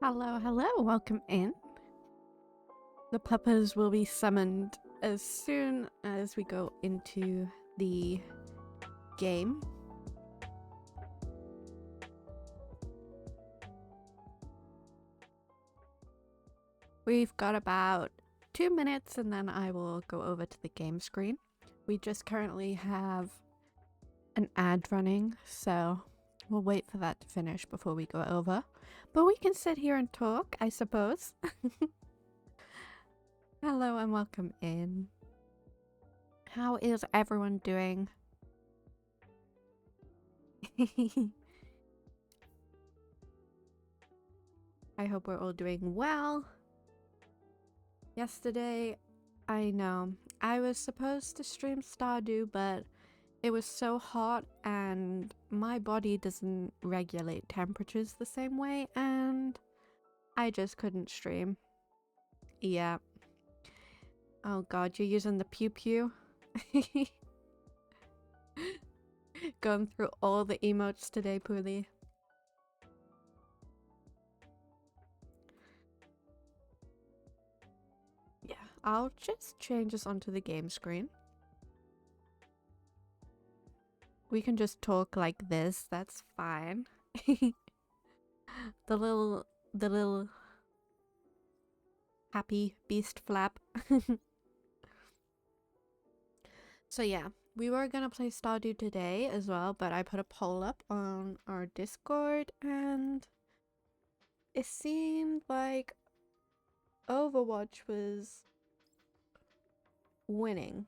Hello, hello, welcome in. The puppers will be summoned as soon as we go into the game. We've got about 2 minutes and then I will go over to the game screen. We just currently have an ad running, so we'll wait for that to finish before we go over. But we can sit here and talk, I suppose. Hello and welcome in. How is everyone doing? I hope we're all doing well. Yesterday, I know, I was supposed to stream Stardew, but it was so hot and my body doesn't regulate temperatures the same way and I just couldn't stream. Yeah. Oh god, you're using the pew pew? Going through all the emotes today, Poolie. Yeah, I'll just change this onto the game screen. We can just talk like this, that's fine. The little happy beast flap. So yeah, we were gonna play Stardew today as well, but I put a poll up on our Discord and it seemed like Overwatch was winning.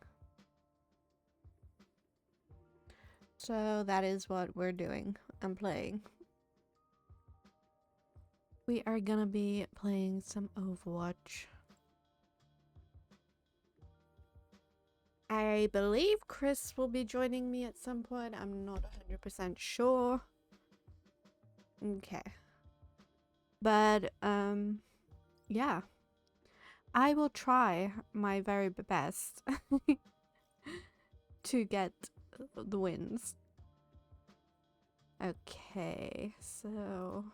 So that is what we're doing. I'm playing. We are gonna be playing some Overwatch. I believe Chris will be joining me at some point. I'm not 100% sure. Okay. But, yeah. I will try my very best to get the wins. Okay, so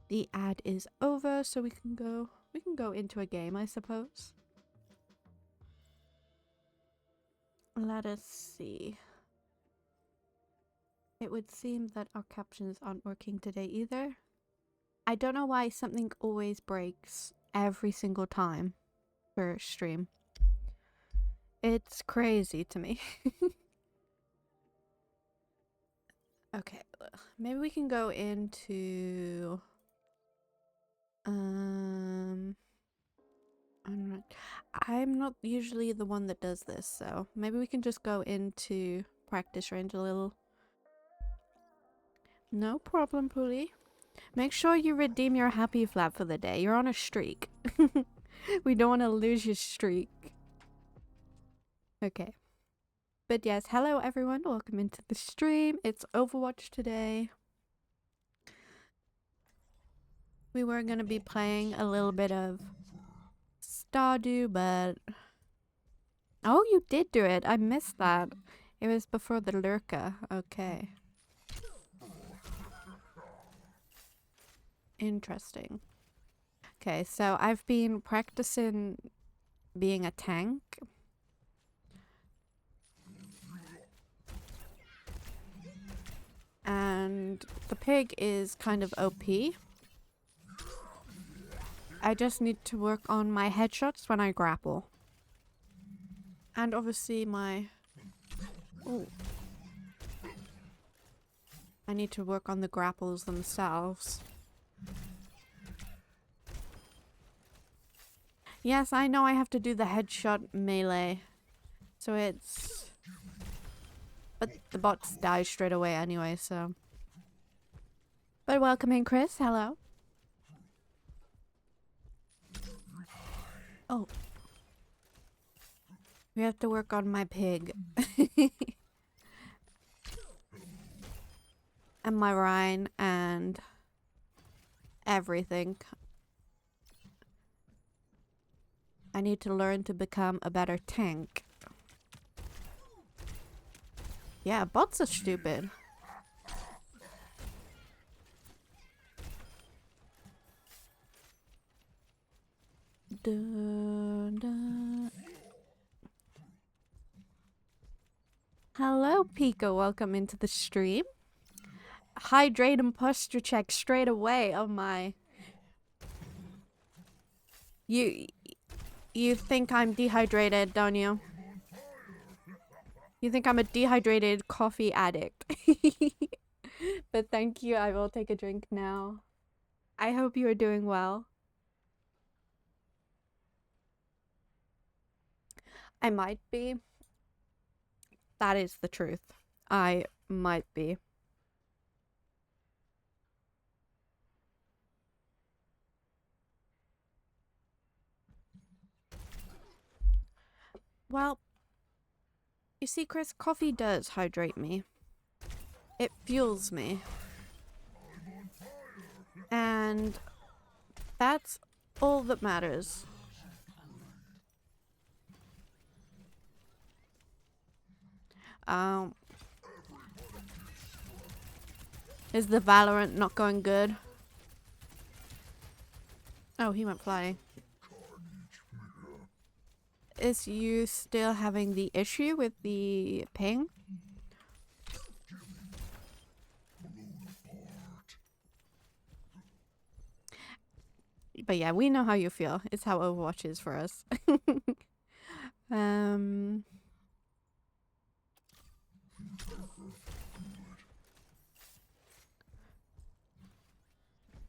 the ad is over, so we can go into a game, I suppose. Let us see. It would seem that our captions aren't working today either. I don't know why something always breaks every single time for stream. It's crazy to me. Okay, maybe we can go into I'm not usually the one that does this, so maybe we can just go into practice range a little. No problem, Poolie. Make sure you redeem your happy flap for the day. You're on a streak. We don't want to lose your streak. Okay. But yes, hello everyone. Welcome into the stream. It's Overwatch today. We were going to be playing a little bit of Stardew, but... Oh, you did do it. I missed that. It was before the lurker. Okay. Interesting. Okay, so I've been practicing being a tank. And the pig is kind of OP. I just need to work on my headshots when I grapple. And obviously my... Ooh. I need to work on the grapples themselves. Yes, I know I have to do the headshot melee. So it's... But the bots die straight away anyway, so... But welcome in, Chris. Hello. Oh. We have to work on my pig. And my Rhine and everything. I need to learn to become a better tank. Yeah, bots are stupid. dun, dun. Hello, Pika. Welcome into the stream. Hydrate and posture check straight away. Oh my. You think I'm dehydrated, don't you? You think I'm a dehydrated coffee addict. But thank you. I will take a drink now. I hope you are doing well. I might be. That is the truth. I might be. Well, you see, Chris, coffee does hydrate me. It fuels me. And that's all that matters. Is the Valorant not going good? Oh, he went flying. Is you still having the issue with the ping? But yeah, we know how you feel. It's how Overwatch is for us.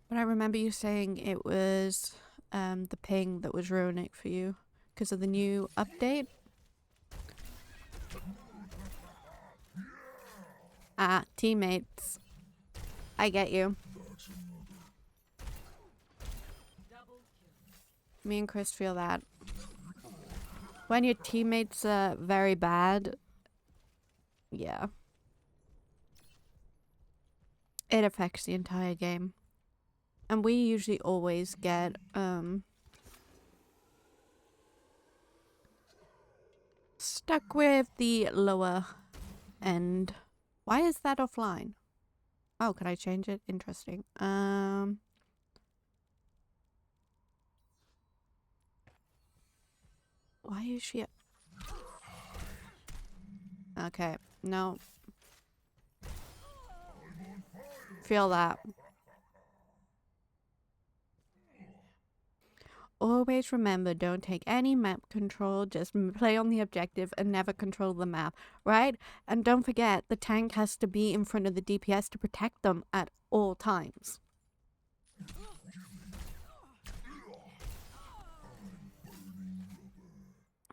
But I remember you saying it was the ping that was ruining it for you because of the new update. Ah, teammates. I get you. Me and Chris feel that. When your teammates are very bad, yeah. It affects the entire game. And we usually always get, stuck with the lower end. Why is that offline? Oh, can I change it? Interesting. Why is she... Okay, no. Feel that. Always remember, don't take any map control, just play on the objective and never control the map, right? And don't forget, the tank has to be in front of the DPS to protect them at all times.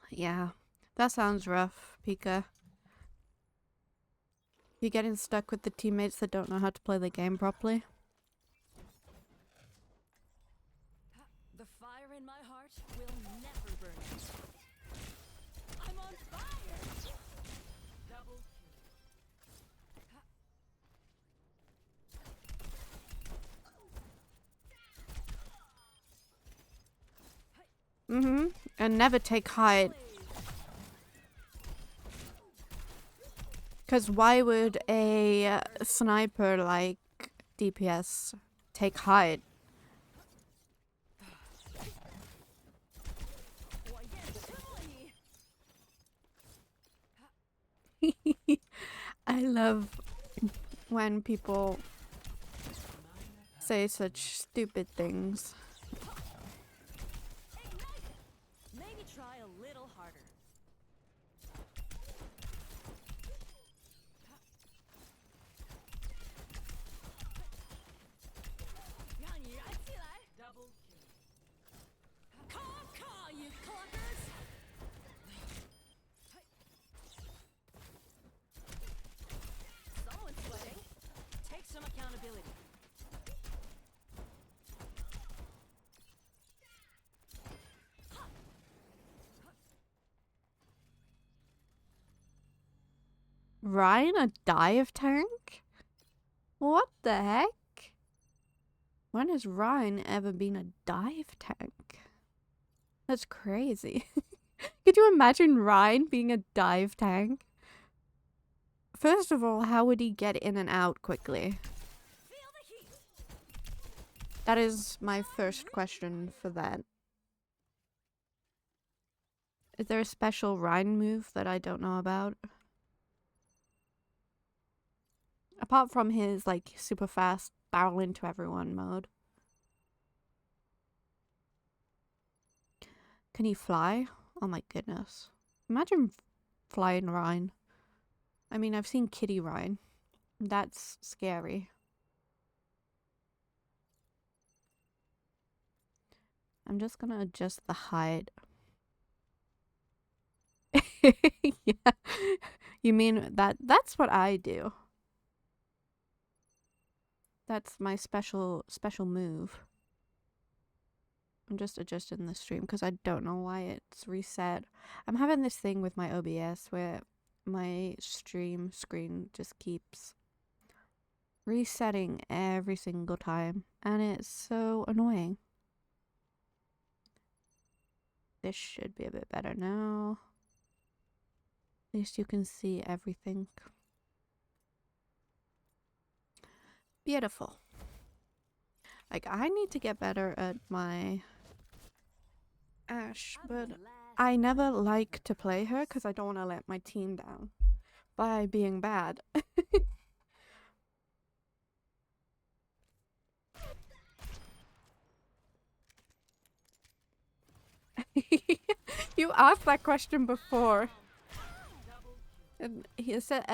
Yeah, that sounds rough, Pika. You're getting stuck with the teammates that don't know how to play the game properly. The fire in my heart will never burn out. I'm on fire! Double kill. And never take height. Because why would a sniper like DPS take height? I love when people say such stupid things. maybe try a little harder. Double kill. Caw, you cluckers! Someone's sweating. Take some accountability. Ryan, a dive tank? What the heck? When has Ryan ever been a dive tank? That's crazy. Could you imagine Ryan being a dive tank? First of all, how would he get in and out quickly? That is my first question for that. Is there a special Rhine move that I don't know about? Apart from his, like, super fast barrel into everyone mode. Can he fly? Oh my goodness. Imagine flying Rhine. I mean, I've seen Kitty Rhine. That's scary. I'm just gonna adjust the height. Yeah. You mean that's what I do. That's my special move. I'm just adjusting the stream because I don't know why it's reset. I'm having this thing with my OBS where my stream screen just keeps resetting every single time, and it's so annoying. This should be a bit better now. At least you can see everything. Beautiful. Like, I need to get better at my Ashe, but I never like to play her because I don't want to let my team down by being bad. You asked that question before. And he said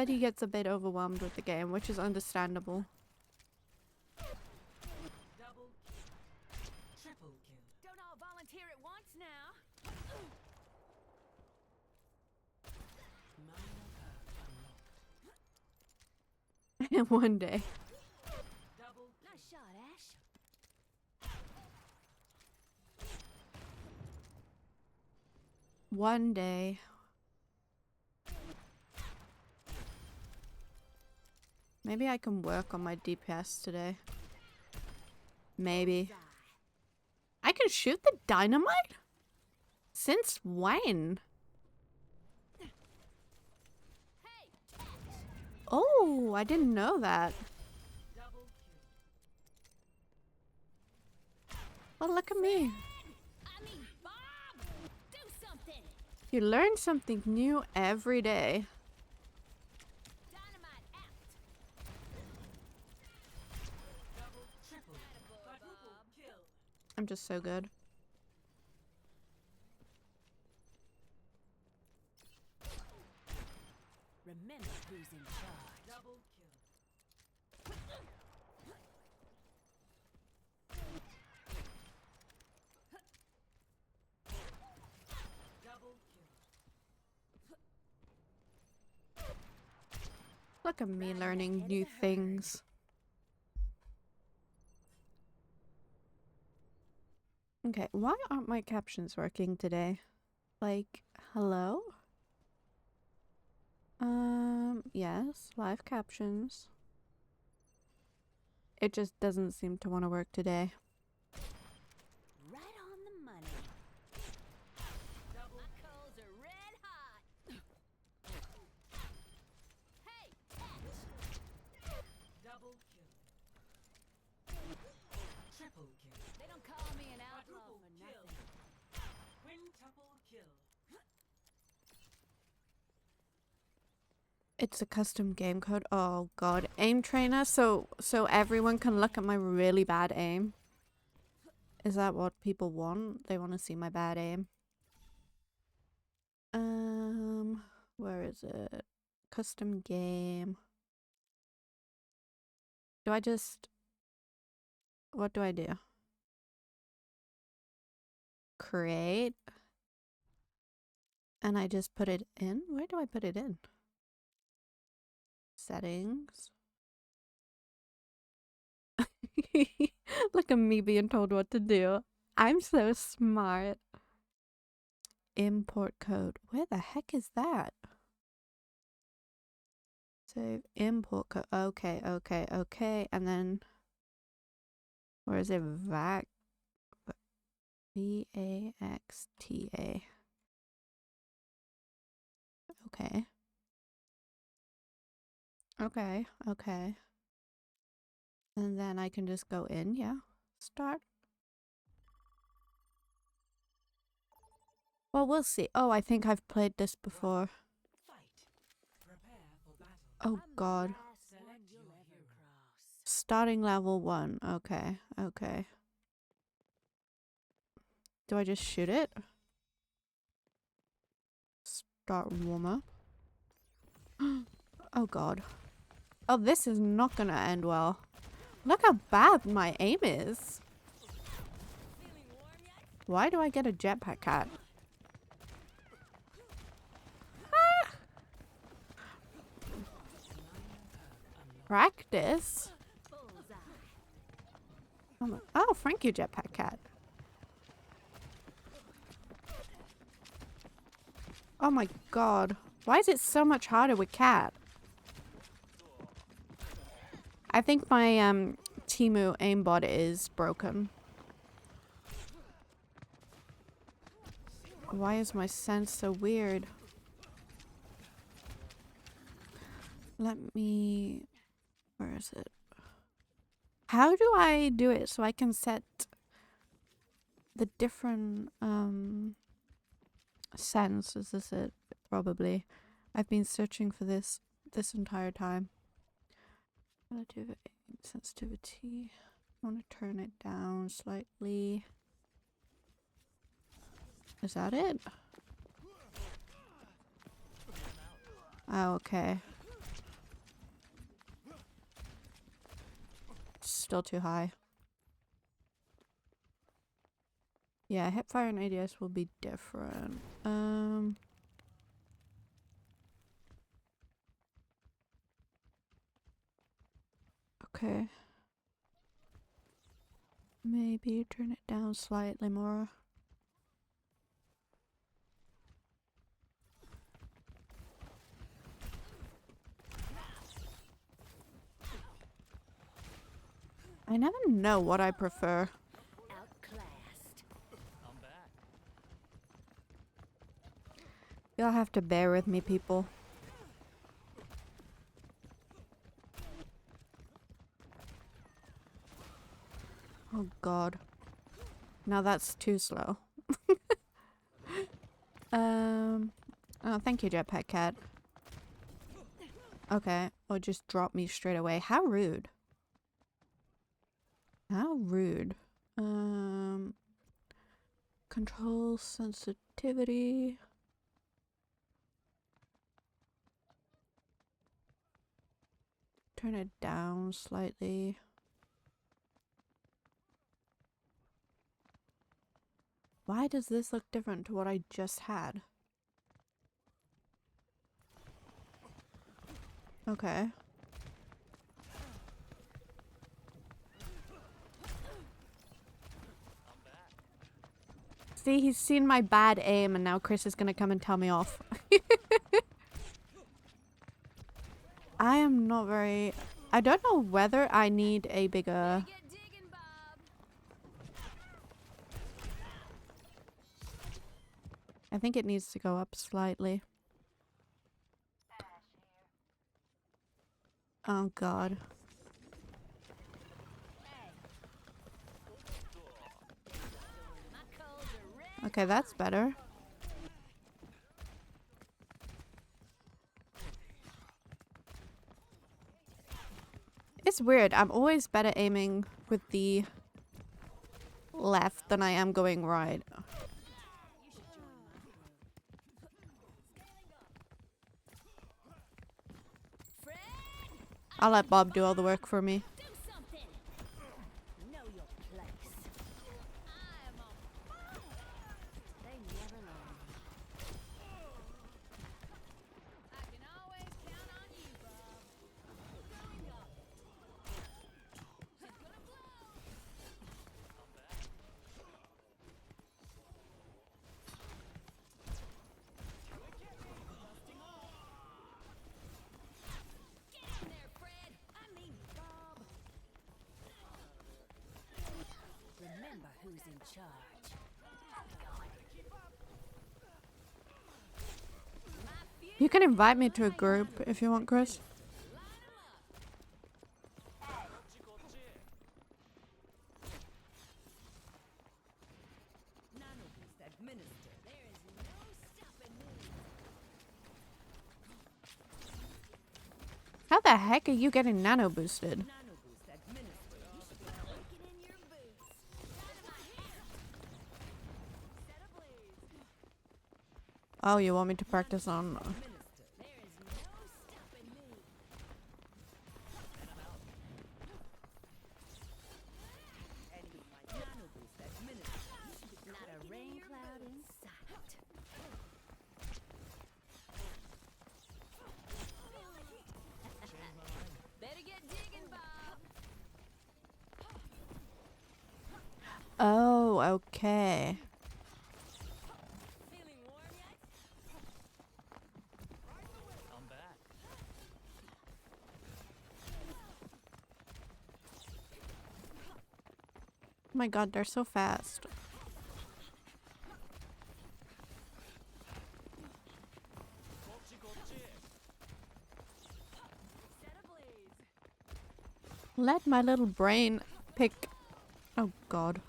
he gets a bit overwhelmed with the game, which is understandable. Don't all volunteer at once now. One day. Nice shot, Ash. One day. Maybe I can work on my DPS today. Maybe. I can shoot the dynamite? Since when? Oh, I didn't know that. Well, look at me. I mean, Bob, do something. You learn something new every day. Dynamite out. Quadruple kill. I'm just so good. Remember who's in charge. Double kill. Double kill. Look at me learning new things. Okay, why aren't my captions working today? Like, hello? Yes, live captions. It just doesn't seem to want to work today. Right on the money. My coals are red hot. Hey, catch. Double kill. Triple kill. They don't call me an outlaw for nothing. Quintuple kill. It's a custom game code. Oh god, aim trainer, so everyone can look at my really bad aim. Is that what people want? They want to see my bad aim. Where is it? Custom game. Do I just... What do I do? Create. And I just put it in? Where do I put it in? Settings. Look at me being told what to do. I'm so smart. Import code. Where the heck is that? Save import code. Okay, okay, okay. And then where is it? VAX. VAXTA. Okay. Okay, okay. And then I can just go in, yeah. Start. Well, we'll see. Oh, I think I've played this before. Oh god. Starting level 1. Okay, okay. Do I just shoot it? Start warm up. Oh god. Oh, this is not gonna end well. Look how bad my aim is. Why do I get a jetpack cat? Ah! Practice? Oh, thank you, jetpack cat. Oh my god. Why is it so much harder with cat? I think my Temu aimbot is broken. Why is my sense so weird? Let me... Where is it? How do I do it so I can set the different sense? Is this it? Probably. I've been searching for this entire time. Relative sensitivity. I want to turn it down slightly. Is that it? Oh, okay. Still too high. Yeah, hipfire and ADS will be different. Okay. Maybe turn it down slightly more. I never know what I prefer. Outclassed. You'll have to bear with me, people. Oh god. Now that's too slow. Oh, thank you, jetpack cat. Okay, or just drop me straight away. How rude. How rude. Control sensitivity. Turn it down slightly. Why does this look different to what I just had? Okay. See, he's seen my bad aim and now Chris is gonna come and tell me off. I am not very... I don't know whether I need a bigger... I think it needs to go up slightly. Oh god. Okay, that's better. It's weird. I'm always better aiming with the left than I am going right. I'll let Bob do all the work for me. Who's in charge? You can invite me to a group if you want, Chris. the heck are you getting nano boosted? Nano boost administered. You should be clicking in your boots. Set ablaze. Oh, you want me to practice on... Administered. There is no stopping me. Enemy might nano boost administered. Not a rain cloud in sight. Better get digging, Bob. Oh, okay. Feeling warm yet? I'm back. Oh my god, they're so fast. Set ablaze. Let my little brain pick... Oh god.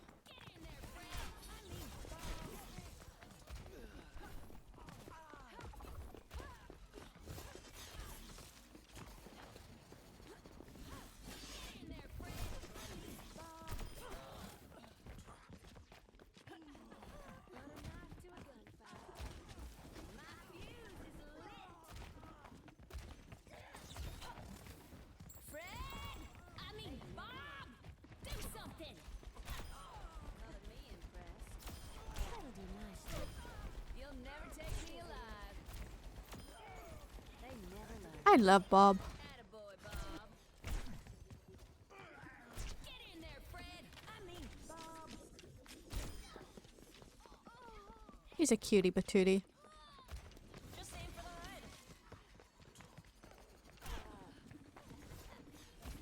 I love Bob. Attaboy, Bob. Get in there, Fred. I mean, Bob. He's a cutie patootie. Just aim for the head.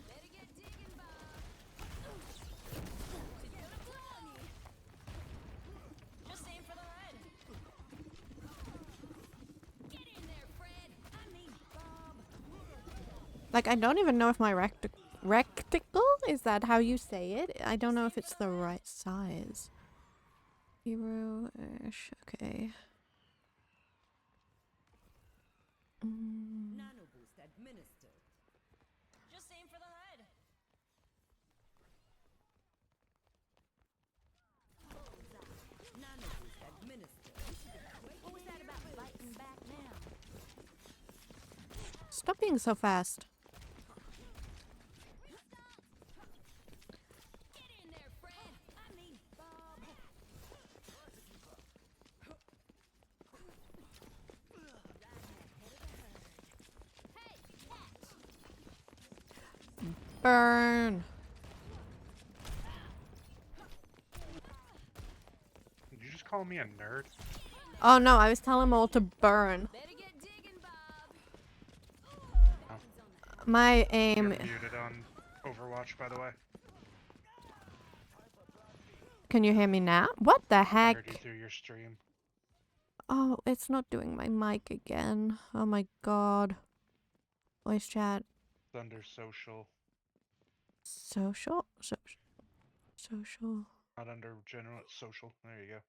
Better get digging, Bob. She's gonna blow on you. Just aim for the head. Get in there, Fred. I mean, Bob. Like, I don't even know if my recticle? Is that how you say it? I don't know if it's the right size. Hero-ish, okay. Nano boost administered. Just aim for the head. Nano boost administered. What was that about fighting back now? Stop being so fast. Get in there, Fred. I mean, Bob. Hey, catch. Burn. Did you just call me a nerd? Oh no, I was telling them all to burn. Better get digging, Bob. My You're aim... muted on Overwatch, by the way. Can you hear me now? What the I heard you heck? through your stream. Oh, it's not doing my mic again. Oh my god. Voice chat. It's under social, Social? Social. not under general. It's social. There you go.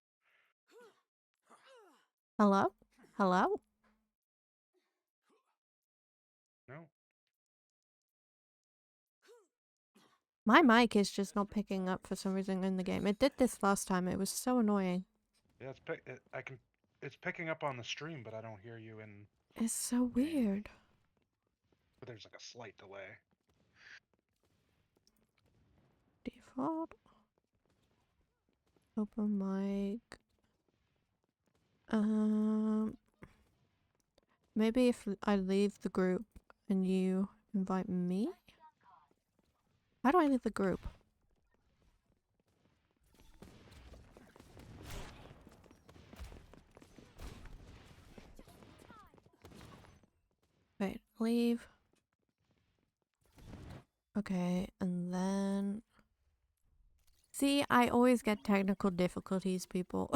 Hello? Hello? No. My mic is just not picking up for some reason in the game. It did this last time. It was so annoying. Yeah, it's picking up on the stream, but I don't hear you in. It's so weird. But there's like a slight delay. Default. Open mic. Maybe if I leave the group and you invite me? How do I leave the group? Wait, leave. Okay, and then... See, I always get technical difficulties, people.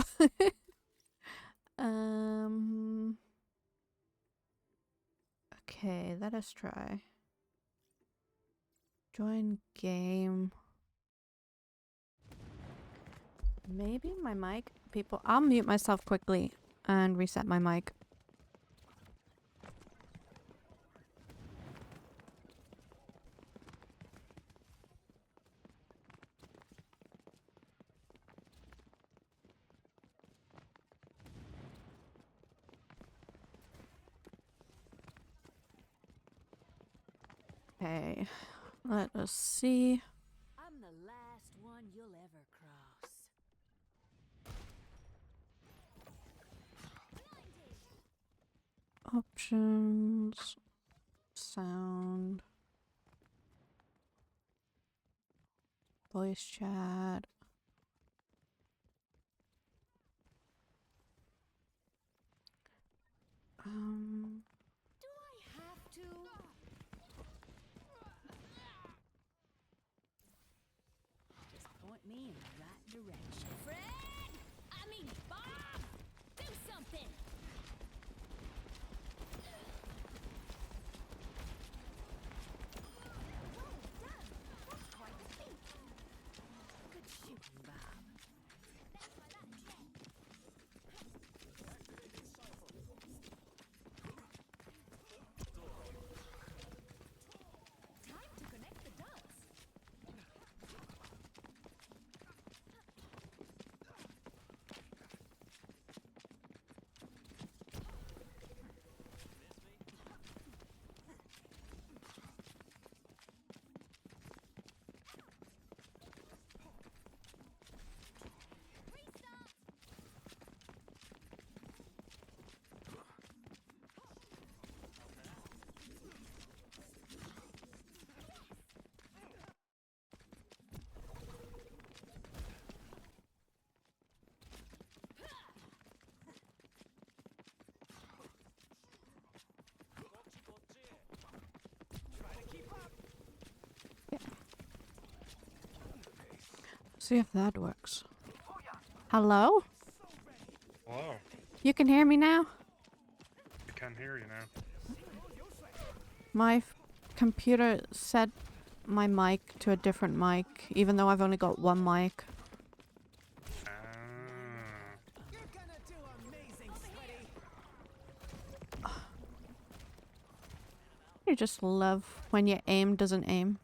Okay, let us try. Join game. Maybe my mic? People, I'll mute myself quickly and reset my mic. Okay. Let us see. I'm the last one you'll ever cross. Options. Sound. Voice chat. Do I have to? Just point me in the right direction. Fred! I mean, Bob! Do something! Well done! That's quite a feat. Good shooting, Bob. Time to connect the dots. See if that works. Hello? Hello. You can hear me now? I can hear you now. My computer set my mic to a different mic, even though I've only got one mic. Ah. You're gonna do amazing, Sweaty. You just love when your aim doesn't aim.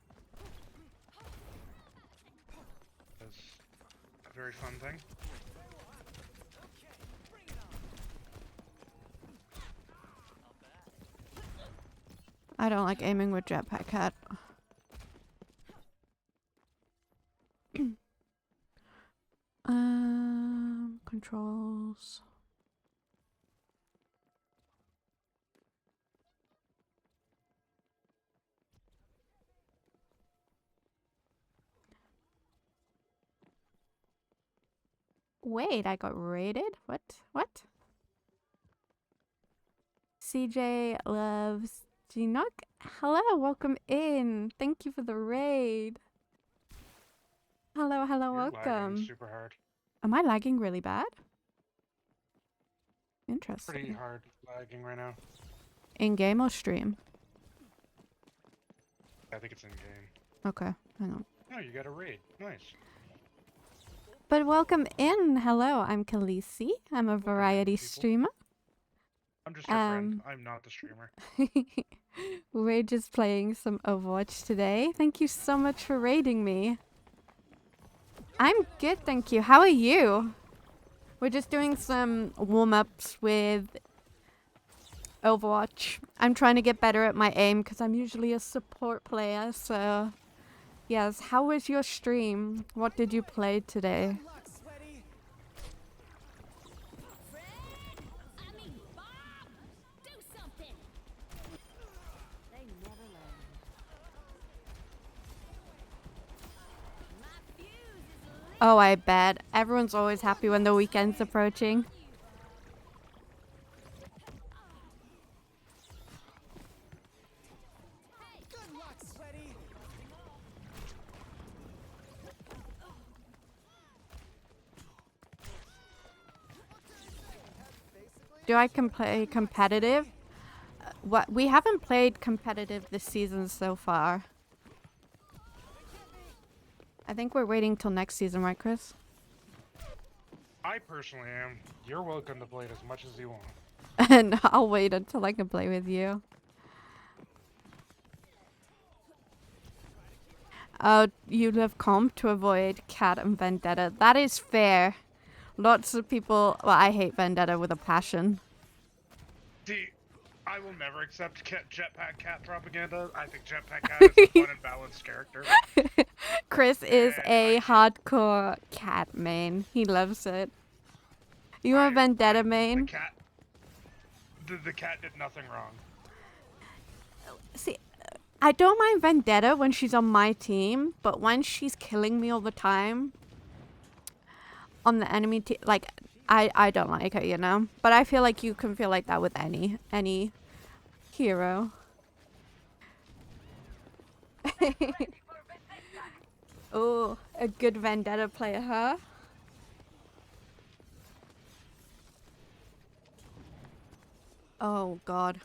That's a very fun thing. I don't like aiming with Jetpack Hat. Controls. Wait, I got raided? What? What? CJ loves Gnock. Hello, welcome in. Thank you for the raid. Hello, hello, You're lagging welcome. super hard. Am I lagging really bad? Pretty Interesting. hard lagging right now. In game or stream? I think it's in game. Okay, hang on. Oh, you got a raid. Nice. But welcome in. Hello, I'm Khaleesi. I'm a variety people. streamer. I'm just your friend. I'm not the streamer. We're just playing some Overwatch today. Thank you so much for raiding me. I'm good, thank you. How are you? We're just doing some warm-ups with Overwatch. I'm trying to get better at my aim because I'm usually a support player, so... Yes, how was your stream? What did you play today? Good luck, Sweaty. Fred! I mean, Bob! Do something! They never learn. My fuse is lit. Oh, I bet. Everyone's always happy when the weekend's approaching. Good luck, Sweaty. Do I can play competitive? What we haven't played competitive this season so far. I think we're waiting till next season, right, Chris? I personally am. You're welcome to play it as much as you want. And I'll wait until I can play with you. Oh, you live comp to avoid Cat and Vendetta. That is fair. Lots of people... Well, I hate Vendetta with a passion. See, I will never accept Jetpack Cat propaganda. I think Jetpack Cat is a fun and balanced character. Chris is And a hardcore cat main. He loves it. You a Vendetta The main? cat. The cat did nothing wrong. See, I don't mind Vendetta when she's on my team, but when she's killing me all the time on the enemy team, like, I don't like her, you know? But I feel like you can feel like that with any hero. Oh, a good Vendetta player, huh? Oh god.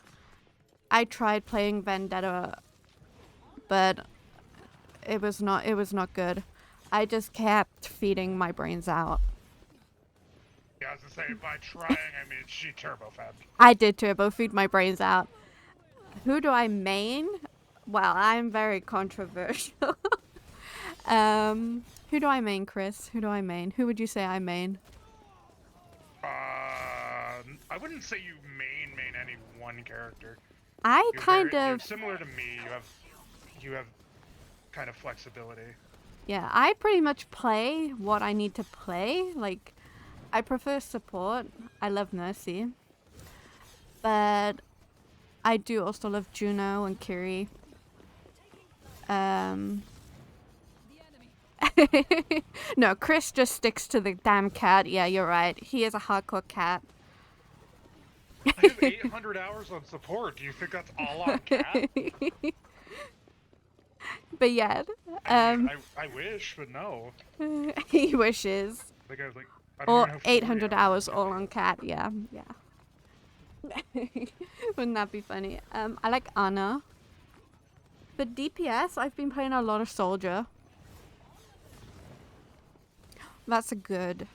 I tried playing Vendetta, but it was not good. I just kept feeding my brains out. Yeah, I was gonna say, by trying, I mean, she turbo fed. I did turbo feed my brains out. Who do I main? Well, I'm very controversial. Who do I main, Chris? Who do I main? Who would you say I main? I wouldn't say you main any one character. You're similar to me. You have kind of flexibility. Yeah, I pretty much play what I need to play. Like, I prefer support. I love Mercy. But I do also love Juno and Kiri. No, Chris just sticks to the damn cat. Yeah, you're right. He is a hardcore cat. I have 800 hours on support. Do you think that's all on cat? But yeah, I wish, but no. he wishes. Like I was like, I Or don't even have 800 40 hours all on cat. Yeah, yeah. Wouldn't that be funny? I like Anna. But DPS, I've been playing a lot of Soldier. That's a good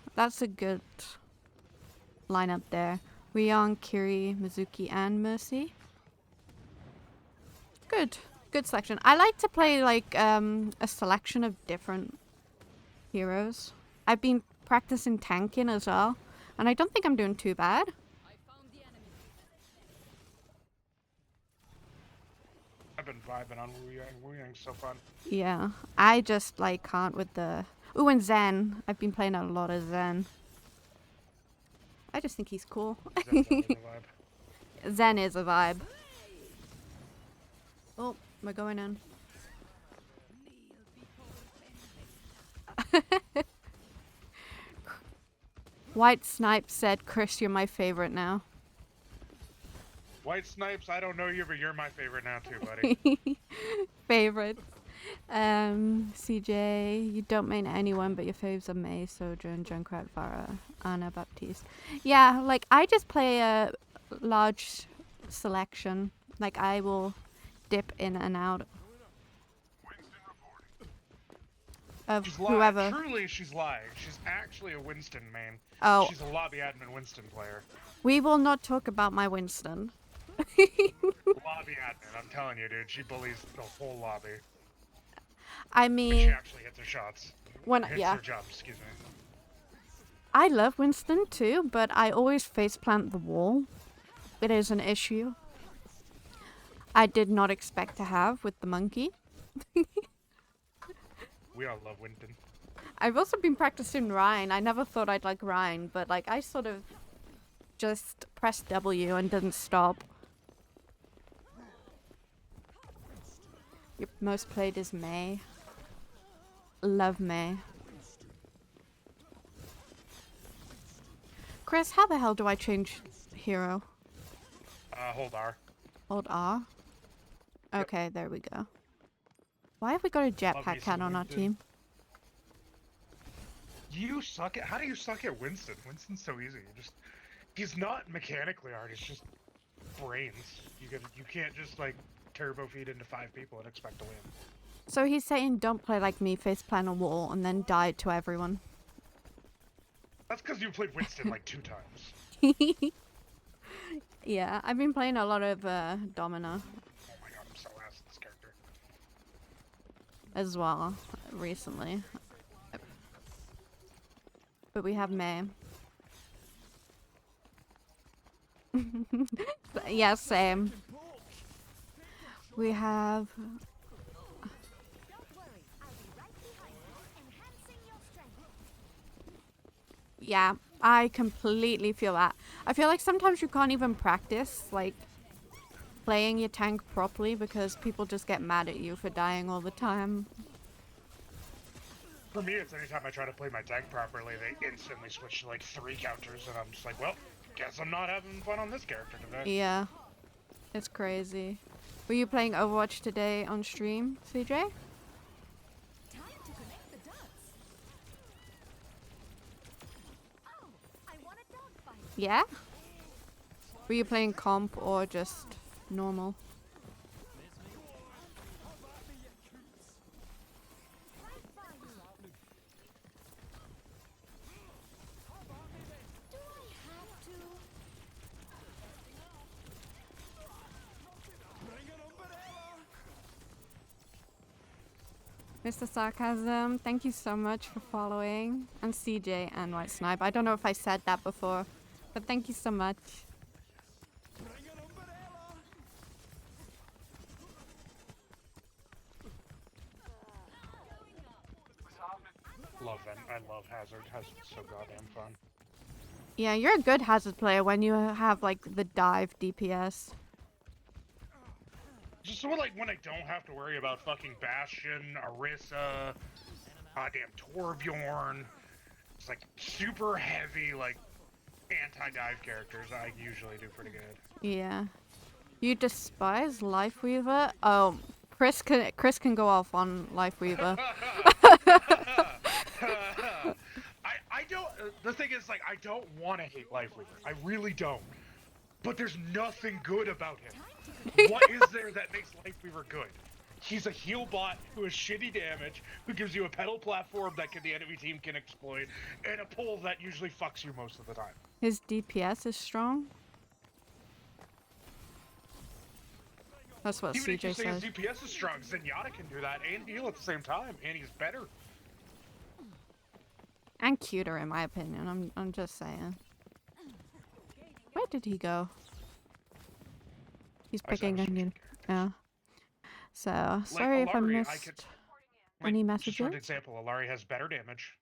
lineup there. Rion, Kiri, Mizuki, and Mercy. Good selection. I like to play like a selection of different heroes. I've been practicing tanking as well, and I don't think I'm doing too bad. I've been vibing on Wu Yang. Wu Yang's so fun. Yeah, I just like can't with the... Ooh, and Zen. I've been playing a lot of Zen. I just think he's cool. Zen's always a vibe. Zen is a vibe. Oh, we're going in. White Snipe said, Chris, you're my favorite now. White Snipes, I don't know you, but you're my favorite now too, buddy. Favorites. CJ, you don't main anyone, but your faves are May, Sojourn, Junkrat, Vara, Anna, Baptiste. Yeah, like, I just play a large selection. Like, I will dip in and out of She's whoever. lying. Truly, she's lying. She's actually a Winston main. Oh. She's a lobby admin Winston player. We will not talk about my Winston. Lobby admin, I'm telling you, dude. She bullies the whole lobby. I But she mean, actually hits her shots. Hits her jump, excuse me. I love Winston too, but I always faceplant the wall. It is an issue I did not expect to have with the monkey. We all love Winston. I've also been practicing Rhine. I never thought I'd like Rhine, but like I sort of just pressed W and didn't stop. Your most played is May. Love May. Chris, how the hell do I change hero? Hold R. Hold R? Okay, there we go. Why have we got a Love me jetpack some cat on our Winston. team? You suck at... How do you suck at Winston? Winston's so easy. He's not mechanically hard, it's just brains. You can't just, like, turbo feed into 5 people and expect to win. So he's saying don't play like me, faceplant a wall, and then die to everyone. That's because you played Winston, like, 2 times. Yeah, I've been playing a lot of Domina Oh my god, I'm so ass at this character. as well recently. But we have May. Yeah, same. We have. Don't worry, I'll be right behind you, enhancing your strength. Yeah, I completely feel that. I feel like sometimes you can't even practice, like, playing your tank properly because people just get mad at you for dying all the time. For me, it's anytime I try to play my tank properly, they instantly switch to like 3 counters, and I'm just like, well, guess I'm not having fun on this character today. Yeah, it's crazy. Were you playing Overwatch today on stream, CJ? Time to connect the dots. Oh, I want a dogfight. Yeah? Were you playing comp or just normal? Right by you. Do I have to? Mr. Sarcasm, thank you so much for following. And CJ and White Snipe. I don't know if I said that before, but thank you so much. Love Ven. I love Hazard. Hazard's so goddamn fun. Yeah, you're a good Hazard player when you have, like, the dive DPS. Just so like when I don't have to worry about fucking Bastion, Orisa, goddamn Torbjorn. It's like super heavy, like anti-dive characters. I usually do pretty good. Yeah. You despise Lifeweaver? Oh, Chris can go off on Lifeweaver. I don't. The thing is, like, I don't want to hate Lifeweaver. I really don't. But there's nothing good about him. What is there that makes Lifeweaver good? He's a heal bot who has shitty damage, who gives you a pedal platform that the enemy team can exploit, and a pull that usually fucks you most of the time. His DPS is strong. That's what Even if you CJ say his says. DPS is strong, Zenyatta can do that and heal at the same time, and he's better. And cuter, in my opinion. I'm just saying. Where did he go? He's picking onion. Yeah. So sorry if I Alari, missed any Just for an messages. example, Alari has better damage,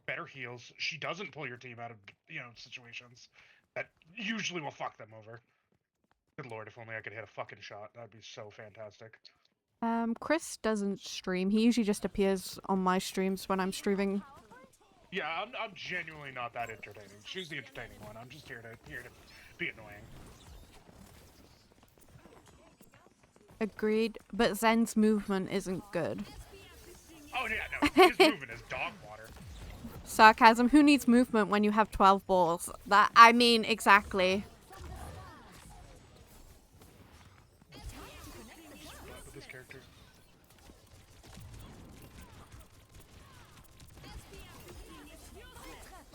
better heals. She doesn't pull your team out of, situations that usually will fuck them over. Good lord, if only I could hit a fucking shot. That'd be so fantastic. Chris doesn't stream. He usually just appears on my streams when I'm streaming. Yeah, I'm genuinely not that entertaining. She's the entertaining one. I'm just here to be annoying. Agreed, but Zen's movement isn't good. Oh yeah, no, his movement is dog water. Sarcasm, who needs movement when you have 12 balls? That, I mean, exactly. With this character.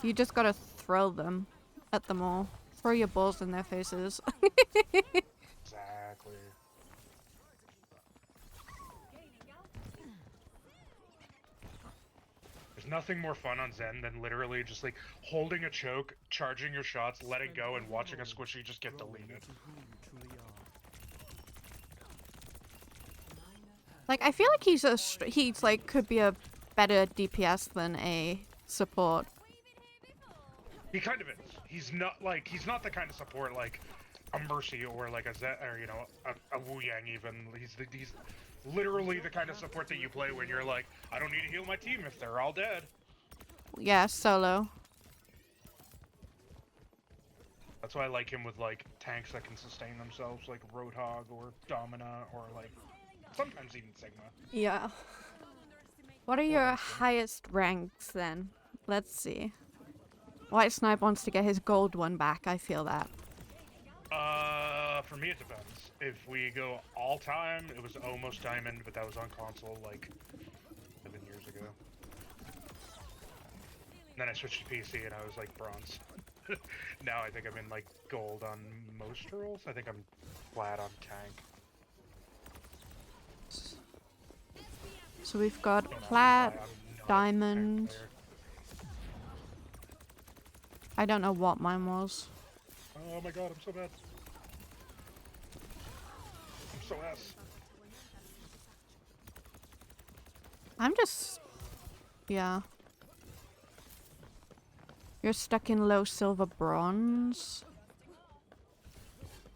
You just gotta throw them at them all. Throw your balls in their faces. Exactly. There's nothing more fun on Zen than literally just like holding a choke, charging your shots, letting go, and watching a squishy just get deleted. Like, I feel like he's like could be a better DPS than a support. He kind of is. He's not the kind of support like a Mercy or like a Zed or a Wu Yang even. He's literally the kind of support that you play when you're like, I don't need to heal my team if they're all dead. Yeah, solo. That's why I like him with like tanks that can sustain themselves, like Roadhog or Domina or like sometimes even Sigma. Yeah. What are your highest ranks then? Let's see. White Snipe wants to get his gold one back. I feel that. For me it depends. If we go all time, it was almost diamond, but that was on console like 7 years ago. And then I switched to PC and I was like bronze. Now I think I'm in like gold on most roles. I think I'm flat on tank. So we've got Don't ask me plat, why, I'm not a tank diamond. player. I don't know what mine was. Oh my god, I'm so bad. I'm so ass. I'm just... Yeah. You're stuck in low silver bronze.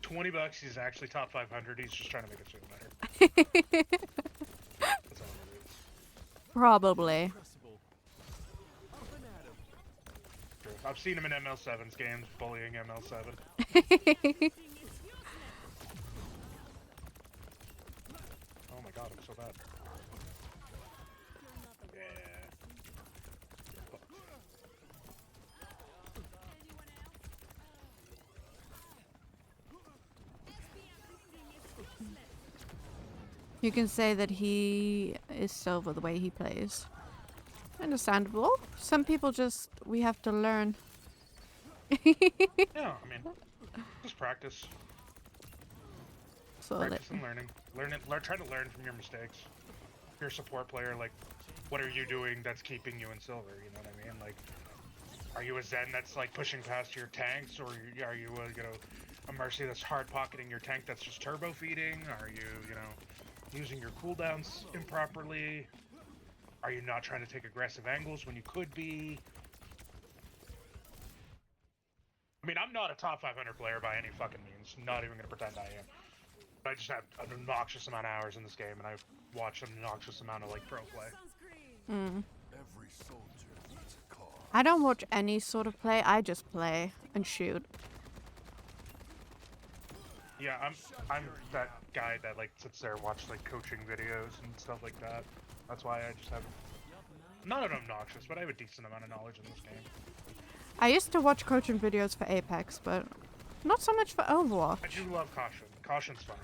$20, he's actually top 500. He's just trying to make it feel better. That's all it is. Probably. True. I've seen him in ML7's games, bullying ML7. Oh my god, I'm so bad. Yeah. You can say that he is silver the way he plays. Understandable. Some people just... We have to learn. Yeah, I mean, just practice. So Practice and learning. Try to learn from your mistakes. If you're a support player, like, what are you doing that's keeping you in silver? You know what I mean? Like, are you a Zen that's like pushing past your tanks, or are you a Mercy that's hard pocketing your tank that's just turbo feeding? Are you using your cooldowns improperly? Are you not trying to take aggressive angles when you could be? I mean, I'm not a top 500 player by any fucking means. Not even gonna pretend I am. I just have an obnoxious amount of hours in this game, and I've watched an obnoxious amount of like pro play. Mm. Every soldier needs a cause. I don't watch any sort of play. I just play and shoot. Yeah, I'm that guy that like sits there and watches like coaching videos and stuff like that. That's why I just have not an obnoxious, but I have a decent amount of knowledge in this game. I used to watch coaching videos for Apex, but not so much for Overwatch. I do love Caution. Caution's funny.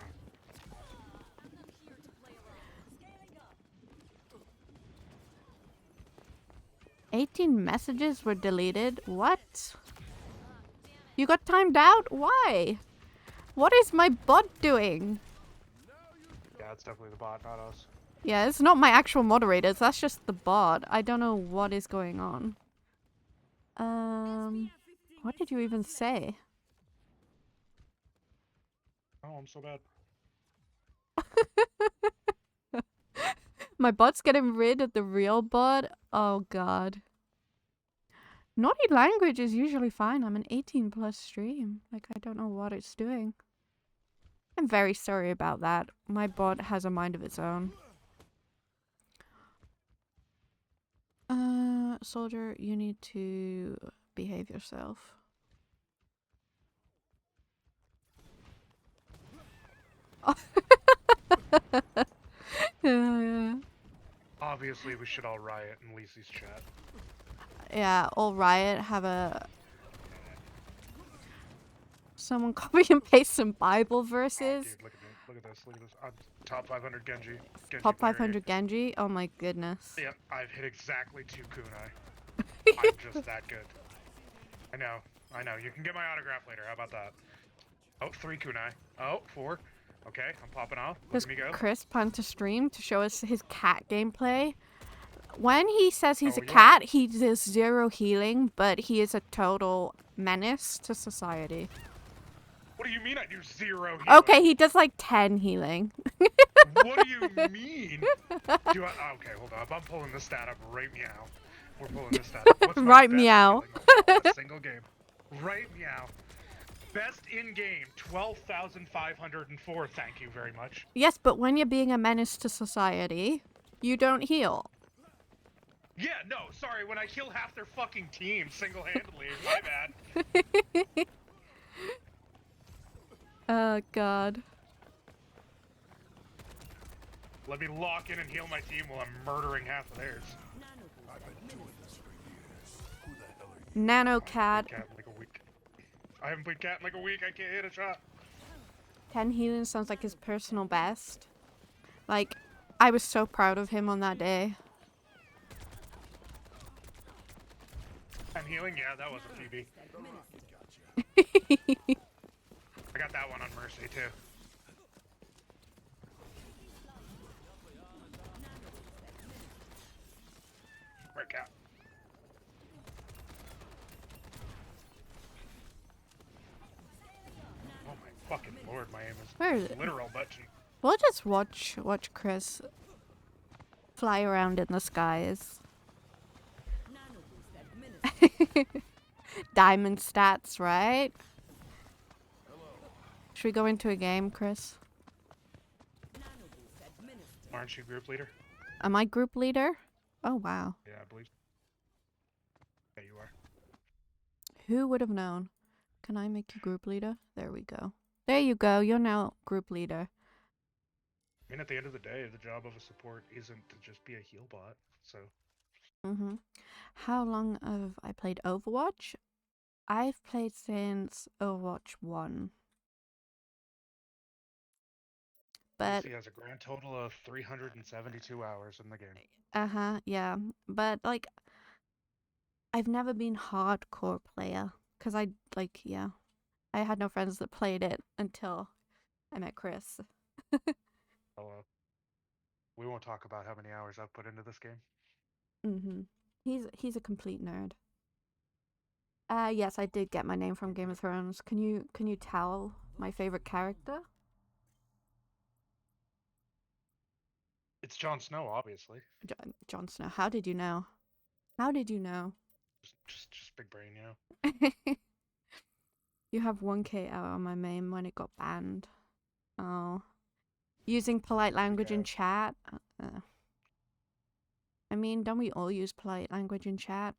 $18 messages were deleted? What? You got timed out? Why? What is my bot doing? Yeah, it's definitely the bot, not us. Yeah, it's not my actual moderators. That's just the bot. I don't know what is going on. What did you even say? Oh, I'm so bad. My bot's getting rid of the real bot? Oh god. Naughty language is usually fine. I'm an 18+ stream. Like, I don't know what it's doing. I'm very sorry about that. My bot has a mind of its own. Soldier, you need to behave yourself. Obviously, we should all riot in Lisi's chat. Yeah, all riot have a... Someone copy and paste some Bible verses. Dude, look at this. Look at this. Look at this. I'm top 500 Genji. Top player 500 Genji? Oh my goodness. here. Yep, I've hit exactly 2 kunai. I'm just that good. I know. You can get my autograph later. How about that? Oh, 3 kunai. Oh, 4. Okay, I'm popping off. Look Does at me go. Chris plan to stream to show us his cat gameplay? When he says he's Oh, a yeah. cat, he does 0 healing, but he is a total menace to society. What do you mean I do 0 healing? Okay, he does like 10 healing. What do you mean? Okay, hold up. I'm pulling this stat up right meow. We're pulling this stat up. What's my Right best meow. healing in a single game? Right meow. Best in game, 12,504. Thank you very much. Yes, but when you're being a menace to society, you don't heal. Yeah, no, sorry. When I kill half their fucking team single-handedly, my bad. Oh god. Let me lock in and heal my team while I'm murdering half of theirs. I've been doing this for years. Who the hell are you? Nano cat. Cat in like a week. I haven't played cat in like a week. I can't hit a shot. 10 healing sounds like his personal best. Like, I was so proud of him on that day. And healing, yeah, that was a PB. I got that one on Mercy too. Right, cat. Where is it? Literal button. We'll just watch Chris fly around in the skies. Nano boost administered. Diamond stats, right? Should we go into a game, Chris? Nano boost administered. Aren't you group leader? Am I group leader? Oh, wow. Yeah, I believe. Yeah, you are. Who would have known? Can I make you group leader? There we go. There you go. You're now group leader. I mean, at the end of the day, the job of a support isn't to just be a heal bot. So Mm-hmm. How long have I played Overwatch? I've played since Overwatch 1. But, he has a grand total of 372 hours in the game. yeah. But, like, I've never been hardcore player. Because I had no friends that played it until I met Chris. So, we won't talk about how many hours I've put into this game. Mm-hmm. He's a complete nerd. Yes, I did get my name from Game of Thrones. Can you tell my favorite character? It's Jon Snow, obviously. Jon Snow. How did you know? How did you know? Just big brain, you know. You have 1K out on my main when it got banned. Oh. Using polite language in chat? I mean, don't we all use polite language in chat?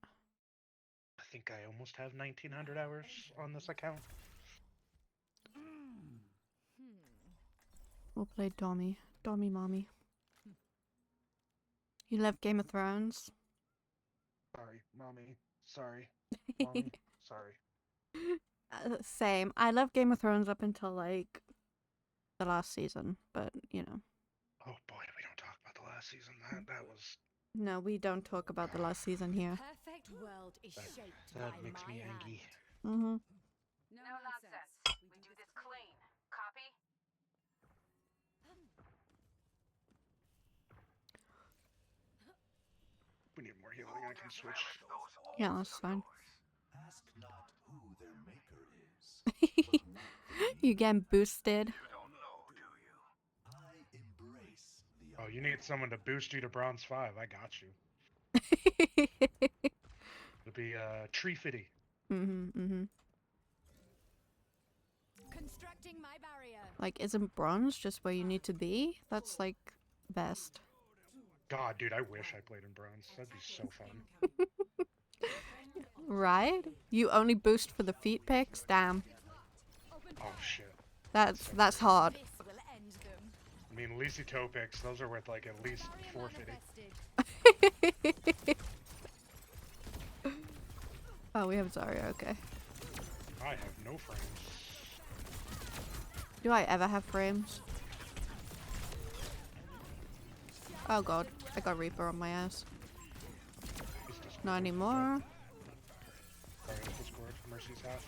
I think I almost have 1900 hours on this account. We'll play Dommy. Dommy Mommy. You love Game of Thrones? Sorry, mommy. Sorry. Mommy. Sorry. Same. I love Game of Thrones up until, like, the last season, but, you know. Oh boy, we don't talk about the last season. That was... No, we don't talk about the last season here. Perfect world is shaped That by makes my me hand. angry. Mm-hmm. No nonsense. We do this clean. Copy? We need more healing. I can switch. Yeah, that's fine. Ask not who their maker is. but what they You getting boosted. I embrace the Oh, you need someone to boost you to bronze 5. I got you. It'll be Tree Fitty. Mm-hmm. Constructing my barrier. Like, isn't bronze just where you need to be? That's, like, best. God, dude, I wish I played in bronze. That'd be so fun. Right? You only boost for the feet picks? Damn. Oh shit. That's hard. This will end them. I mean, Lisi toe picks, those are worth like at least Barrier 450. manifested. Oh, we have Zarya, okay. I have no frames. Do I ever have frames? Oh god, I got Reaper on my ass. He's just Not anymore. Sorry, Discord. Mercy's half.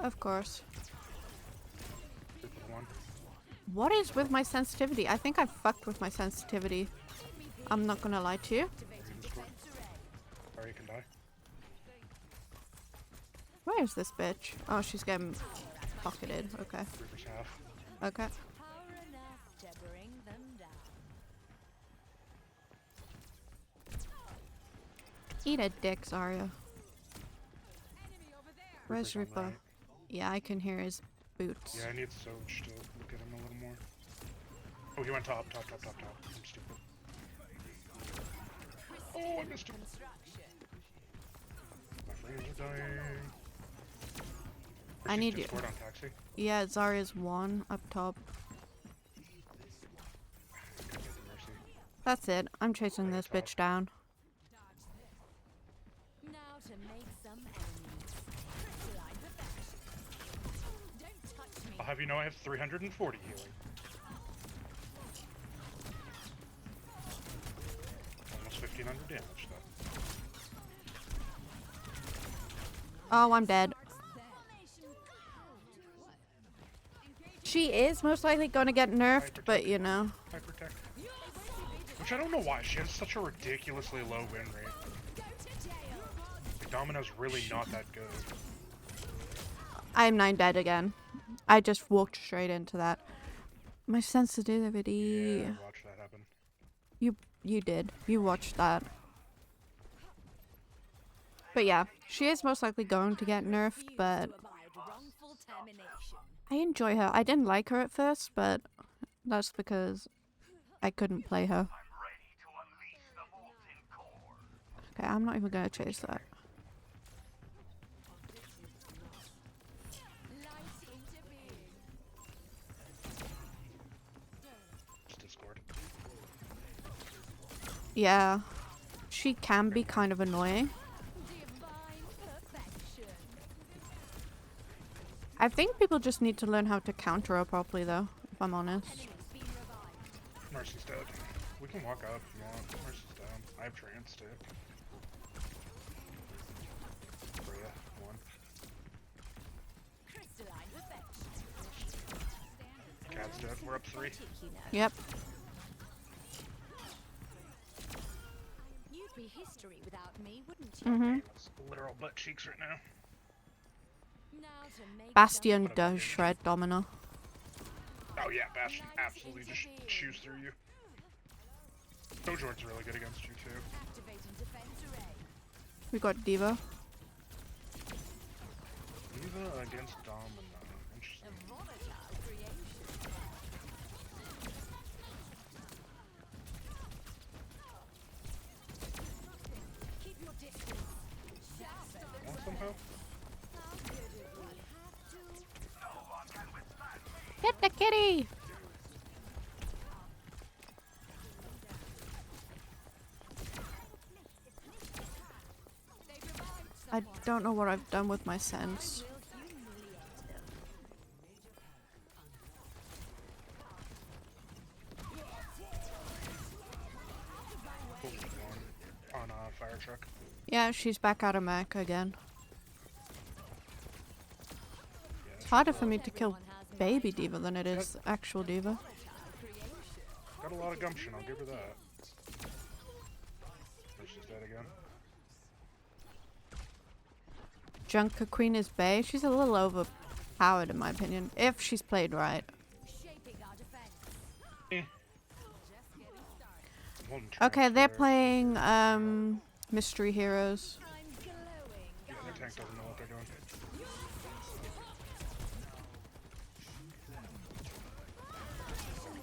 Of course. Group of 1. What is with my sensitivity? I think I fucked with my sensitivity. I'm not gonna lie to you. Sorry, you can die. Where is this bitch? Oh, she's getting pocketed. Okay. Reaper's half. Okay. Power enough to bring them down. Eat a dick, Zarya. Enemy over there. Where's Reaper's on Reaper? right. Yeah, I can hear his boots. Yeah, I need Soch to look at him a little more. Oh, he went top. I'm stupid. Oh, I missed him. My frames are dying. I need you. Discord on taxi. Yeah, Zarya's one up top. Gotta get the Mercy. That's it. I'm chasing this bitch down. Now to make some enemies. Crystalline perfection. Don't touch me. I'll have you know I have 340 healing. Almost 1500 damage though. Oh, I'm dead. She is most likely gonna get nerfed, but you know. Hypertech. Which I don't know why. She has such a ridiculously low win rate. Go to jail. Domino's really not that good. I'm 9 dead again. I just walked straight into that. My sensitivity. Yeah, watch that happen. You did. You watched that. But yeah, she is most likely going to get nerfed, but I enjoy her. I didn't like her at first, but that's because I couldn't play her. Okay, I'm not even gonna chase that. It's Discord. Yeah, she can be kind of annoying. I think people just need to learn how to counter her properly, though, if I'm honest. Mercy's dead. We can walk up if you want. Mercy's down. I have trance too. Freya, 1. Cat's dead. We're up 3. Yep. You'd be history without me, wouldn't you? Mm-hmm. It's literal butt cheeks right now. Bastion does shred Domino. Oh yeah, Bastion absolutely just chews through you. Sojourn's really good against you too. We got Diva. Diva against Domino. Interesting. Want some help? Get the kitty! I don't know what I've done with my sense. On a fire truck. Yeah, she's back out of mech again. Yeah, It's harder for me to kill baby Diva than it is actual Diva. got a lot of gumption, I'll give her that. She's dead again. Junker Queen is Bay. She's a little overpowered in my opinion, if she's played right. Eh. Okay, they're playing Mystery Heroes. Yeah, their tank doesn't know what they're doing.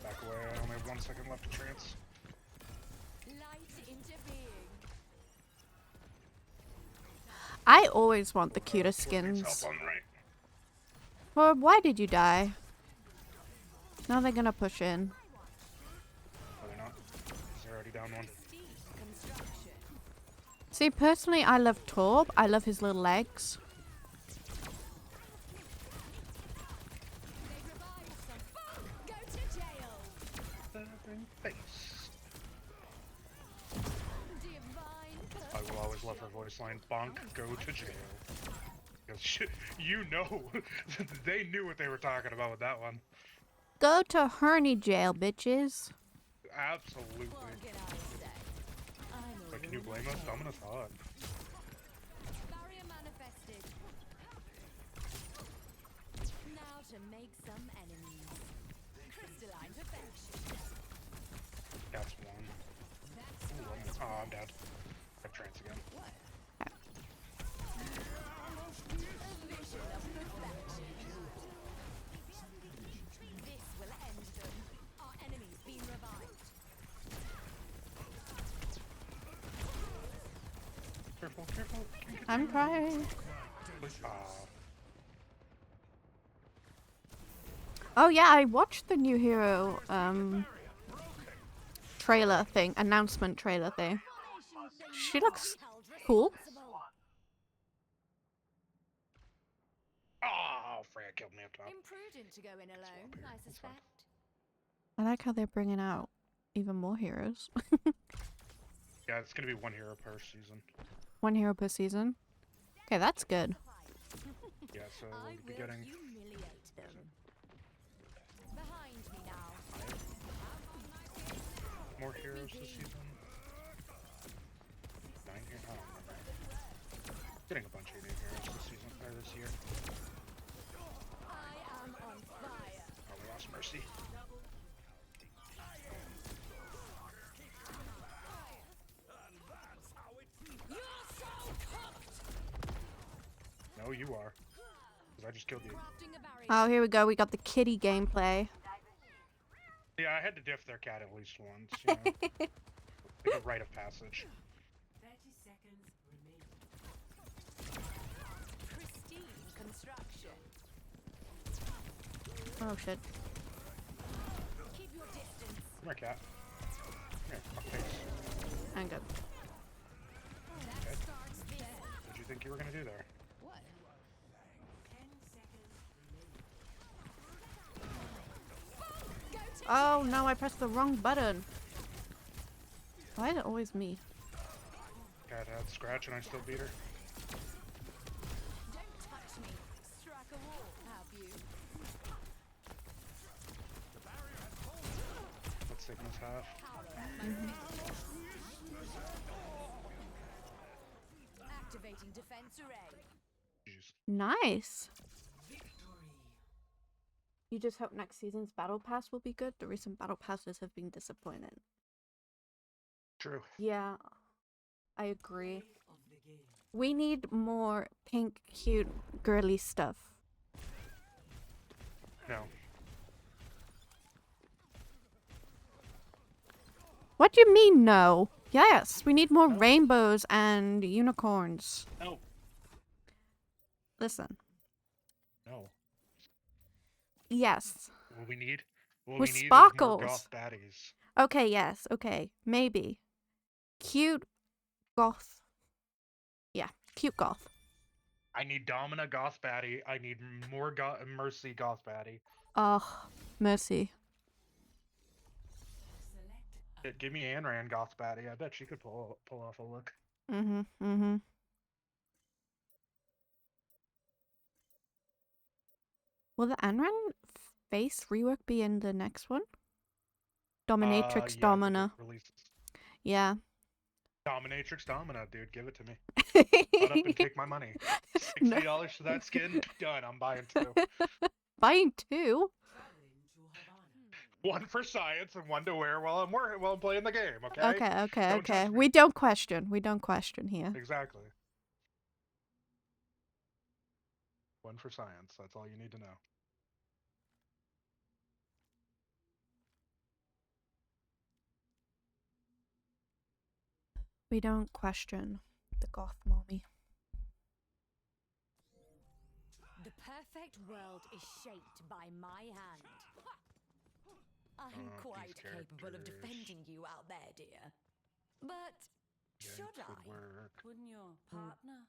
Back away, I only have 1 second left to trance. I always want the cutest skins. Help on the right. Well, why did you die? Now they're gonna push in. Are they not? They're already down 1. See, personally, I love Torb. I love his little legs. Face. I will always love her voice line. Bonk, go to jail. Because you know, they knew what they were talking about with that one. Go to Herney jail, bitches. Absolutely. But can you blame us? Dominus hot. Now to make some enemies. Crystalline perfection. That's 1. Ooh, I'm dead. I have trance again. This will end them. Our enemy's been revived. Careful, careful. I'm trying. Oh yeah, I watched the new hero trailer thing, announcement trailer thing. She looks cool. Oh, Freya killed me up top. Imprudent to go in alone, I suspect. I like how they're bringing out even more heroes. Yeah, it's gonna be 1 hero per season. 1 hero per season. Okay, that's good. Yeah, so I we'll be will getting humiliate them. Behind me now. more heroes this season. 9 here? I don't remember. Getting a bunch of new heroes this season, or this year. on fire. Oh, we lost Mercy. You're so cooked. No, you are. Because I just killed you. Crafting a barrier. Oh, here we go. We got the kitty gameplay. Yeah, I had to diff their cat at least once. You know? Like a rite of passage. 30 seconds remaining. Pristine construction. Oh shit. Keep your distance. Come here, cat. Come here, fuck face. I'm good. That starts there. What did you think you were gonna do there? What? 10 seconds remaining. Oh no, I pressed the wrong button. Why is it always me? Cat had scratch and I still beat her. Don't touch me. Strike a wall, have you? What Sigma's half? Activating defense array. Jeez. Nice. You just hope next season's battle pass will be good. The recent battle passes have been disappointing. True. Yeah, I agree. We need more pink, cute, girly stuff. No. What do you mean, no? Yes, we need more rainbows and unicorns. No. Listen. No. Yes. What we need? What With we need sparkles. is more goth baddies. Okay, yes, okay. Maybe. Cute goth. Yeah, cute goth. I need Domina goth baddie. I need more Mercy goth baddie. Ugh, Mercy. Give me Ayn Rand goth baddie. I bet she could pull off a look. Mm-hmm. Will the Anran face rework be in the next one? Dominatrix Yeah, Domina. releases. Yeah. Dominatrix Domina, dude. Give it to me. Shut up and take my money. $60 for that skin? Done. I'm buying 2. Buying 2? One for science and one to wear while I'm playing the game, okay? Okay. Don't judge me. We don't question. We don't question here. Exactly. One for science. That's all you need to know. We don't question the goth mommy. The perfect world is shaped by my hand. I'm these quite capable of characters. defending you out there, dear. But Yeah, should it could I? work. Wouldn't your partner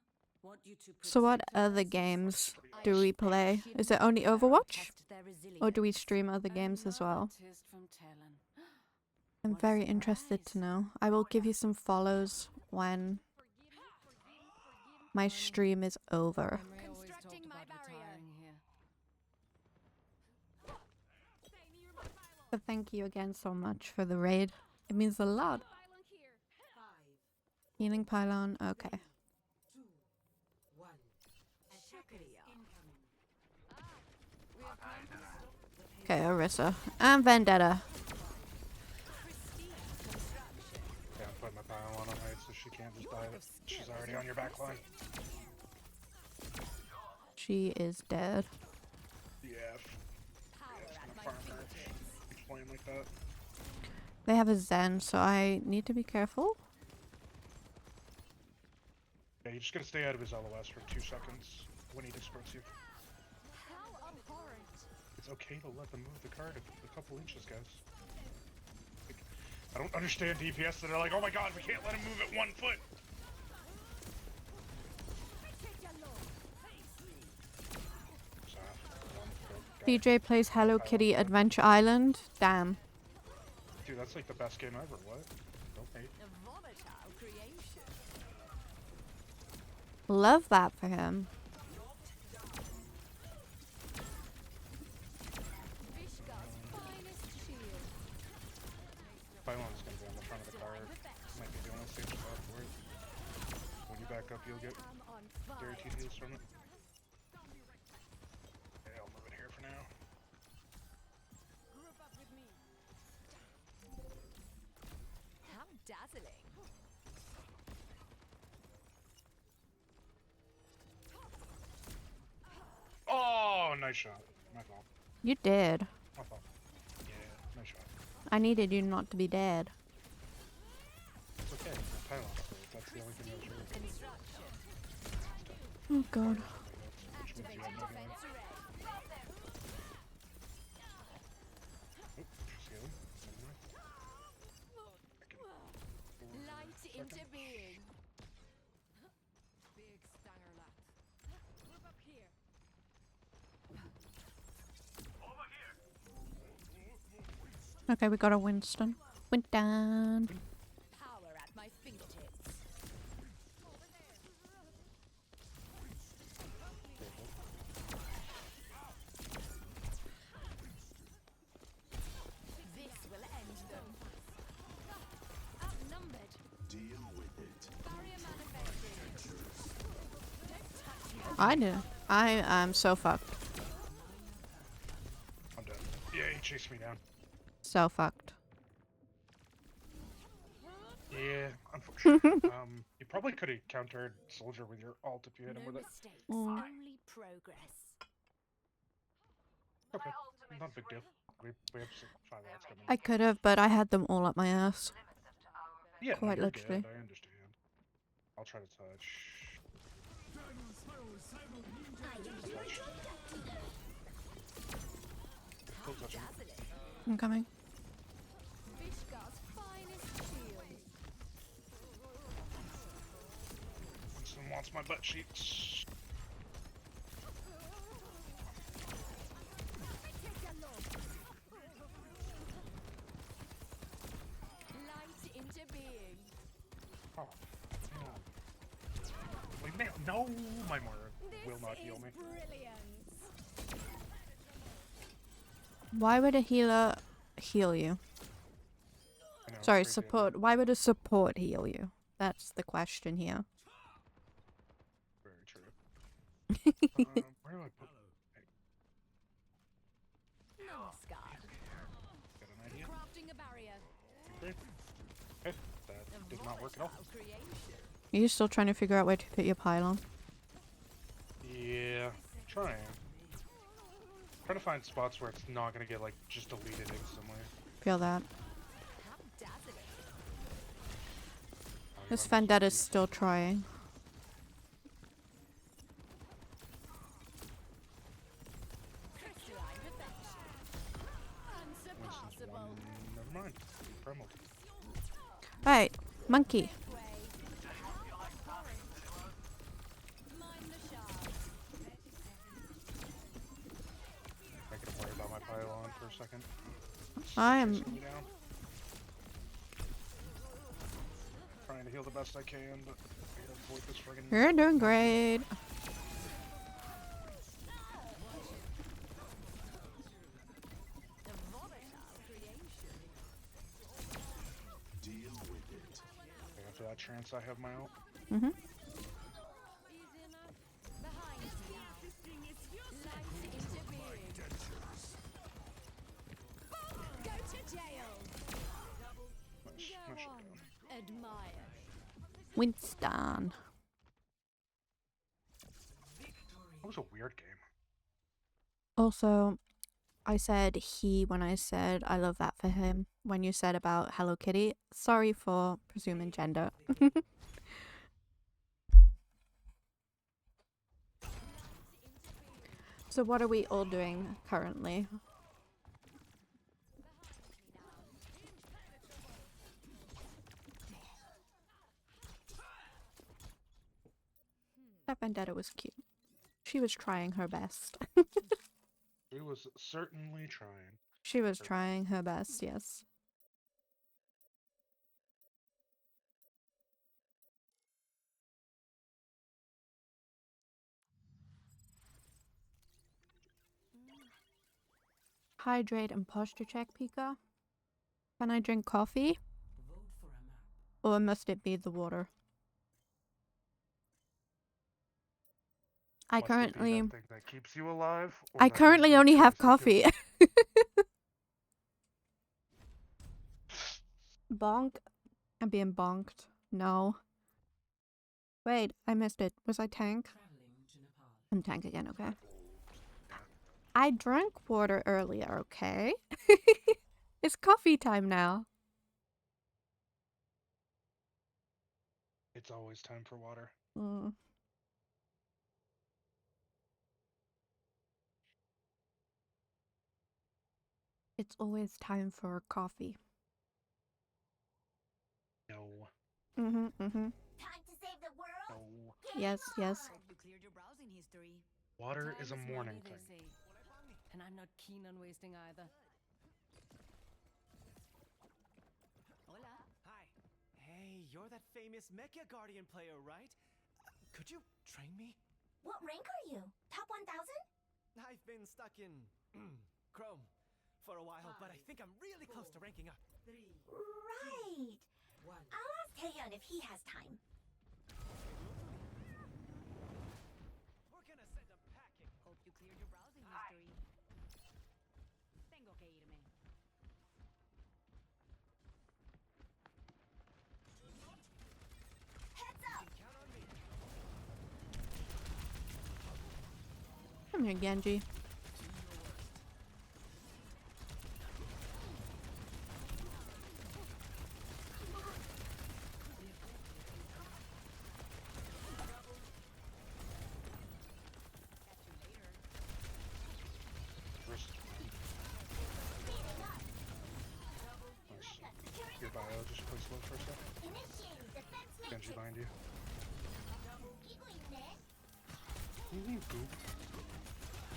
want you to So what protect other us? games I do we expect play? hidden Is it only power Overwatch? test their Or do we resilience. stream other games as well? Another test from Talon. I'm What a very interested to surprise. know. I will give you some follows when my stream is over. Emery always talked Constructing my about barrier. retiring here. But thank you again so much for the raid. It means a lot. Healing pylon, okay. Okay, Orisa. And Vendetta. Yeah, I'm putting my pile on height so she can't just dive it. She's already on your back line. She is dead. Yeah. Just gonna farm her. Keep playing like that. They have a Zen, so I need to be careful. Yeah, you just gotta stay out of his LOS for 2 seconds when he disperses you. How abhorrent. It's okay to let them move the card a couple inches, guys. Like, I don't understand DPS that are like, oh my god, we can't let him move it 1 foot. PJ plays Hello Kitty Adventure Island. Damn. Dude, that's like the best game ever. What? Don't hate. A volatile creation. Love that for him. Vishka's finest shield. Pylon's gonna be on the front of the card. Might be the only safe spot for it. When you back up, you'll get I'm on fire. guaranteed heals from it. Yeah, I'll move it here for now. dazzling. Oh, nice shot. My fault. You did. My fault. Yeah, nice shot. I needed you not to be dead. It's okay. My pylon's cool. That's the only thing that was really good. Construction. Oh god. Which means you have no healing. Defense array. Oop, she's healing. Never mind. I can forward her Light a into second. being. Big stanger lat. Move up here. Okay, we got a Winston. Winston. Power at my fingertips. This will end them. Outnumbered. Deal with it. Barrier manifesting. I do. I am so fucked. I'm dead. Yeah, he chased me down. So fucked. Yeah, unfortunately. You probably could have countered Soldier with your ult if you hit him No with it. mistakes, Mm. only progress. Okay, not a big deal. We have 5 ults coming. I could have, but I had them all up my ass. Yeah, no, quite you're literally. good, I understand. I'll try to touch. Touch. Still touching. Dazzling. I'm coming. Vishka's finest shield. Winston wants my butt cheeks. Light into being. Oh, no. Wait, man, no, my Mara will not heal me. Brilliant. Why would a healer heal you? I know, Sorry, crazy, isn't it? support. Why would a support heal you? That's the question here. Very true. Where do I put? Namaskar. Got an idea? Crafting a barrier. Great. Okay, that did not work at all. Volatile creation. Are you still trying to figure out where to put your pylon? Yeah, trying. Trying to find spots where it's not gonna get like just deleted instantly. Feel that. How dazzling. This Vendetta's still trying. Crystalline perfection. Winston's Unsurpassable. one. Never mind. Primal. Hey, monkey. Way. Mind the shards. Making him worry about my pylon for a second. I am. Chasing me down. Trying to heal the best I can, but I gotta avoid this friggin'. You're doing great. The volatile creation. Deal with it. Okay, after that trance, I have my ult. Mm-hmm. Easy enough. Behind you. Light into being. Go to jail. Nice. Go Nice on. shutdown. Admire. Winston. That was a weird game. Also, I said he when I said I love that for him. When you said about Hello Kitty, sorry for presuming gender. So what are we all doing currently? That Vendetta was cute. She was trying her best. He was certainly trying. She was trying her best, yes. Hydrate and posture check, Pika. Can I drink coffee? Vote for a map. Or must it be the water? I Must it be currently that thing that keeps you alive, or I that thing currently that only have tries to kill coffee. you? Bonk. I'm being bonked. No. Wait, I missed it. Was I tank? Traveling to Nepal. I'm tank again, okay. I drank water earlier, okay? It's coffee time now. It's always time for water. Mm. It's always time for coffee. No. Mm-hmm, mm-hmm. Time to save the world? No. Game Yes, yes. on! You cleared your browsing history. Water is a Time morning money, thing. they say. And I'm not keen on wasting either. Hola. Hi. Hey, you're that famous Mecha Guardian player, right? Could you train me? What rank are you? Top 1000? I've been stuck in Chrome for a while, but I think I'm really close to ranking up. Right. I'll ask Taeyeon if he has time. We're gonna send him packing. Hope you cleared your browsing history. Tengo que irme. Heads up! Count on me. Come here, Genji. First. Nice. Your bio just play slow for a second. Initiating defense Genji matrix. behind you. Giggling net. Boop.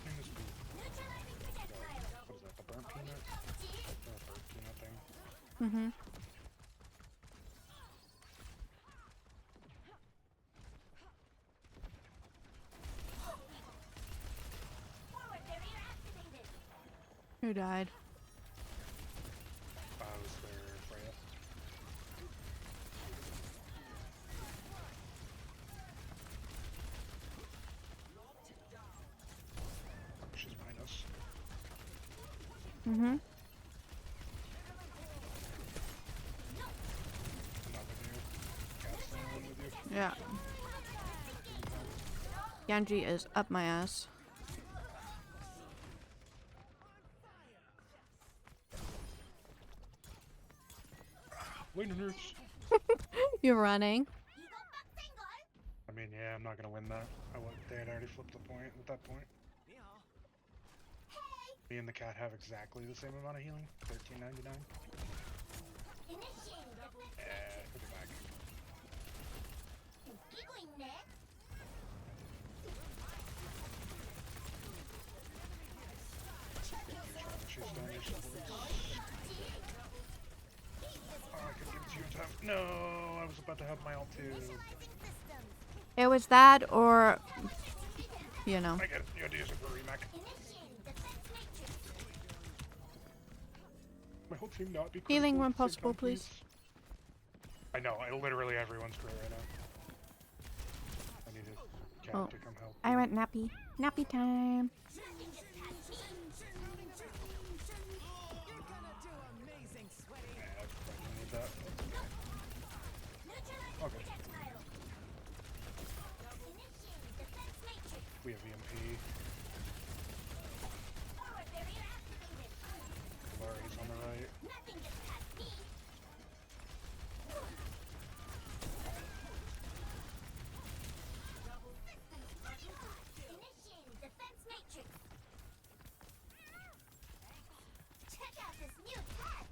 Thing is boop. Neutralizing projectile. What is that? The burnt peanut? The burnt peanut thing. Mm-hmm. Forward barrier activated. Who died? I was there, Freya. She's behind us. Mm-hmm. Not with you. Cat's the only one with you. Yeah. Genji is up my ass. Wait, nerds. You're running. I mean, yeah, I'm not gonna win that. They had already flipped the point at that point. Meow. Me and the cat have exactly the same amount of healing. 13.99. Initiating defense Put it back. giggling net. She's done your supports. Oh, I could give it to you in time. No, I was about to have my ult too. Neutralizing systems. It was that or, you know. I get it. You had to use it for remake. Initiating defense matrix. My whole team not be Healing critical when at the same possible, time, please. I know. Literally everyone's career right now. I need a cat Oh. to come help. I went nappy. Nappy time. Nothing gets past me. You're gonna do amazing, Sweaty. Yeah, I probably need that. Neutralizing Okay. projectile. Initiating defense matrix. We have EMP. Forward barrier activated. Larry's on the right. Nothing gets past me. Initiating defense matrix. Check out this new tech.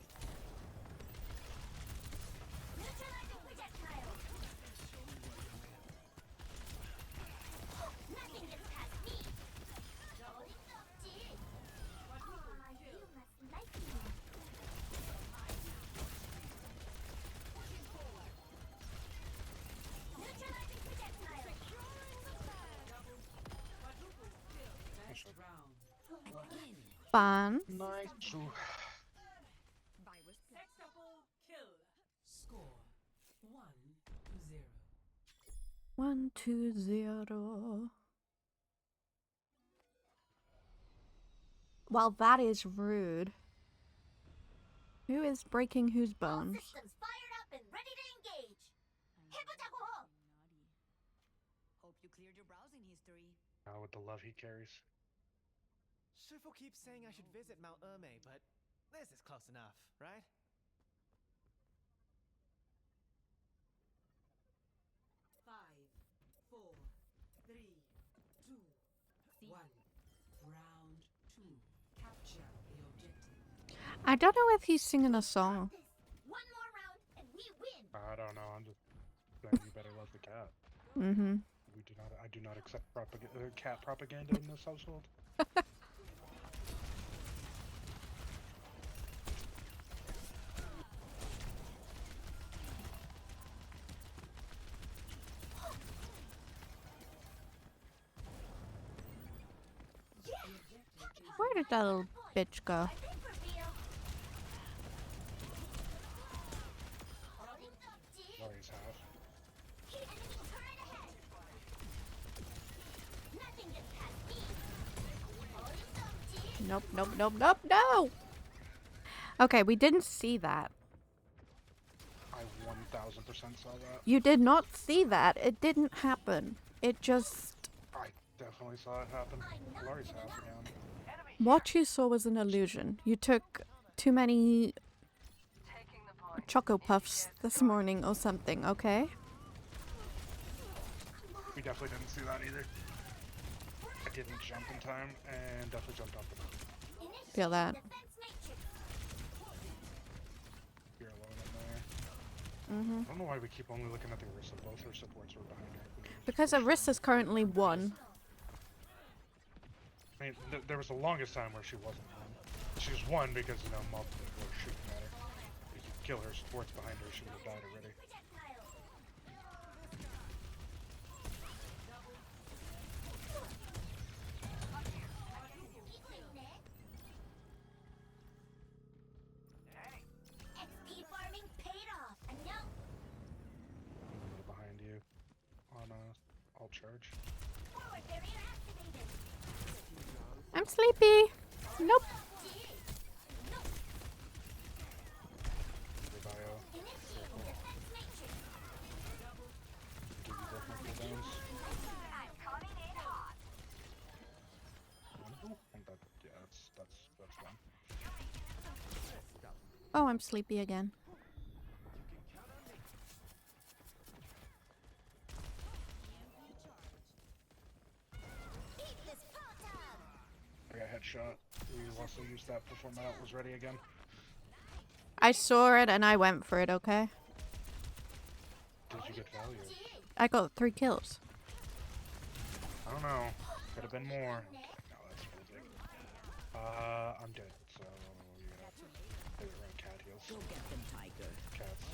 Neutralizing projectile. Nothing gets past me. Aw, you must like me. Neutralizing projectile. Next round. Fun. Nice. Sextuple kill. Score 1-0. 1-2-0. Well, that is rude. Who is breaking whose All bones? systems fired up up and ready to engage. 해보자고. Hope you cleared your browsing history. Now with the love he carries. Shifu keeps saying I should visit Mount Ermei, but this is close enough, right? Five, four, three, two, one. Round two. Capture the objective. I don't know if he's singing a song. This. One more round and we win. I don't know. I'm just saying you better love the cat. Mm-hmm. I do not accept cat propaganda in this household. Where did that little bitch go? I think we're real. Holding up, G. Laurie's half. Key enemy turret ahead. Nothing gets past me. Holding up, G. Nope, nope, nope, nope, no! Okay, we didn't see that. I 1000% saw that. You did not see that. It didn't happen. It just... I definitely saw it happen. Laurie's half again. What you saw was an illusion. You took too many Choco Puffs this morning or something, okay? We definitely didn't see that either. I didn't jump in time and definitely jumped off the mountain. Feel that. Defense matrix. You're alone in there. Mm-hmm. I don't know why we keep only looking at the Orisa. Both her supports were behind her. Because Arissa's currently 1. I mean, there was the longest time where she wasn't one. She was one because, you know, multiple were shooting at her. If you kill her supports behind her, she would have died already. Projectile. XP farming paid off. I know. Behind you on alt charge. Forward barrier activated. I'm sleepy. Nope. Nope. The bio. Initiating defense matrix. Give you both my cooldowns. I'm coming in hot. And that, yeah, that's done. Oh, I'm sleepy again. Beat this photon. I got headshot. We also used that before my ult was ready again. I saw it and I went for it, okay? Did you get value? I got 3 kills. I don't know. Could have been more. No, that's really big. I'm dead, so you're gonna have to hit it right. Cat heals. Go get them, Tiger. Cats.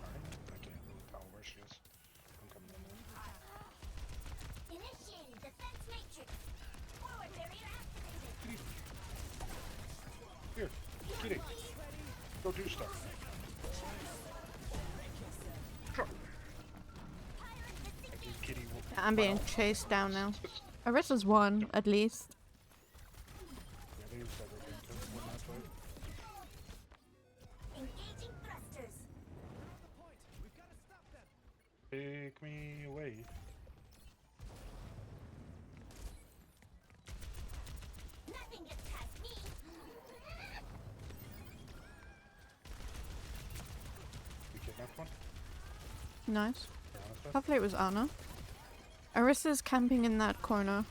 Alright, I can't really tell where she is. I'm coming in there. Initiating defense matrix. Forward barrier activated. Here, kitty. Go do stuff. Sure. I think kitty will. I'm being chased down now. Arissa's 1, at least. Yeah, they used everything to win that fight. Engaging thrusters. We've got to stop them. Take me away. Nothing gets past me. You kidnapped one? Nice. You're honest with? Hopefully it was Anna. Arissa's camping in that corner.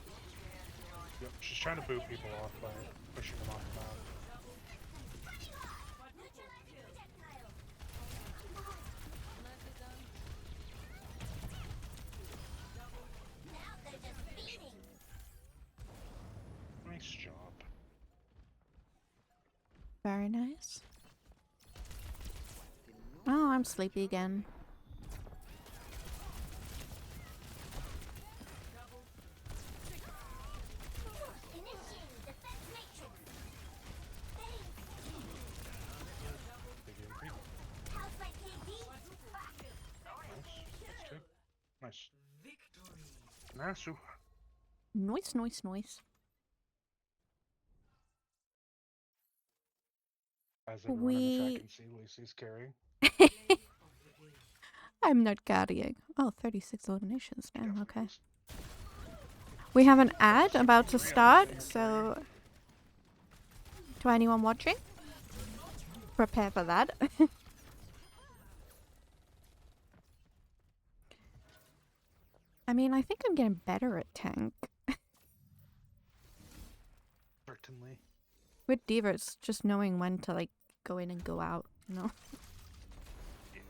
Yep, she's trying to boot people off by pushing them off the map. Now they're just beating. Nice job. Very nice. Oh, I'm sleepy again. Initiating defense matrix. Big MP. How's my KD? Nice. That's two. Nice. Victory. Nasu. Noise, noise, noise. As everyone in the We- chat can see, Lucy's carrying. I'm not carrying. Oh, 36 eliminations. Damn, Definitely okay. was. We have an ad about to 3 start, eliminations so to anyone watching, prepare for that. I mean, I think I'm getting better at tank. Certainly. With D.Va, it's just knowing when to like go in and go out, you know? Yeah.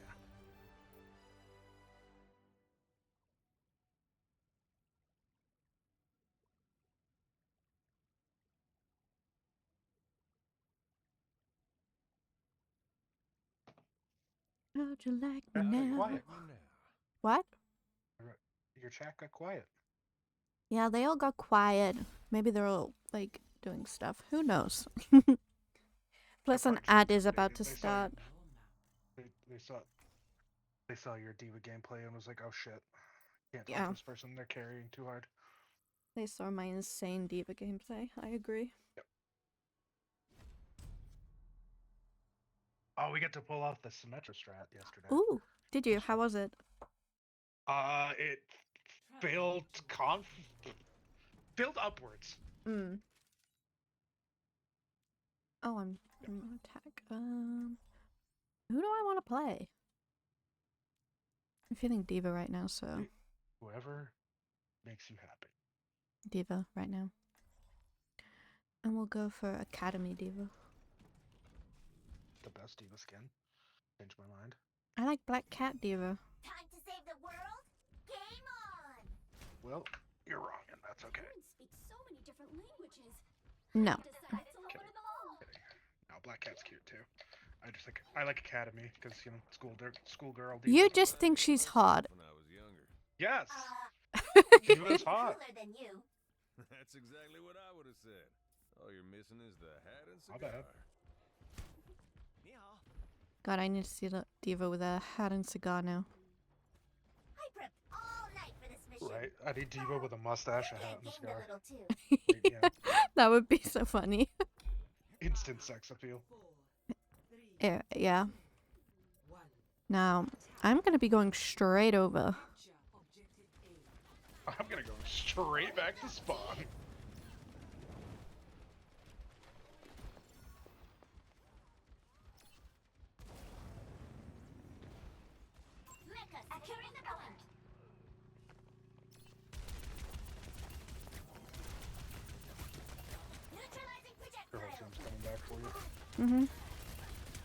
How'd you like me Chat got now? quiet. What? Your chat got quiet. Yeah, they all got quiet. Maybe they're all like doing stuff. Who knows? Plus, an probably just ad is about intimidated. to They saw start. They saw your diva gameplay and was like, oh shit, can't talk Yeah. to this person. They're carrying too hard. They saw my insane D.Va gameplay. I agree. Oh, we get to pull off the Symmetra strat yesterday. Ooh, did you? How was it? It failed failed upwards. Mm. Oh, I'm gonna attack. Who do I want to play? I'm feeling D.Va right now, so Whoever makes you happy. D.Va right now. And we'll go for Academy D.Va. The best diva skin. Change my mind. I like Black Cat D.Va. Time to save the world? Game on! Well, you're wrong, and that's okay. Humans speak so many different languages. No. Decided to learn them all. No, Black Cat's cute too. I like Academy because schoolgirl. You divas. just think she's hot. When I was younger. Yes. She Diva's hot. cooler than you. That's exactly what I would have said. All you're missing is the hat and Not cigar. bad. God, I need to see the D.Va with a hat and cigar now. I prepped all night for this mission. Right. I need diva with a mustache, a hat, and a Gamed a cigar. little too. Yeah. That would be so funny. Instant sex appeal. 4, 3, Yeah. 1. Now, I'm gonna be going straight over. Capture objective A. I'm gonna go straight back to spawn. Mecha securing the point. Neutralizing Your whole projectile. team's coming back for you. Mm-hmm.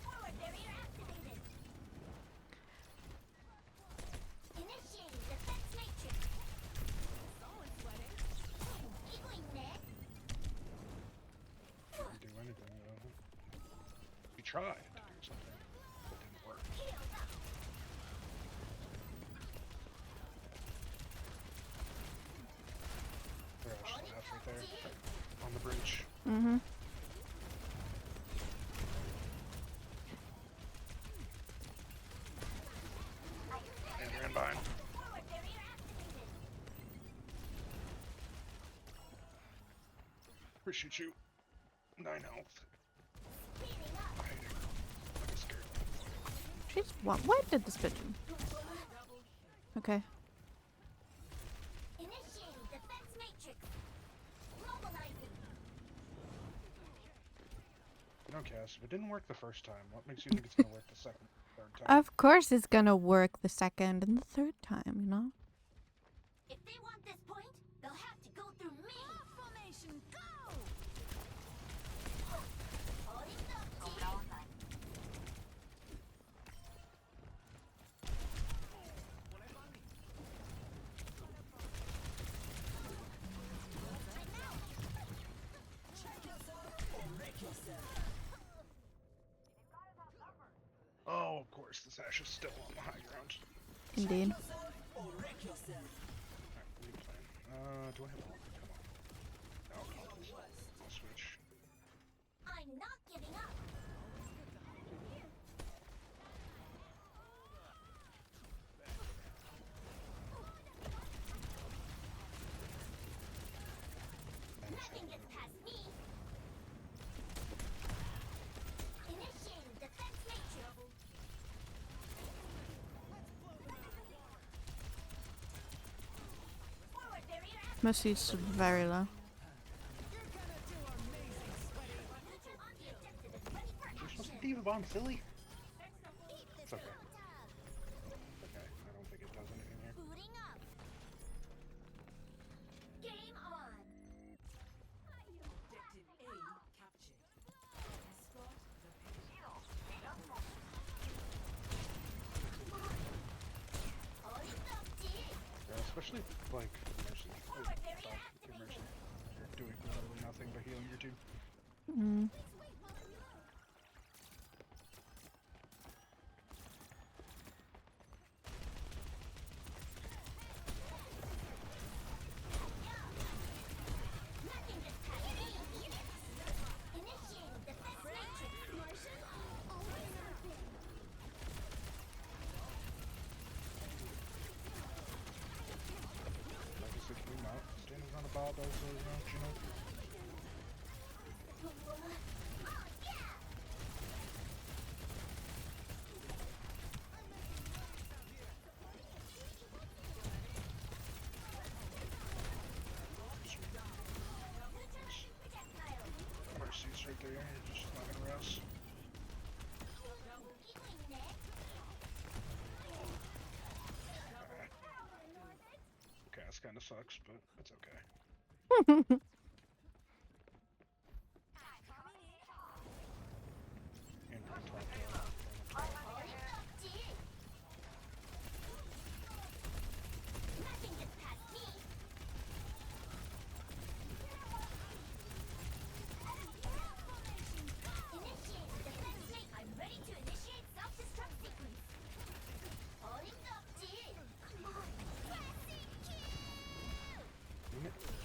Forward barrier activated. Initiating defense matrix. Someone's sweating. Eagling net. Didn't do anything. We tried to do something, but it didn't work. Healed up. They're actually half right there on the bridge. Mm-hmm. And they're in behind. Forward barrier activated. Appreciate you. 9 health. Speeding up. I hate it. I'm scared. She's what did this bitch? Okay. Initiating defense matrix. Mobilizing. You know, Cass, if it didn't work the first time, what makes you think it's gonna work the second, third time? Of course it's gonna work the second and the third time, you know? If they want this point, they'll have to go through me. Formation, go! Holding up, team. Oh, of course, this Ash is still on the high ground. Indeed. Alright, what are you playing? Do I have all? Come on. No, I'll switch. I'm not giving up. Nothing gets past me. Initiating defense matrix. Mercy's very low. You're supposed to diva bomb, silly. It's okay. Okay, I don't think it does anything here. Booting up. Game on. Objective A captured. Escort the payload. Yeah, especially like Mercy. Your Mercy. You're doing literally nothing but healing your team. Mm. Like I said, can we not stand on the ball, those you know? Mercy's right there, you're just not gonna rest. Okay, this kinda sucks, but it's okay. And on top I'm ready to initiate self-destruct sequence. Holding up, dude. Come on.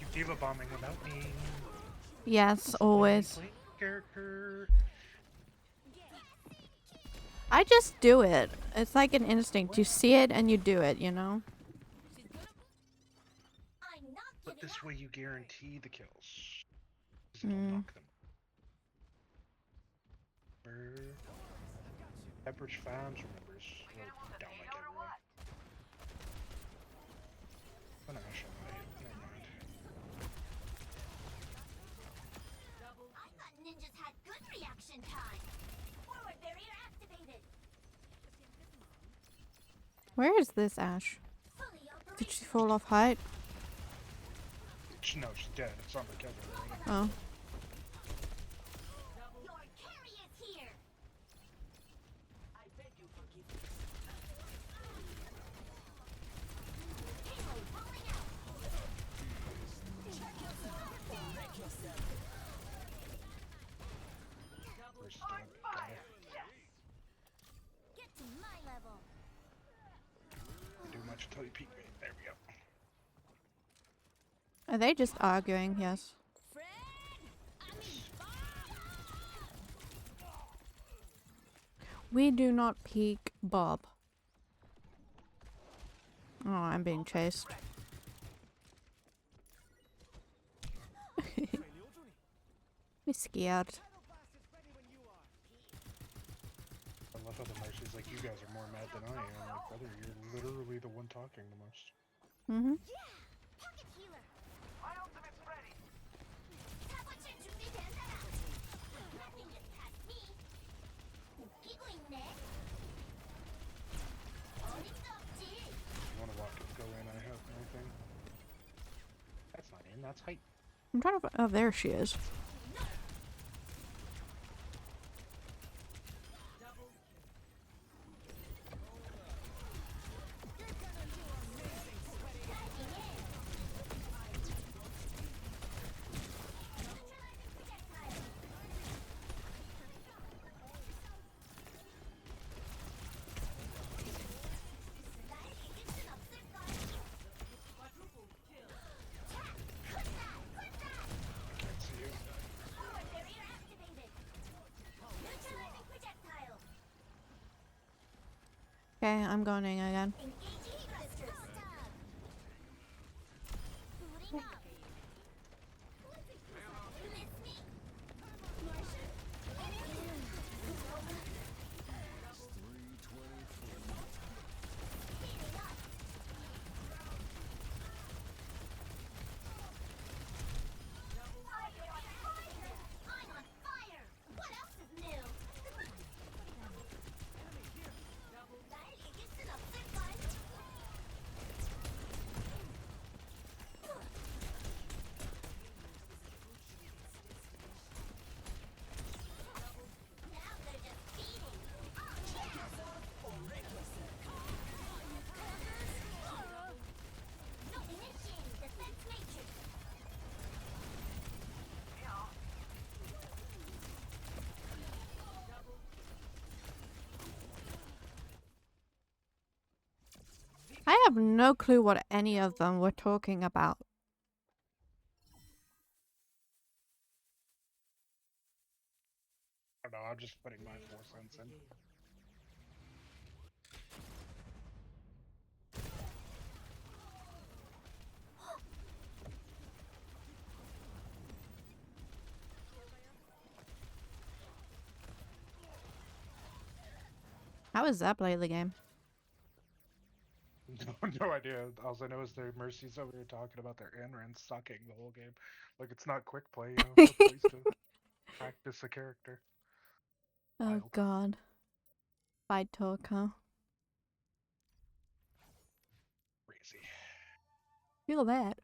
you diva bombing without me. Yes, always. Play character. I just do it. It's like an instinct. You see it and you do it, you know? I'm not But giving this up. way you guarantee the kills. 'Cause Mm. it'll knock them. Pepperidge Farms remembers. Or down like everyone. Oh, no, actually, never mind. I thought ninjas had good reaction time. Forward barrier activated. Where is this Ash? Fully Did she operational. fall off height? No, she's dead. It's on the cover already. Oh. Your carry is here. I beg your forgiveness. Payload rolling out. Where's the got it. Get to my level. Can't do much until you peek me. There we go. Are they just arguing? Yes. Fred, I mean, We do not peek Bob. Oh, I'm being chased. I'm scared. I love how the Mercy's like, you guys are more mad than I am. I'm like, brother, you're literally the one talking the most. Mm-hmm. pocket healer. My ultimate's ready. 타고칠 준비된다. Nothing gets past me. 웃기고 있네. 어림도 없지. You wanna walk it, go in, I have nothing. That's not in, that's height. I'm trying to. Oh, there she is. Can't see you. Forward barrier activated. Neutralizing projectile. Okay, I'm going in again. Engaging thrusters. Booting up. Miss me. Martian. Speeding up. I have no clue what any of them were talking about. I don't know, I'm just putting my 4 cents in. How is that play the game? No idea. All I know is their Mercy's over here talking about their Anran sucking the whole game. Like it's not quick play, you know. It's a place to practice a character. Oh Wild. god. Fight talk, huh? Crazy. Feel that.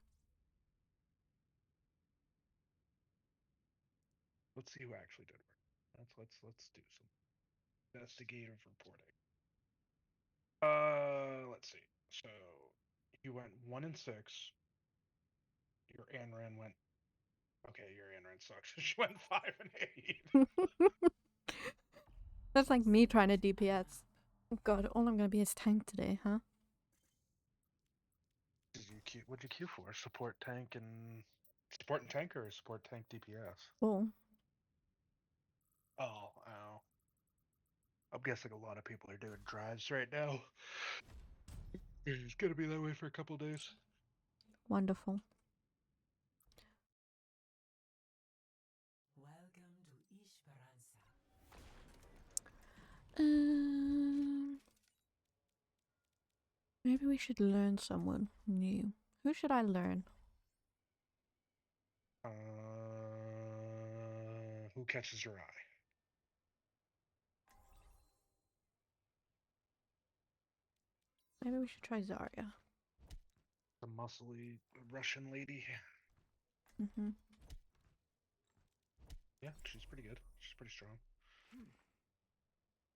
Let's see who actually did work. Let's do some investigative reporting. Let's see. So you went 1-6. Your Anran went. Okay, your Anran sucks. She went 5-8. That's like me trying to DPS. Oh god, all I'm gonna be is tank today, huh? What'd you queue for? Support tank or support tank DPS? Oh. Oh, ow. I'm guessing a lot of people are doing drives right now. It's gonna be that way for a couple days. Wonderful. Welcome to Esperanza. Maybe we should learn someone new. Who should I learn? Who catches your eye? Maybe we should try Zarya. The muscly Russian lady. Mm-hmm. Yeah, she's pretty good. She's pretty strong.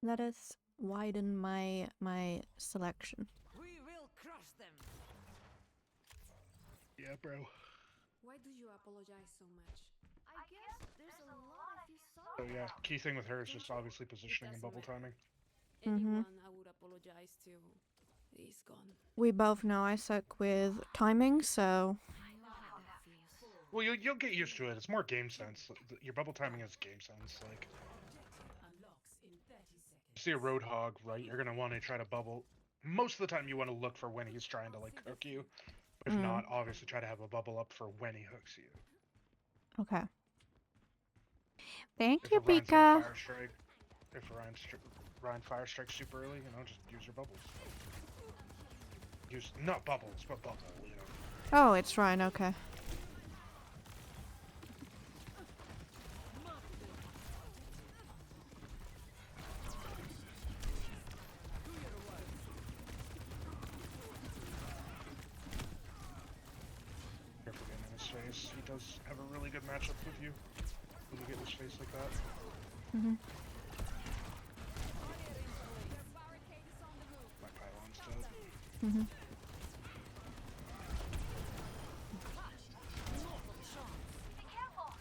Let us widen my selection. We will crush them. Yeah, bro. Why do you apologize so much? I guess there's a lot I feel So sorry yeah, about. key thing with her is just obviously positioning and doesn't bubble matter. timing. Mhm. Anyone I would apologize to is gone. We both know I suck with timing, so I know how that feels. Well, you'll get used to it. It's more game sense. Your bubble timing is game sense. Like, Unlocks in 30 seconds. you see a roadhog, right? You're gonna want to try to bubble. Most of the time, you want to look for when he's trying to like hook you. If not, obviously try to have a bubble up for when he hooks you. okay. Thank If you, Ryan's gonna Pika. fire strike, if Ryan fire strikes super early, you know, just use your bubbles. Use not bubbles, but bubble. You know. Oh, it's Ryan. Okay. Careful getting in his face. He does have a really good matchup with you when you get in his face like that. Mhm. My pylon's dead. Mhm. Be careful.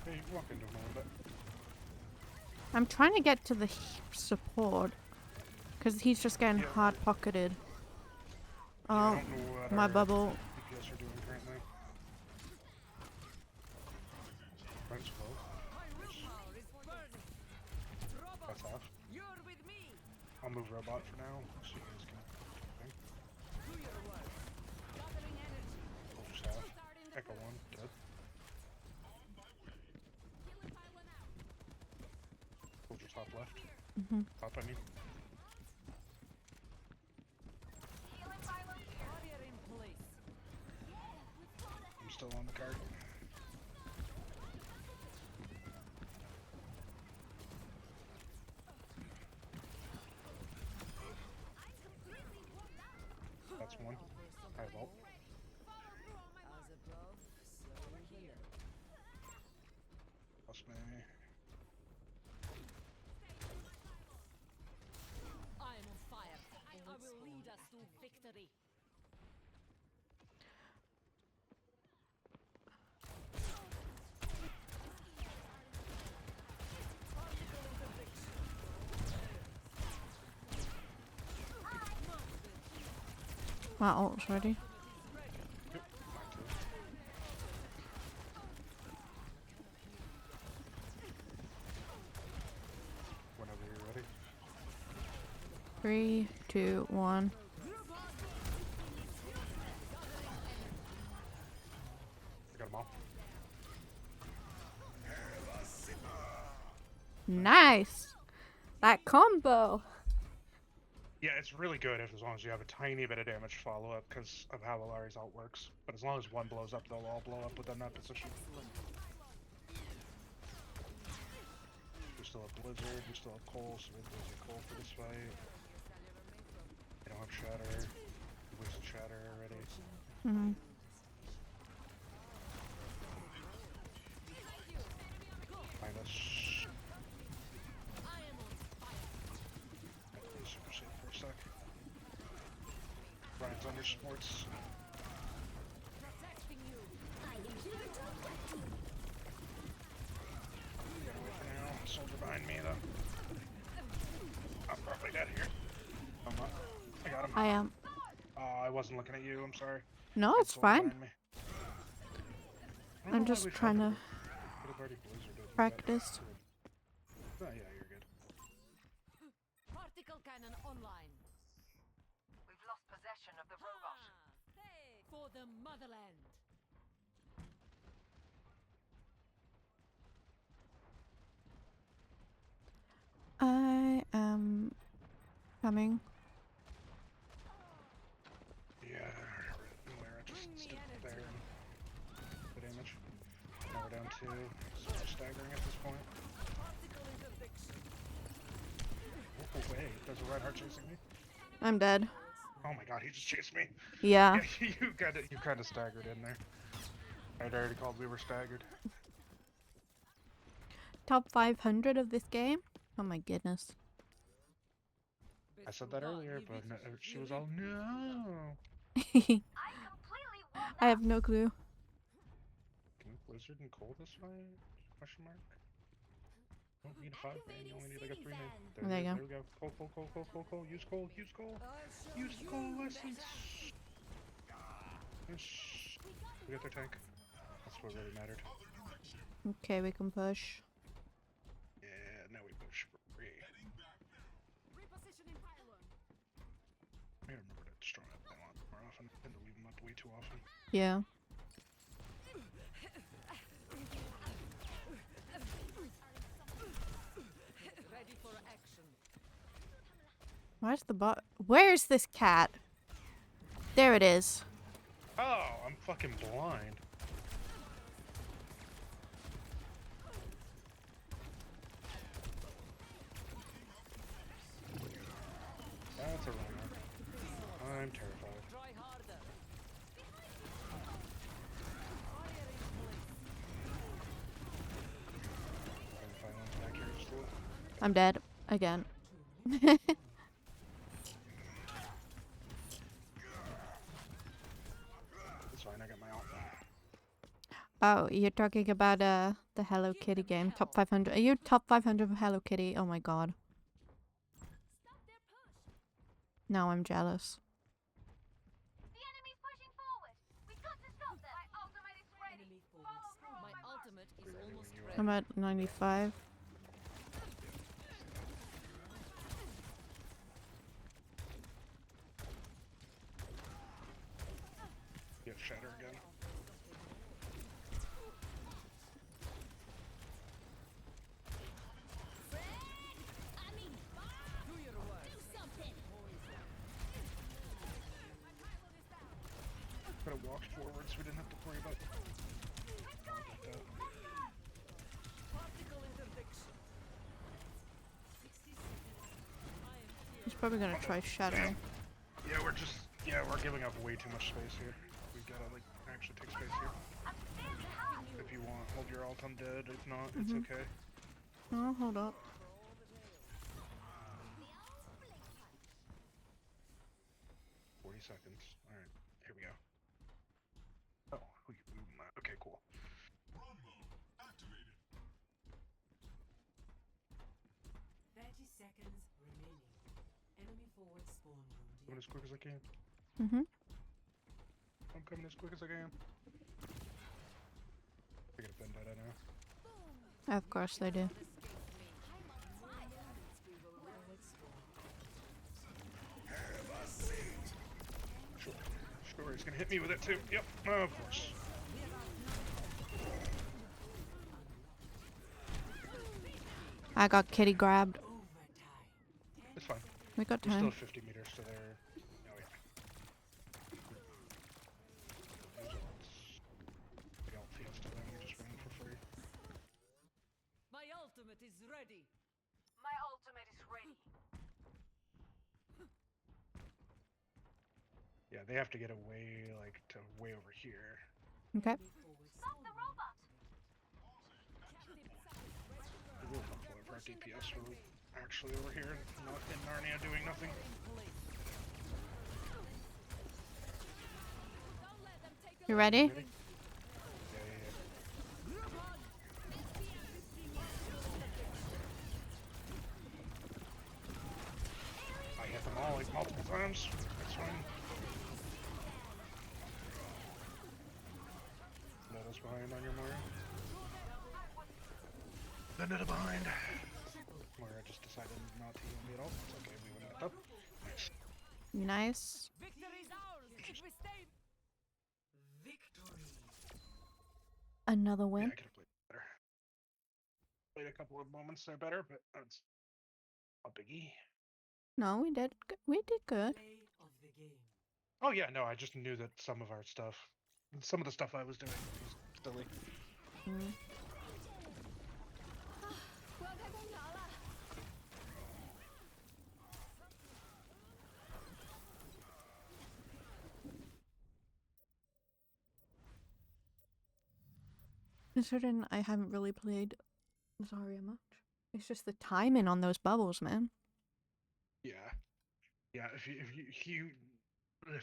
Hey, walk into him a little bit. I'm trying to get to the support because he's just getting Yeah. hard pocketed. I Oh, don't know what my our bubble. DPS are doing currently. Ryan's low. Power is burning. That's Robot, off. you're with me. I'll move robot for now, so you guys can. Do your work. Gathering energy. Soldiers half. Starting the Echo curve. 1, dead. Healing pylon out. Soldier top left. Mhm. Top, I mean. Healing pylon here. Barrier in place. I'm still on the card. That's one. I vault. As above, so below. Plus me. I am on fire. I will lead us to victory. My ult's ready. Yep, mine too. Whenever you're ready. 3, 2, 1. I got them all. Nice! That combo! Yeah, it's really good as long as you have a tiny bit of damage follow-up because of how Alari's ult works. But as long as one blows up, they'll all blow up within that position. We still have Blizzard, we still have Cole, so we're losing Cole for this fight. We don't have Shatter. We wasted Shatter already. Mm-hmm. Find us. I have to be super safe for a sec. Ryan's under sports. Get away from now. Soldier behind me though. I'm probably dead here. I'm not. I got him. I am. I wasn't looking at you, I'm sorry. No, Had it's Soldier fine. behind me. I don't I'm know why just we trying fucking- to Could have already blizzarded. We got practice. good. Oh, yeah, you're good. Particle cannon online. We've lost possession of the robot. Hey, for the motherland. I am coming. Yeah, Lara just stood there and the damage. Now we're down 2, so we're staggering at this point. Oh, wait, there's a Reinhardt chasing me. I'm dead. Oh my god, he just chased me. Yeah. Yeah, you kind of staggered in there. I'd already called we were staggered. Top 500 of this game? Oh my goodness. I said that earlier, but no, she was all, no. I have no clue. Can we Blizzard and Cole this fight? Question mark. Don't need a 5 man, you only need like a 3 man. There you go. There we go. Cole. Use Cole. Use Cole lessons. Yes. We got their tank. That's what really mattered. Okay, we can push. Yeah, now we push for free. Repositioning pylon. I gotta remember to destroy that pylon more often. I tend to leave them up way too often. Yeah. Ready for action. Where's the bot? Where's this cat? There it is. Oh, I'm fucking blind. That's a runner. I'm terrified. Try harder. Pylon's back here just a little. I'm dead. Again. It's fine, I got my ult. Oh, you're talking about the Hello Kitty game. Top 500. Are you top 500 of Hello Kitty? Oh my god. Now I'm jealous. The enemy's pushing forward. We've got to stop them. My ultimate is ready. My ultimate is almost you ready. I'm at 95. Get Shatter again. Could have walked forward so we didn't have to worry about that. Particle interdiction. He's probably gonna try shattering. Yeah, we're giving up way too much space here. We gotta like actually take space here. If you want, hold your ult, I'm dead. If not, it's okay. Oh, hold up. 40 seconds. Alright, here we go. Oh, okay, cool. 30 seconds remaining. Enemy forward spawn room. Doing as quick as I can. Mm-hmm. coming as quick as I can. I get a vendetta now. Of course they do. Sure, he's gonna hit me with it too. Yep, of course. I got kitty grabbed. It's fine. We got We're still time. 50 meters to there. Oh yeah. The ult feels to them. We just ran for free. My ultimate is ready. My ultimate is ready. Yeah, they have to get away, like, to way over here. Okay. Stop the robot! It's really helpful if our DPS were actually over here, not in Narnia doing nothing. You ready? Ready? Yeah. I hit them all like multiple times. That's fine. Nettle's behind on your Moira. Vendetta behind. Moira just decided not to heal me at all. It's okay, we went up. Nice. Nice. Victory is ours if we stay. Victory. Another Yeah, win. I could have played better. Played a couple of moments there better, but that's a biggie. No, we did. We did good. Play of the game. Oh yeah, no, I just knew that some of our stuff, some of the stuff I was doing was silly. Mm. Considering I haven't really played Zarya much. It's just the timing on those bubbles, man. Yeah, yeah. If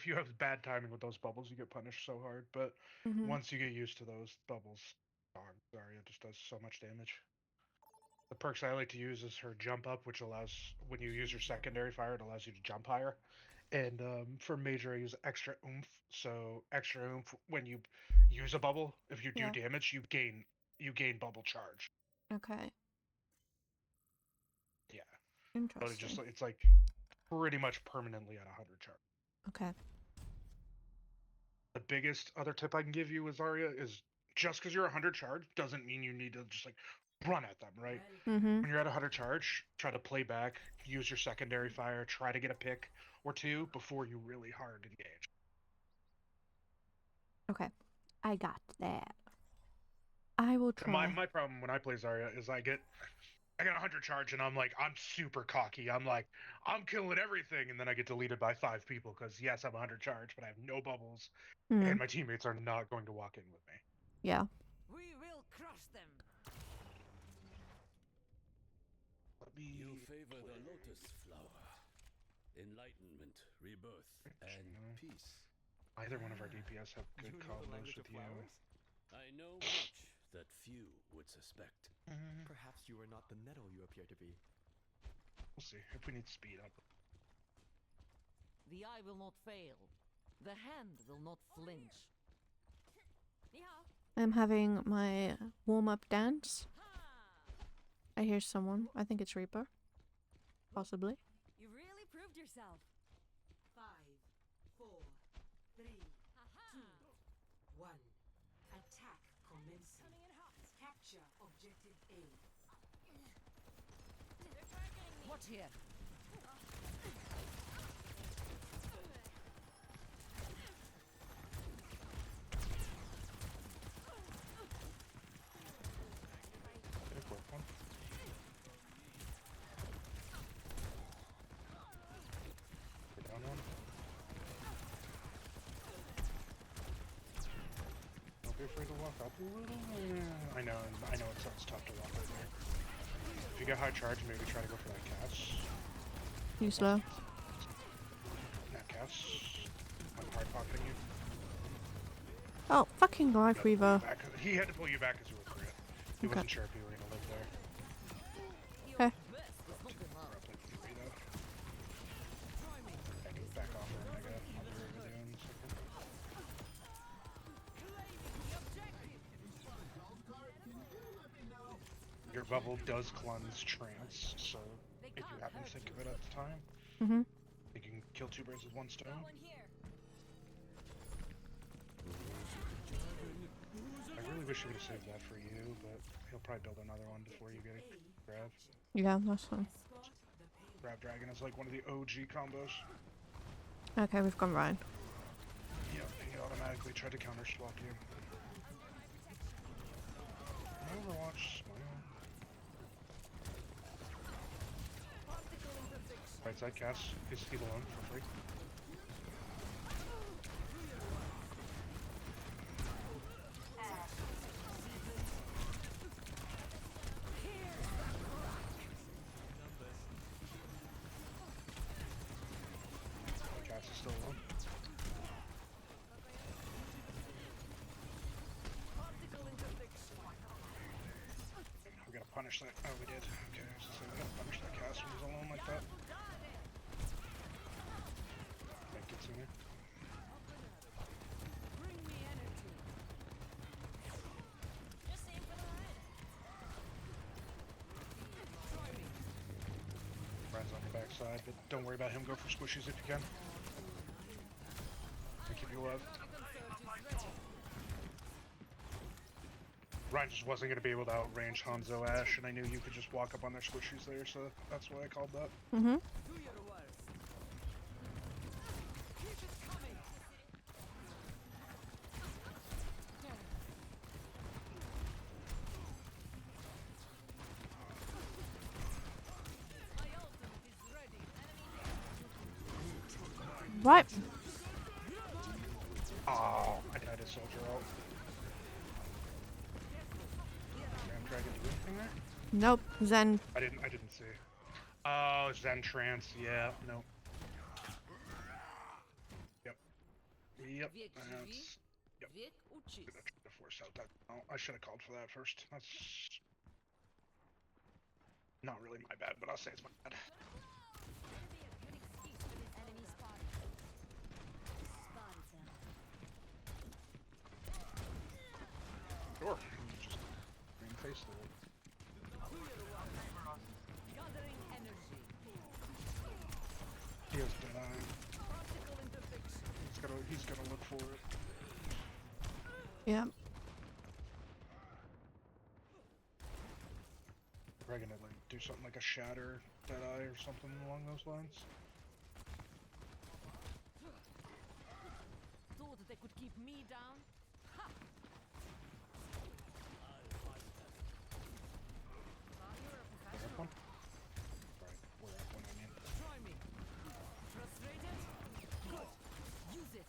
you have bad timing with those bubbles, you get punished so hard. But Mm-hmm. once you get used to those bubbles, Zarya just does so much damage. The perks I like to use is her jump up, which allows when you use your secondary fire, it allows you to jump higher. And for major, I use extra oomph. So extra oomph when you use a bubble, if you do Yeah. damage, you gain bubble charge. Okay. Yeah, but Interesting. it's like pretty much permanently at 100 charge. Okay. The biggest other tip I can give you with Zarya is just because you're 100 charge doesn't mean you need to just like run at them, right? Mm-hmm. When you're at 100 charge, try to play back, use your secondary fire, try to get a pick or two before you really hard engage. Okay. I got that. I will try. My problem when I play Zarya is I get 100 charge and I'm super cocky. I'm like, I'm killing everything, and then I get deleted by 5 people because yes, I'm 100 charge, but I have no bubbles, and my teammates are not going to walk in with me. Yeah. We will crush them. You favor the lotus flower, enlightenment, rebirth, and peace. Either one of our DPS have good You know the combos language with of you. flowers? I know much that few would suspect. Perhaps you are not the nettle you appear to be. We'll see if we need speed up. The eye will not fail. The hand will not flinch. I'm having my warm-up dance. I hear someone. I think it's Reaper. Possibly. You really proved yourself. 5, 4, 3, 2, 1. Attack commencing. Capture objective A. Watch here. Don't be afraid to walk up a little. I know it sounds tough to walk up there. If you get high charge, maybe try to go for that catch. You slow. That catch. I'm hard pocketing you. Oh, fucking life Reaver. He had to pull you back because you were crit. He Okay. wasn't sure if you were gonna live there. Okay. We're up like 3 though. I can back off there, I'll be right with you in a second. Your bubble does cleanse trance, so if you happen to think of it at the time, Mm-hmm. you can kill two birds with one stone. I really wish he would have saved that for you, but he'll probably build another one before you get a grab. Yeah, that's fine. Grab Dragon is like one of the OG combos. Okay, we've gone Ryan. Yep, he automatically tried to counter swap you. Overwatch, smile. Right side cast is heal alone for free. Cast is still alone. We gotta punish that. Oh, we did. Okay, I was gonna say we gotta punish that cast when he's alone like that. Make it to me. Ryan's on your backside, but don't worry about him. Go for squishies if you can. They keep you alive. Ryan just wasn't going to be able to outrange Hanzo Ash, and I knew you could just walk up on their squishies there, so that's why I called that. Mm-hmm. Right. Oh, I died a soldier out. Ram Dragon do anything there? Nope. Zen. I didn't see. Oh, Zen Trance, yeah, no. Yep. Yep, that's... Yep. I'm gonna try to force out that... Oh, I should have called for that first. That's... not really my bad, but I'll say it's my bad. Sure. Just green face the He has denying. He's gonna look for it. Yeah. We're gonna like do something like a shatter Deadeye or something along those lines. Thought they could keep me down? Ha! Up one? Right, we're up one, I mean. Try me. Frustrated? Good. Use it.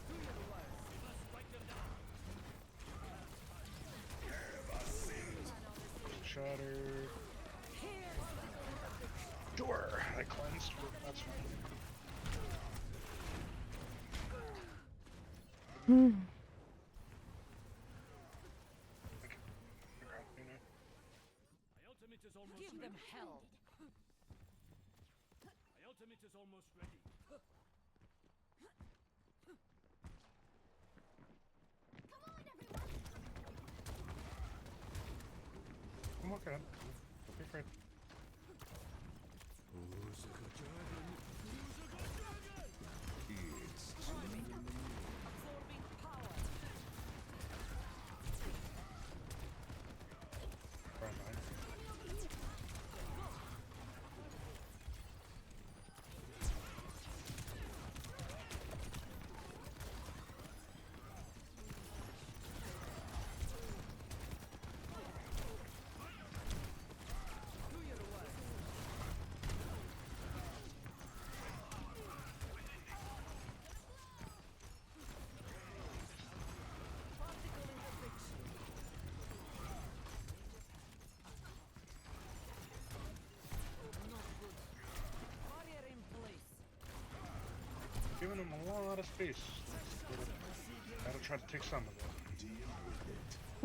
Through your wires. Strike them down. Shatter. Sure, I cleansed, but that's fine. Hmm. Give them hell. My ultimate is almost ready. I'm working on it. Don't be afraid. Absorbing power. Right behind. Barrier in place. Giving him a lot of space. Gotta try to take some of it.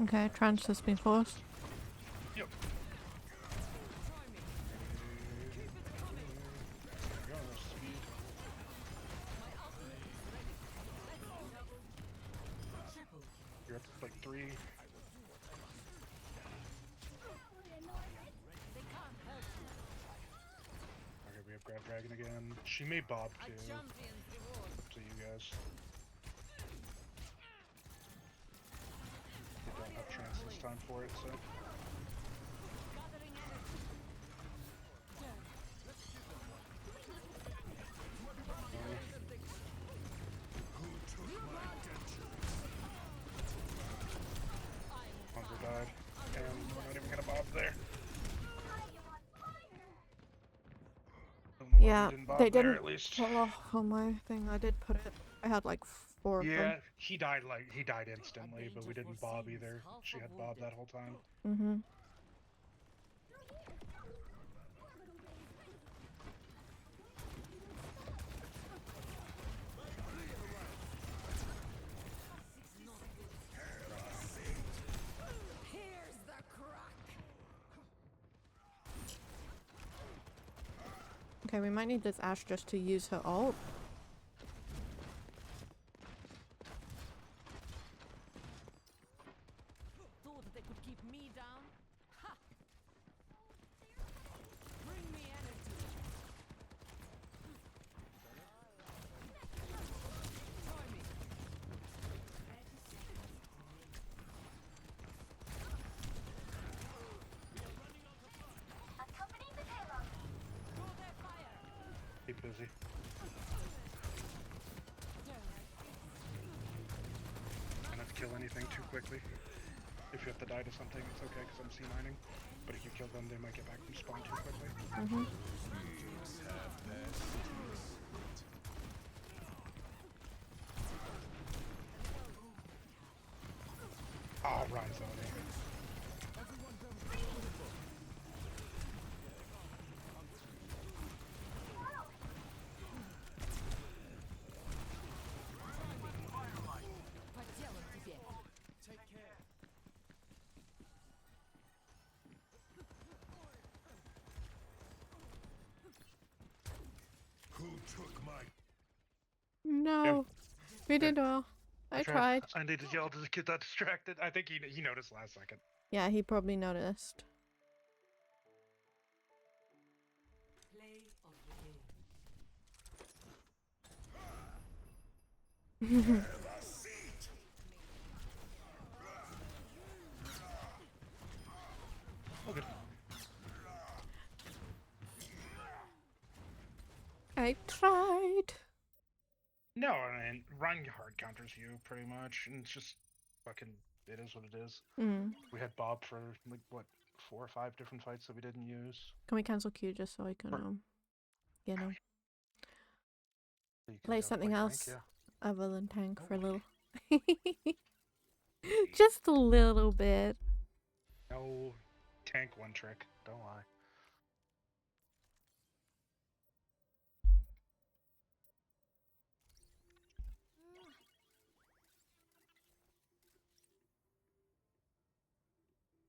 Okay, trance has been forced. Yep. There we go, there's speed. You're up to like 3. we have Grab Dragon again. She may bob A too. champion's reward. Up to you guys. We don't have chance this time for it, so. Gathering energy. Hunter died. And we're not even gonna bob there. Don't know why Yeah, we didn't bob they there, didn't at least. pull off on my thing. I did put it. I had like 4 of Yeah, them. he died instantly, but we didn't bob either. She had bob that whole time. Mm-hmm. Here's the crack. Okay, we might need this Ash just to use her ult. Thought they could keep me down? Ha! Bring me energy. Try me. Accompany the payload. Go their fire. Keep busy. Try not to kill anything too quickly. If you have to die to something, it's okay because I'm C9ing. But if you kill them, they might get back from spawn too quickly. Mm-hmm. Oh, Ryan's on it. Поделом тебе. Who took my No, we did well. I tried. I needed y'all to get that distracted. I think he noticed last second. Yeah, he probably noticed. Play of the game. have a seat? Oh, good. I tried. No, I mean, Ryan hard counters you pretty much, and it's just fucking. It is what it is. Mm. We had Bob for like what 4 or 5 different fights that we didn't use. Can we cancel Q just so I can, you know, So you can play go something tank, else yeah. other than tank for a Nobody. little? Just a little bit. No, tank one trick. Don't lie.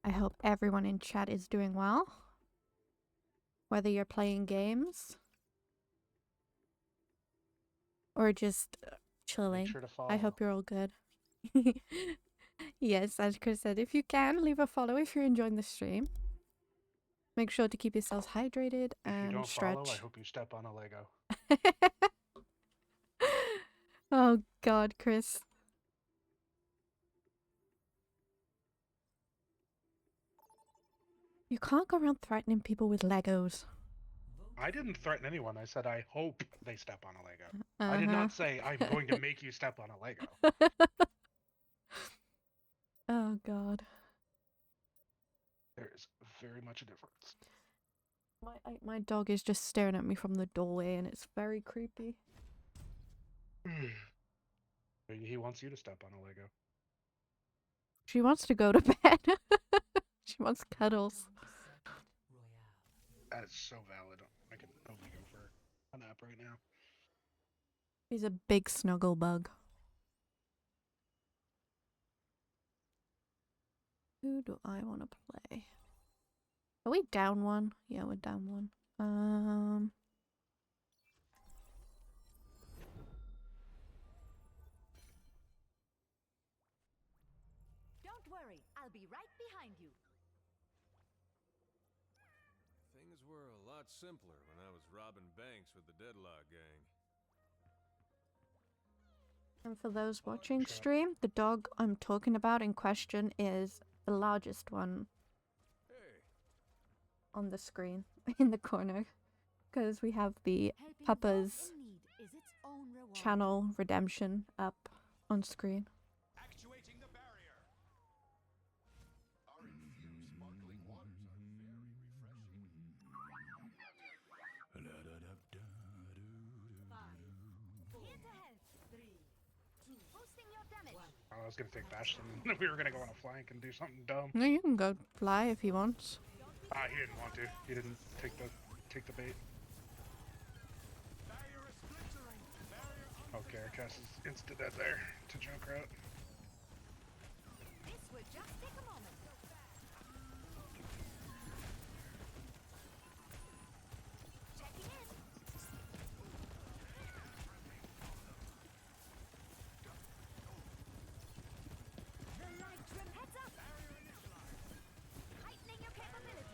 I hope everyone in chat is doing well. Whether you're playing games or just Make chilling. sure to follow. I hope you're all good. Yes, as Chris said, if you can, leave a follow if you're enjoying the stream. Make sure to keep yourselves hydrated If you and don't stretch. follow, I hope you step on a Lego. Oh God, Chris. You can't go around threatening people with Legos. I didn't threaten anyone. I said I hope they step on a Lego. I did not say I'm going to make you step on a Lego. Oh God. There is very much a difference. My dog is just staring at me from the doorway and it's very creepy. He wants you to step on a Lego. She wants to go to bed. She wants cuddles. That is so valid. I could totally go for a nap right now. He's a big snuggle bug. Who do I want to play? Are we down one? Yeah, we're down one. Don't worry, I'll be right behind you. Things were a lot simpler when I was robbing banks with the Deadlock gang. And for those watching stream, the dog I'm talking about in question is the largest one Hey, on the screen in the corner. Because we have the Helping Papa's those in need is its own reward. channel redemption up on screen. Actuating the barrier. Our infused sparkling waters are very refreshing. 5, 4, Here to help. 3, 2, Boosting your damage. 1. I was gonna take Bastion. We were gonna go on a flank and do something dumb. No, you can go fly if you want. He didn't want to. He didn't take the bait. Barrier is splintering. Barrier Okay, our cast is insta dead there to Junkrat. This will just take a moment. Checking in. The light trim heads up. Heightening your capabilities.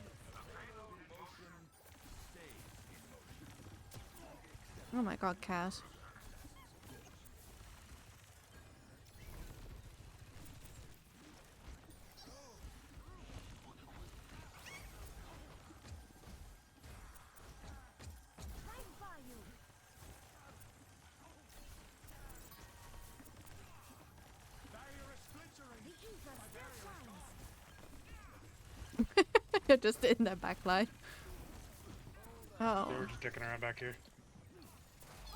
Oh my god, Cass. Right by you. barrier is splintering. The ether still shines. You're just in their backline. Oh. They were just dicking around back here.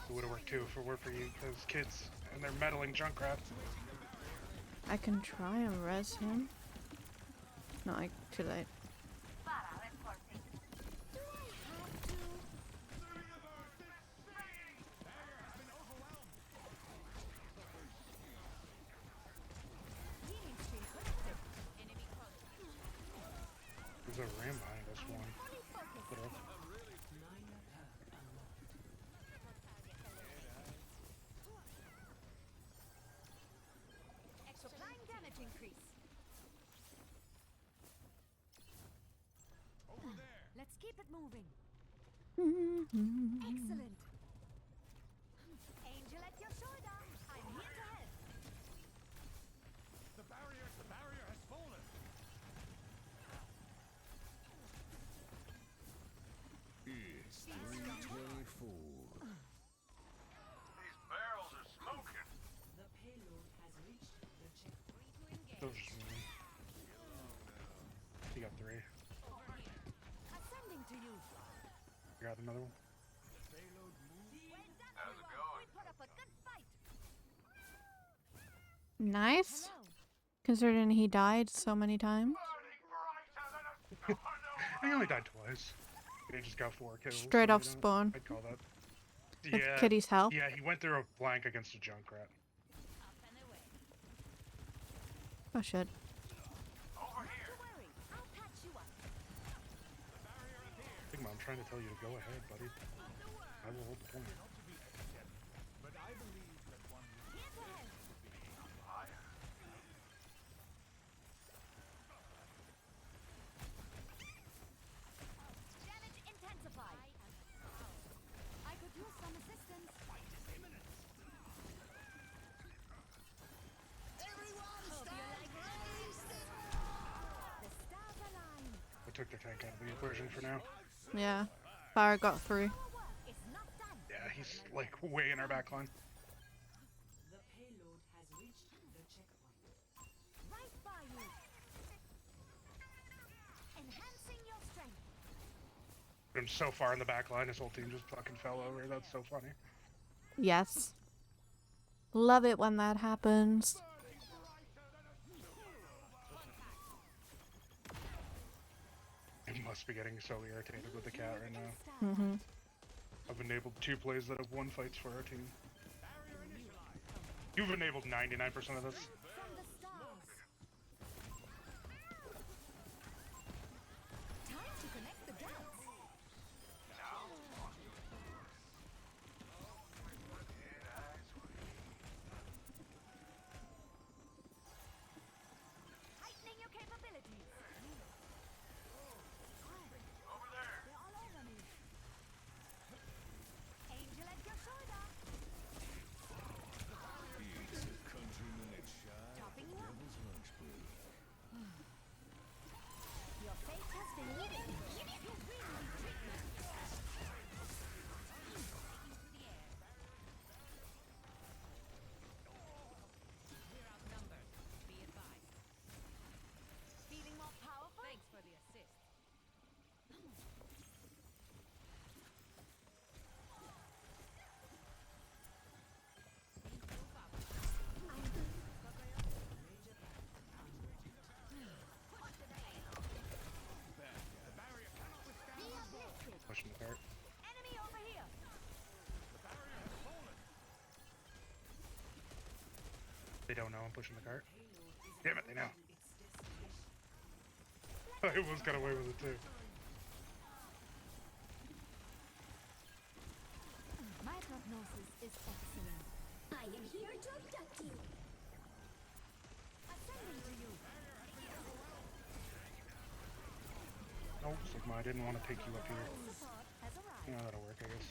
It would have worked too if it weren't for you, those kids and their meddling Junkrat. I can try and res him. No, too late. Para reporting. Do I have to? Healing stream connected. Enemy close. There's a ram behind us one. Fully focused. Little. Supplying damage increase. Over there. Let's keep it moving. Mm-hmm. Excellent. Angel at your shoulder. I'm here to help. The barrier has fallen. It's 324. These barrels are smoking. The payload has reached the checkpoint. Those just me. You got 3. Ascending to you. You got another one? Well done, How's it everyone. going? We put up a good fight. Nice. Hello. Considering he died so many times. He only died twice. He just got 4 kills. Straight so, off spawn. I'd call that. With Yeah. Kitty's help. Yeah, he went through a flank against a Junkrat. Up and away. Oh shit. Not to worry. I'll patch you up. Sigma, I'm trying to tell you to go ahead, buddy. I will hold the point. But I believe that one Here to help. Damage intensified. I could use some assistance. Hope you like this. The stars align. I took the tank out of the equation for now. Yeah. Fire got through. Our work is not done. Yeah, he's like way in our backline. The payload has reached the checkpoint. Right by you. Enhancing your strength. I'm so far in the backline, his whole team just fucking fell over. That's so funny. Yes. Love it when that happens. I must be getting so irritated with the cat right now. Mm-hmm. I've enabled 2 plays that have won fights for our team. You've enabled 99% of this. From the stars. Time to connect the dots. Heightening your capabilities. Over there. They're all over. They don't know I'm pushing the cart. Damn it, they know. I almost got away with it too. My prognosis is excellent. I am here to abduct you. Ascending to you. Nope, Sigma, I didn't want to take you up here. Support has arrived. Yeah, that'll work, I guess.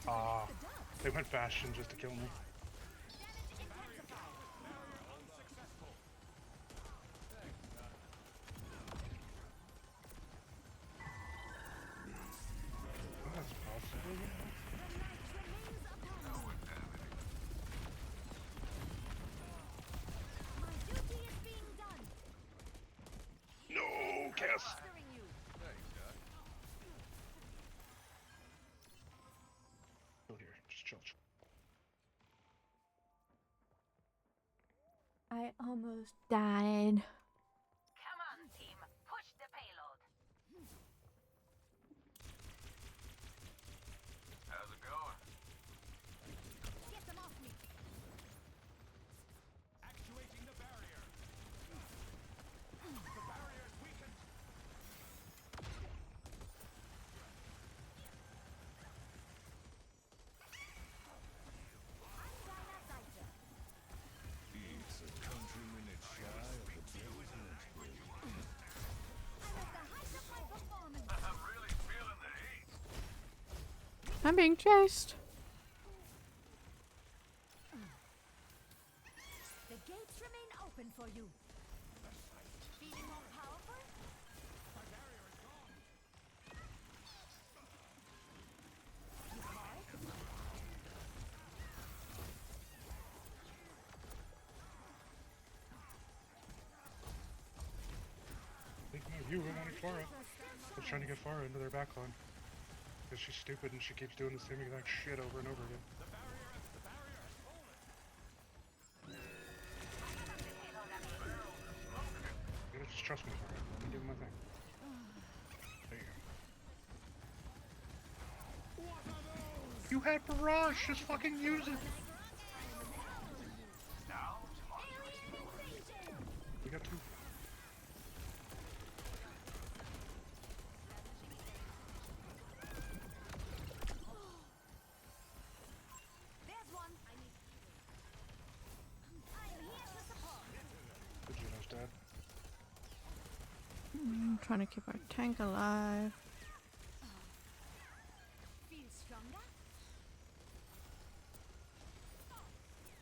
Ah, they went Bastion just to kill me. That's possible. My duty is being done. No, Cass. Ordering you. Chill here, just chill. I almost died. Come on, team. Push the payload. How's it going? Get them off me. Actuating the barrier. The barrier is weakened. It's a countryman that's shy of the president. I'm at the height of my performance. I'm really feeling the heat. I'm being chased. The gates remain open for you. Feeling more powerful? My barrier is gone. Speaking of you, I wanted Farah. I was trying to get Farah into their backline. Because she's stupid and she keeps doing the same exact shit over and over again. The barrier has fallen. You gotta just trust me, Farah. I'm doing my thing. There you go. You had Barrage! Just fucking use it! We got two. There's one. I am here to support. Good Juno's dead. I'm trying to keep our tank alive. Feel stronger?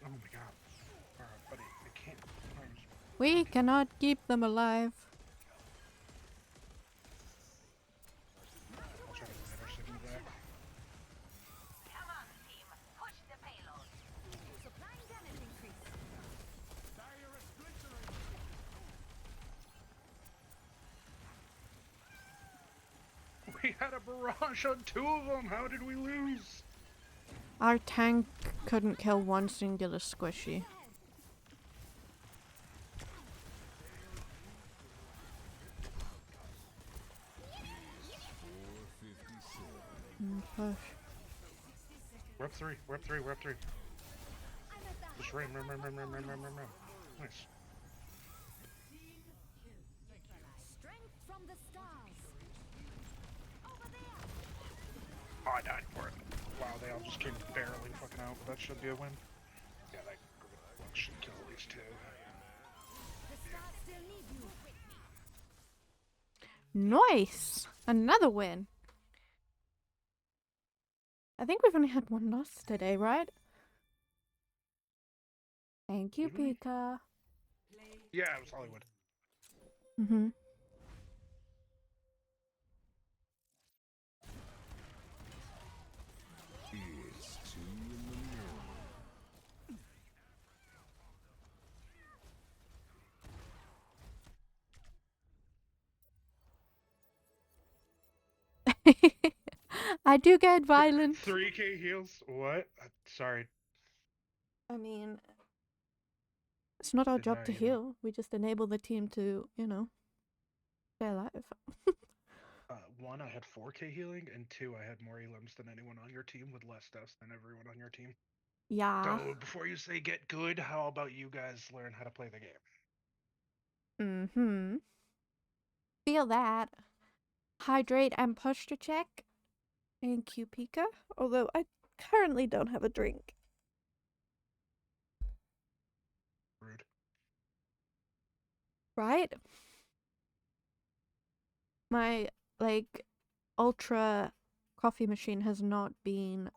Oh my god. Farah, buddy, I can't. We cannot keep them alive. I'll try to get our Sigma back. Come on, team. Push the payload. Supplying damage increase. Barrier is splintering. We had a barrage on two of them. How did we lose? Our tank couldn't kill one singular squishy. Push. We're up three. We're up three. We're up three. I'm at the Just ram. Nice. strength from the stars. Over there. Oh, I died for it. Wow, they all just came barely fucking out, but that should be a win. Yeah, that one should kill at least two. The stars still need you. Nice! Another win. I think we've only had one loss today, right? Thank you, Did we? Pika. Yeah, it was Hollywood. Mm-hmm. It's 2 in the morning. I do get violent. 3k heals? What? Sorry. I mean, it's not our Did job not to even- heal. We just enable the team to, you know, stay alive. one, I had 4K healing, and two, I had more elims than anyone on your team with less deaths than everyone on your team. Yeah. So before you say get good, how about you guys learn how to play the game? Mm-hmm. Feel that. Hydrate and posture check. And Q Pika. Although I currently don't have a drink. Rude. Right? My, like, ultra coffee machine has not been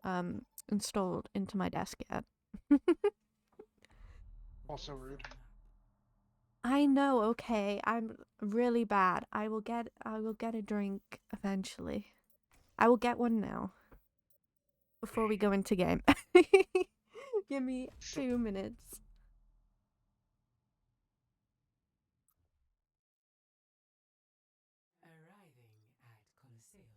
installed into my desk yet. Also rude. I know, okay. I'm really bad. I will get a drink eventually. I will get one now. Before we go into game. Give me 2 minutes. Arriving at Coliseum.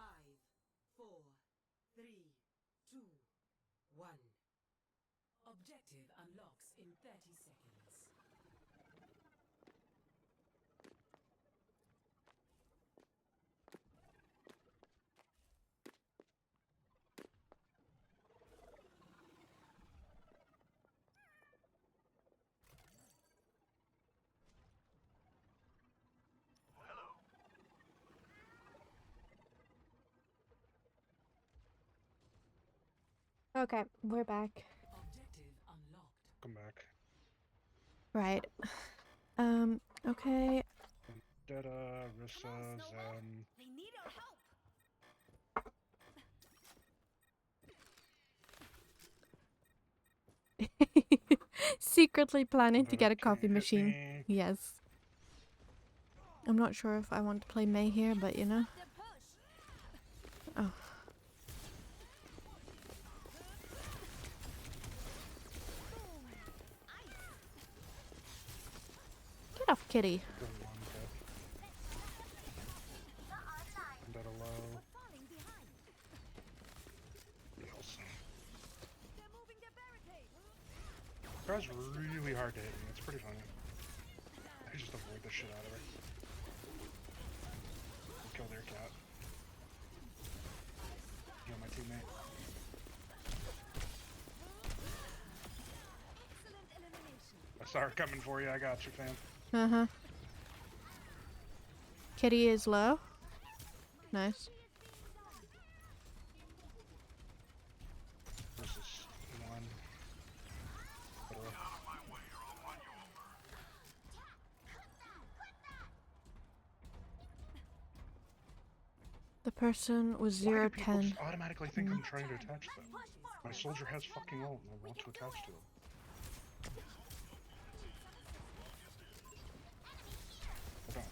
Five, four, three, two, one. Objective unlocks in 30 seconds. Okay, we're back. Objective unlocked. Come back. Right. Okay. Dada, Rissa, Zen. They need our help. Secretly planning to Dada get a can't coffee hit machine. me. Yes. I'm not sure if I want to play May here, but you know. Oh. Get off, kitty. Good one, okay. Dada low. Wilson. Tries really hard to hit me. It's pretty funny. I just avoid the shit out of her. Kill their cat. Kill my teammate. I saw her coming for you. I got you, fam. Uh-huh. Kitty is low. Nice. Versus one. The person was Why 0-10. do people just automatically think I'm trying to attach them? My soldier has fucking ult and I want to attach to him. I don't.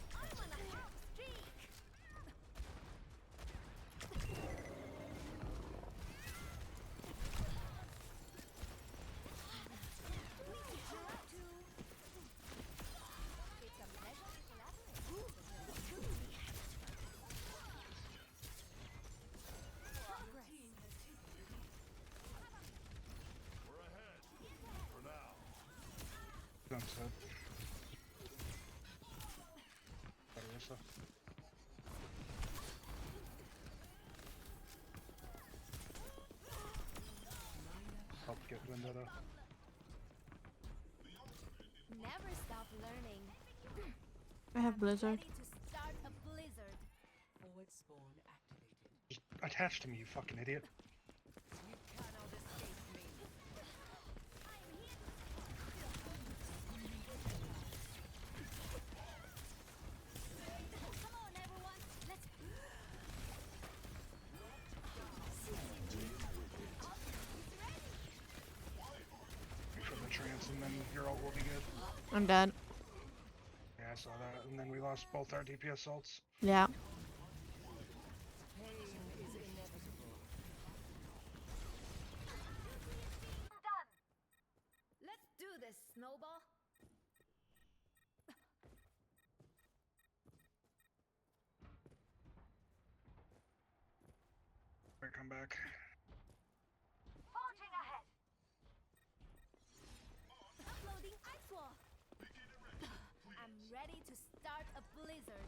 Done said. Clarissa. Help get Vendetta. Never stop learning. I have Blizzard. Ready to start a blizzard. Forward spawn activated. Just attach to me, you fucking idiot. You cannot escape me. and then your ult will be good. I'm dead. Yeah, I saw that, and then we lost both our DPS ults. Yeah. Done. Let's do this, Snowball. Alright, come back. Forging ahead. Uploading Ice Wall. I'm ready to start a blizzard.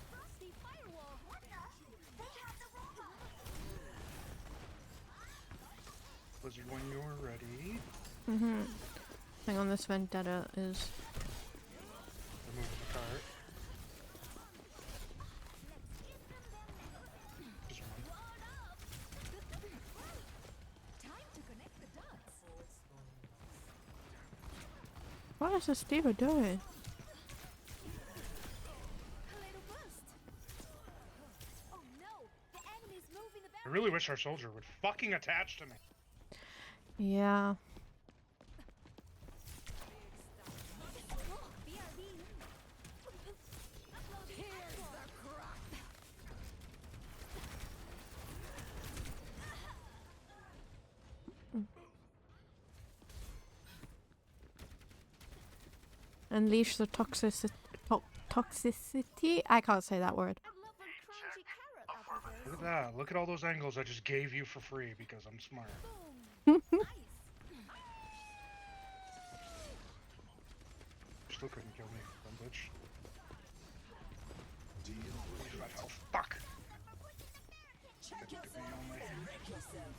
Frosty Firewall. What the? They have the robot. Blizzard, when you're ready. Mhm. Hang on, this vendetta is. Remove the cart. Just one. Time to connect the dots. What is this diva doing? A little boost. Oh no, the enemy's moving I about. really wish our soldier would fucking attach to me. Yeah. BRB. Uploading Here's the crop. Unleash the toxicity. I can't say that word. I love a crunchy carrot after Look at that. Look at all those angles I just gave you for free because I'm smart. Boom. Nice. Still couldn't kill me, dumb bitch. Deal with 25 health. Fuck! Check Good to be yourself only. and wreck yourself.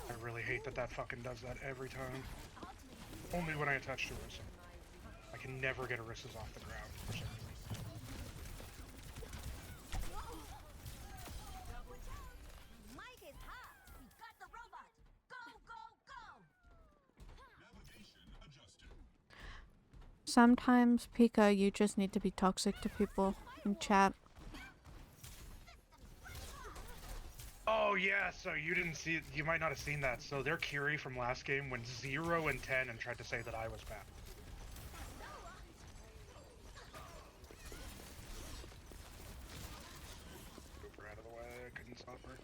I really hate that that fucking does that every time. Only when I attach to Orisa. I can never get Orisas off the ground. For some reason. Mike is hot. We got the robot. Go, go, go. Sometimes, Pika, you just need to be toxic to people in chat. Oh yeah, so you didn't see, you might not have seen that. So their Kiri from last game went 0 and 10 and tried to say that I was bad. Move her out of the way, I couldn't stop her.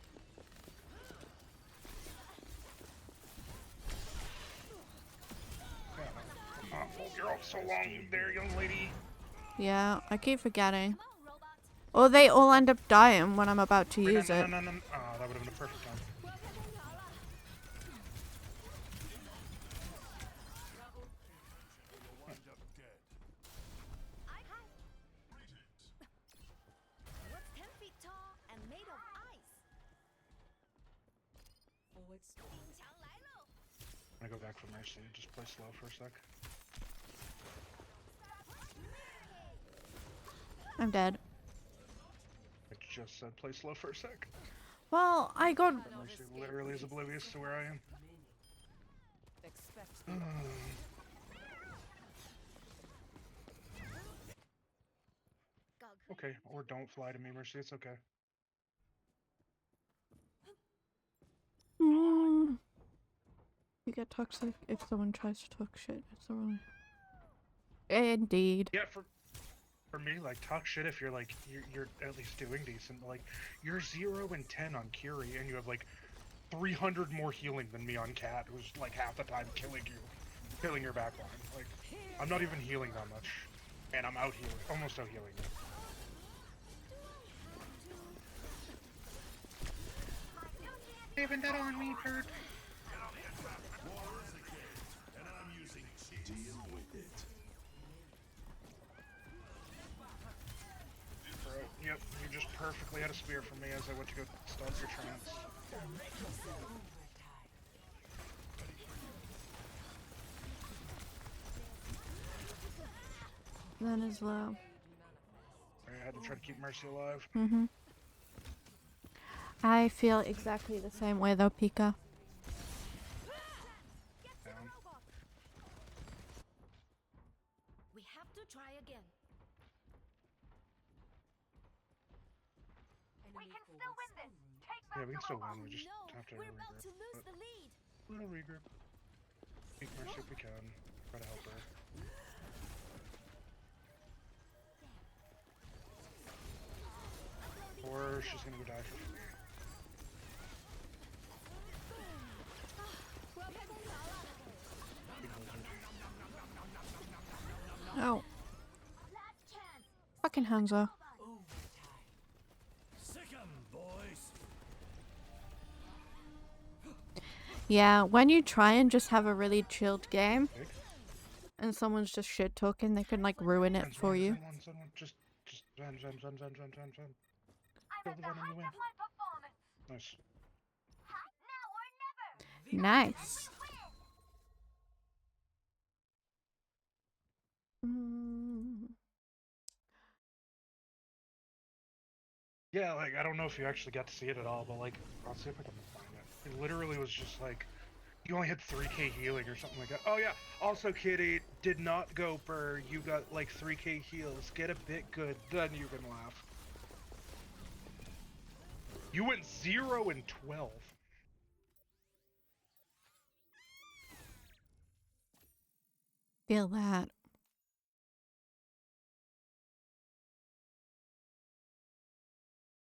Yeah, hold your ult so long there, young lady. Yeah, I keep forgetting. Come on, robot. Or they all end up dying when I'm about to Wait, use it. no. Oh, that would have been a perfect time. What's 10 feet tall and made of ice? Forward squad. I'm gonna go back for Mercy. Just play slow for a sec. I'm dead. I just said play slow for a sec. Well, I got. Mercy literally is oblivious to where I am. Expect Okay, or don't fly to me, Mercy. It's okay. Mm. You get toxic if someone tries to talk shit. It's the wrong. Indeed. Yeah, for me, like, talk shit if you're like you're at least doing decent. Like, you're 0 and 10 on Kiri, and you have like 300 more healing than me on Cat, who's like half the time killing your backline. Like, I'm not even healing that much, and I'm out healing, almost out healing you. Saving that on me, Kurt. deal with it. Bro, yep, you just perfectly had a spear from me as I went to go start your trance. That is low. I had to try to keep Mercy alive. Mhm. I feel exactly the same way though, Pika. to try again. We Enemy can still forward win this. schoolroom. Take Yeah, back we the can still robot. win. We just No, have to we're about regroup. to lose But the lead. we'll regroup. Take mercy if we can. Try to help her. Or she's gonna go die for free. Oh, Last chance. fucking Hanzo. Sick 'em, boys. Yeah, when you try and just have a really chilled game, Big. and someone's just shit talking, they can like ruin it for you. Send one. Just zen. I'm Kill at the the venom, you height win. of my performance. Nice. Now or never. Nice. Win. Mm. Yeah, like, I don't know if you actually got to see it at all, but like, I'll see if I can find it. It literally was just like, you only had 3k healing or something like that. Oh yeah, also Kitty, did not go for, you got like 3k heals. Get a bit good, then you can laugh. You went 0 and 12. Feel that.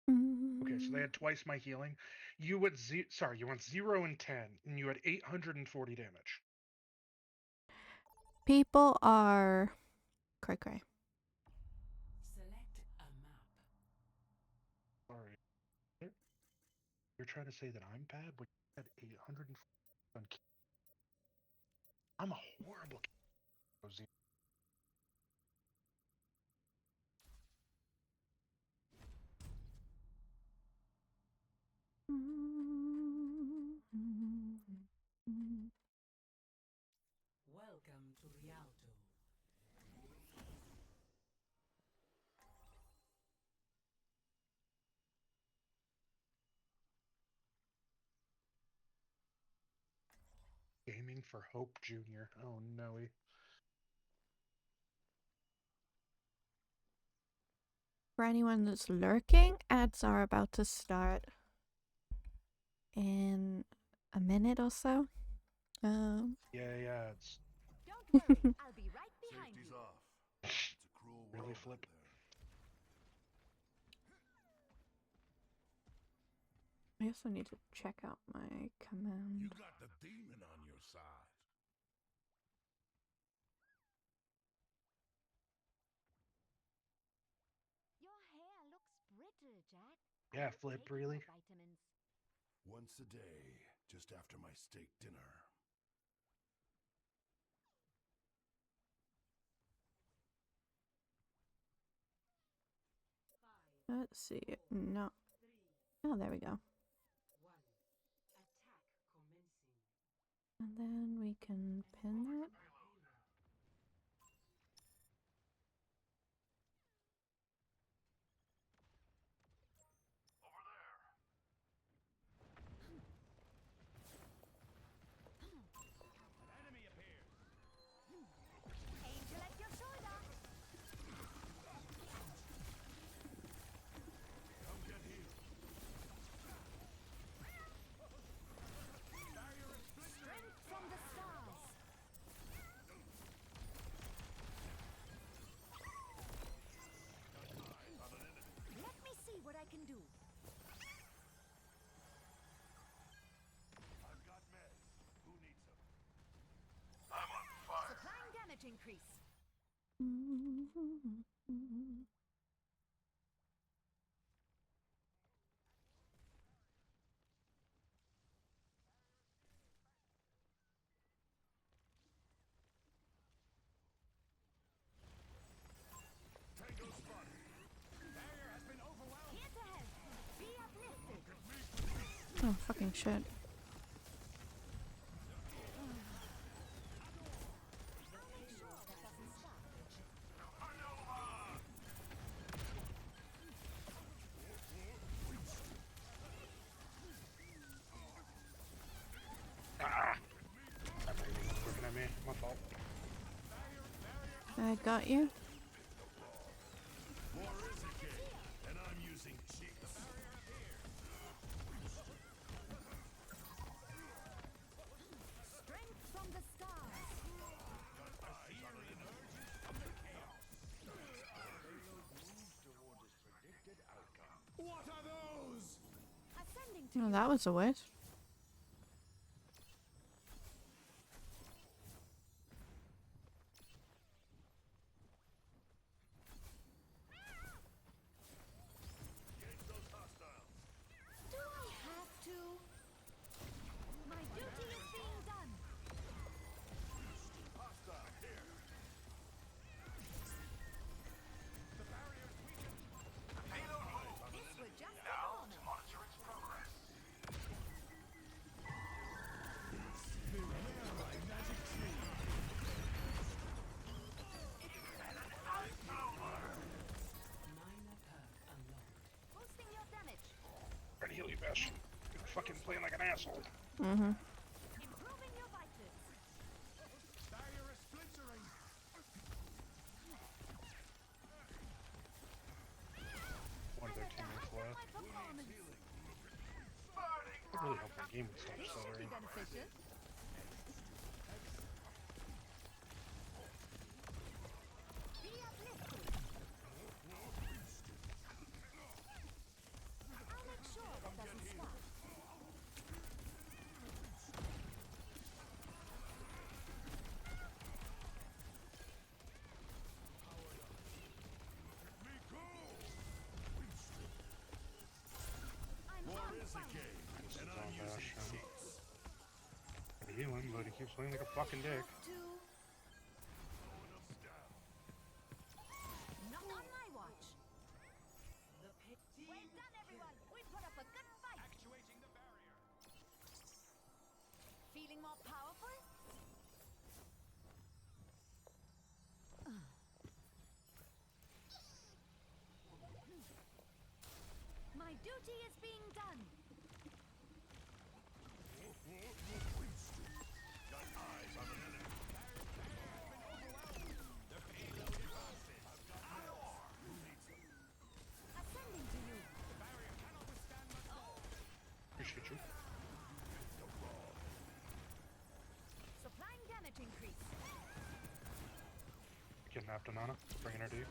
Okay, so they had twice my healing. You went you went 0 and 10, and you had 840 damage. People are cray. Select a map. Sorry. You're trying to say that I'm bad, but you had 840 on I'm a horrible kid. Welcome to Rialto. Gaming for Hope Jr. Oh no. For anyone that's lurking, ads are about to start in a minute or so. Yeah, it's Don't worry, I'll be right behind Safety's you. off. It's a cruel really world flip. out there. I also need to check out my You command. got the demon on your side. Your hair looks brittle, Jack. Yeah, Are you flip, taking really? your vitamins? Once a day, just after my steak dinner. Let's see. No. Oh, there we go. 1. Attack commencing. And then we can pin that. Enemy appears. Angel at your shoulder. Come get healed. Strength from the stars. Let me see what I can do. I've got meds. Who needs them? I'm on fire. Supplying damage increase. Tango spotted. Barrier has been overwhelmed. Here to help. Be uplifted. Oh, fucking shit. I'll make sure that doesn't stop. Ah! That baby was looking at me. My fault. I got you. And I'm using cheats. Strength from the stars. What are those? Ascending to Oh, that was a waste. Do I have to? My duty is being done. This would just be Monitor its progress. Minor perk unlocked. boosting your damage. Trying to heal you, Bash. You're fucking playing like an asshole. Mm-hmm. Improving your vitals. Barrier is splintering. One of their teammates left. My performance. I really hope my game would stop This should be stuttering. beneficial. Be uplifted. I'll make sure that doesn't stop. I'm on fire. This is on Bash. I heal him, but he keeps playing like a fucking dick. Not on my watch. The pit team. Well done, everyone. We put up a good fight. Actuating the barrier. Feeling more powerful? My duty is being done. Got eyes on an enemy. Ascending to you. Appreciate you. Supplying damage increase. Kidnapped Anana. Bringing her to you.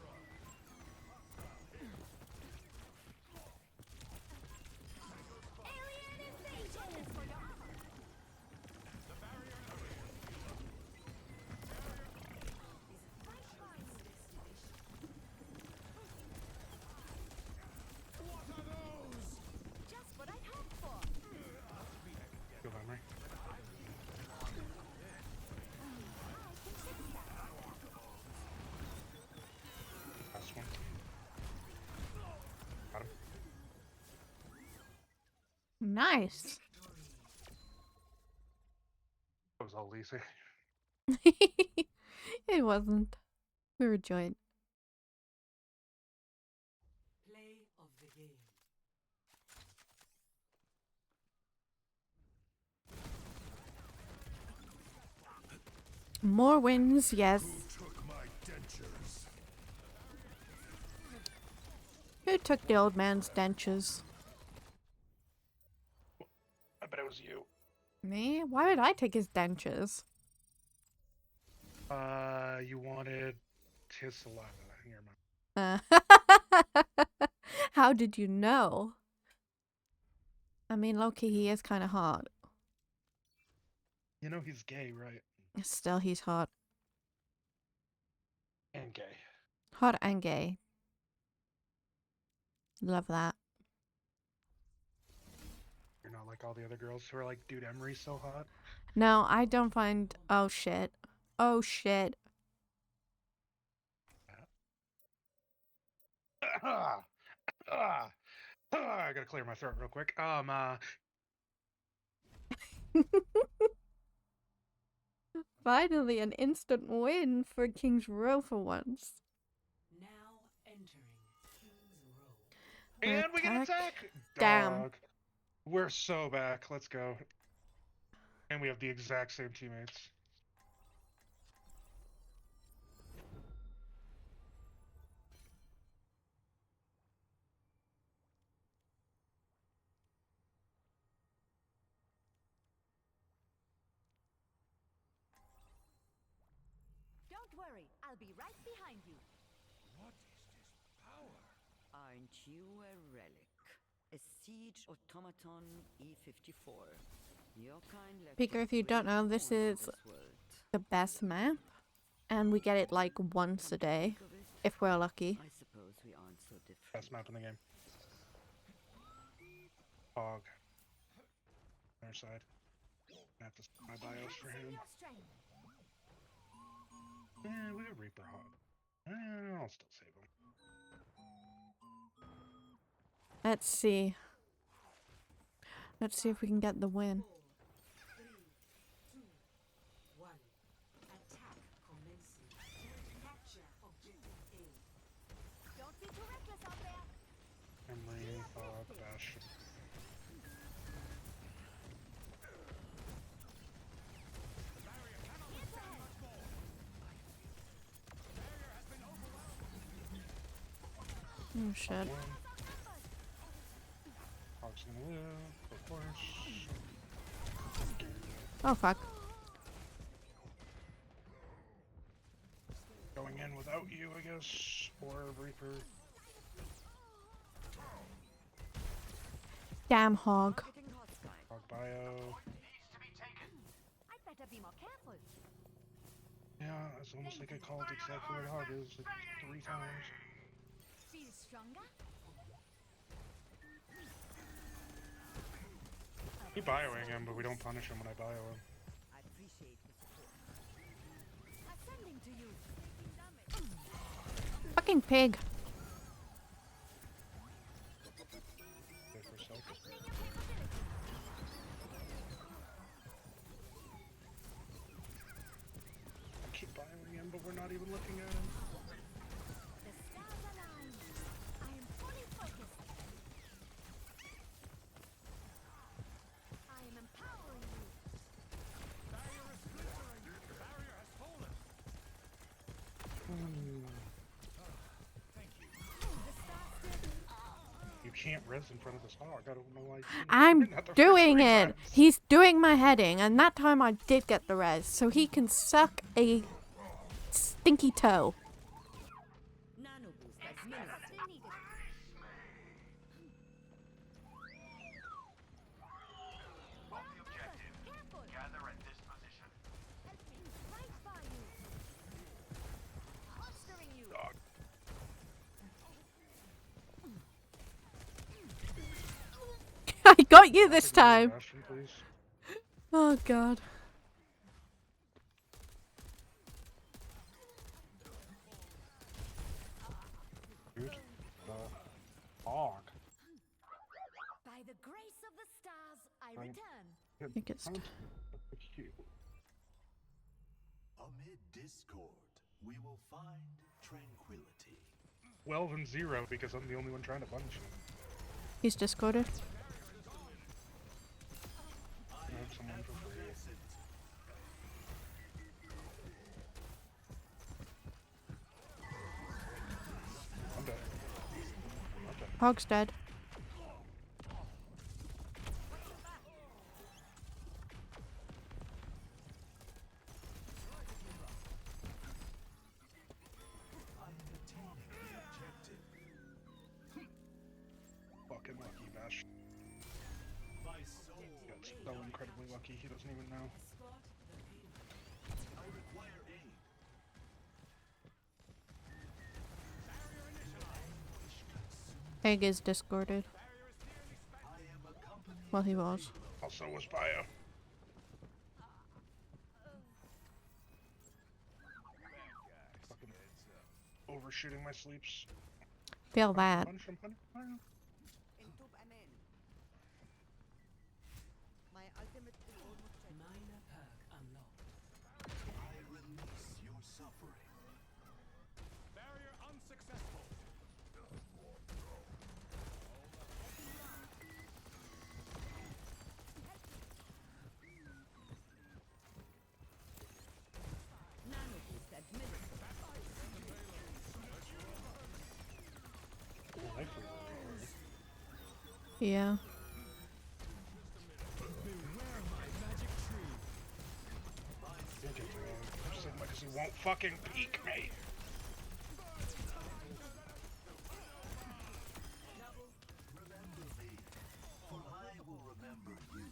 Alien invasion is for your armor. Just what I'd hoped for. Kill memory. I can fix that. Last one. Got him. Nice. That was all easy. It wasn't. We were joined. Play of the game. More wins, yes. Took my dentures. Who took the old man's dentures? I bet it was you. Me? Why would I take his dentures? You wanted his saliva in your mouth. How did you know? I mean, Loki, he is kind of hot. You know he's gay, right? Still, he's hot. And gay. Hot and gay. Love that. You're not like all the other girls who are like, dude, Emery's so hot. No, I don't find... Oh, shit. Oh, shit. I gotta clear my throat real quick. Finally, an instant win for King's Row for once. Now entering King's Row. And we can attack! Damn. Dog. We're so back. Let's go. And we have the exact same teammates. worry, I'll be right behind you. What is this power? Aren't you a relic? A siege automaton E54. Your kind left Speaker, if you don't know, this is world. the best map. And we get it like once a day, if we're lucky. I suppose we aren't so different. Best map in the game. Hog. Their side. I have to set my bios for him. Your strength. Yeah, we have Reaper Hog. I'll still save him. Let's see. Let's see if we can get the win. 3, 2, 1. Attack commencing. Capture objective A. Don't be too reckless out there. Emery, Hog, Bastion. Oh shit. Hog's gonna live, of course. Oh fuck. Going in without you, I guess. Or Reaper. Damn hog. Getting hot, Sky. Hog bio. I'd better be more careful. Yeah, it's almost like I called exactly where Hog is like 3 times. Feel stronger? Keep bioing him, but we don't punish him when I bio him. I appreciate the support. Ascending to you. Fucking pig. Wait for a sec. I keep bioing him, but we're not even looking at him. The stars align. I am fully focused. I am empowering you. Barrier is splintering. The barrier has fallen. Thank you. You can't res in front of this hog. I don't know why you didn't. I'm Not the first doing 3 it. times. He's doing my heading, and that time I did get the res, so he can suck a stinky toe. Nano boost as Still needed. Careful. Gather at this position. Help me. Right by you. Holstering you. Dog. I got you this time. Bastion, please. Oh god. Dude. Hog. By the grace of the stars, I Right. return. Biggest. Cute. Amid discord, we will find tranquility. 12 and 0 because I'm the only one trying to punish him. He's discorded. I have someone for free. I'm dead. I'm dead. Hog's dead. Fucking lucky, Bash. My soul, Got so incredibly lucky, he doesn't even know. Escort the payload. I require aid. Pig is discorded. I am accompanied. Well, he was. Also was bio. Fucking overshooting my sleeps. Feel that. Punish him, punish him. Entub amen. My ultimate is almost ready. Minor perk unlocked. I release your suffering. Barrier unsuccessful. Nano boost administered. Life we were Yeah. Just like, because he won't Don't fucking peek me. Remember me, for I will remember you.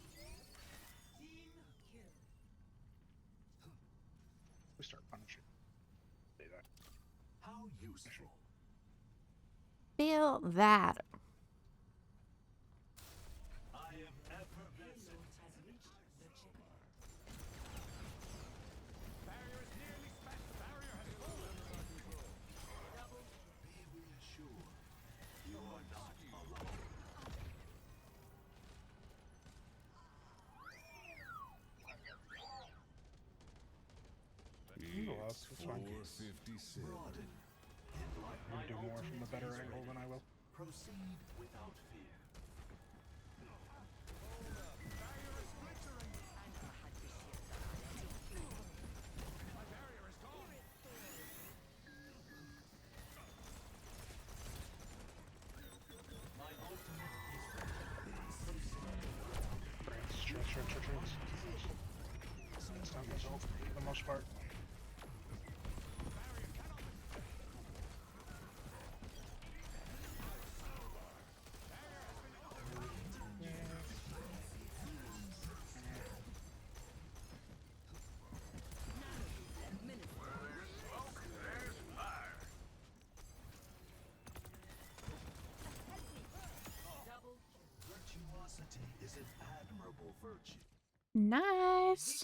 Team kill. We start punishing. Say that. How useful. Feel that. I am effervescent. Has reached the chipper. Be reassured, you are not alone. You go up, it's fine. 457. Broaden. You'll do more from a better angle than I will. Proceed without fear. My ultimate is ready. Stretch. It's not myself for the most part. Virtuosity is an admirable virtue. Nice.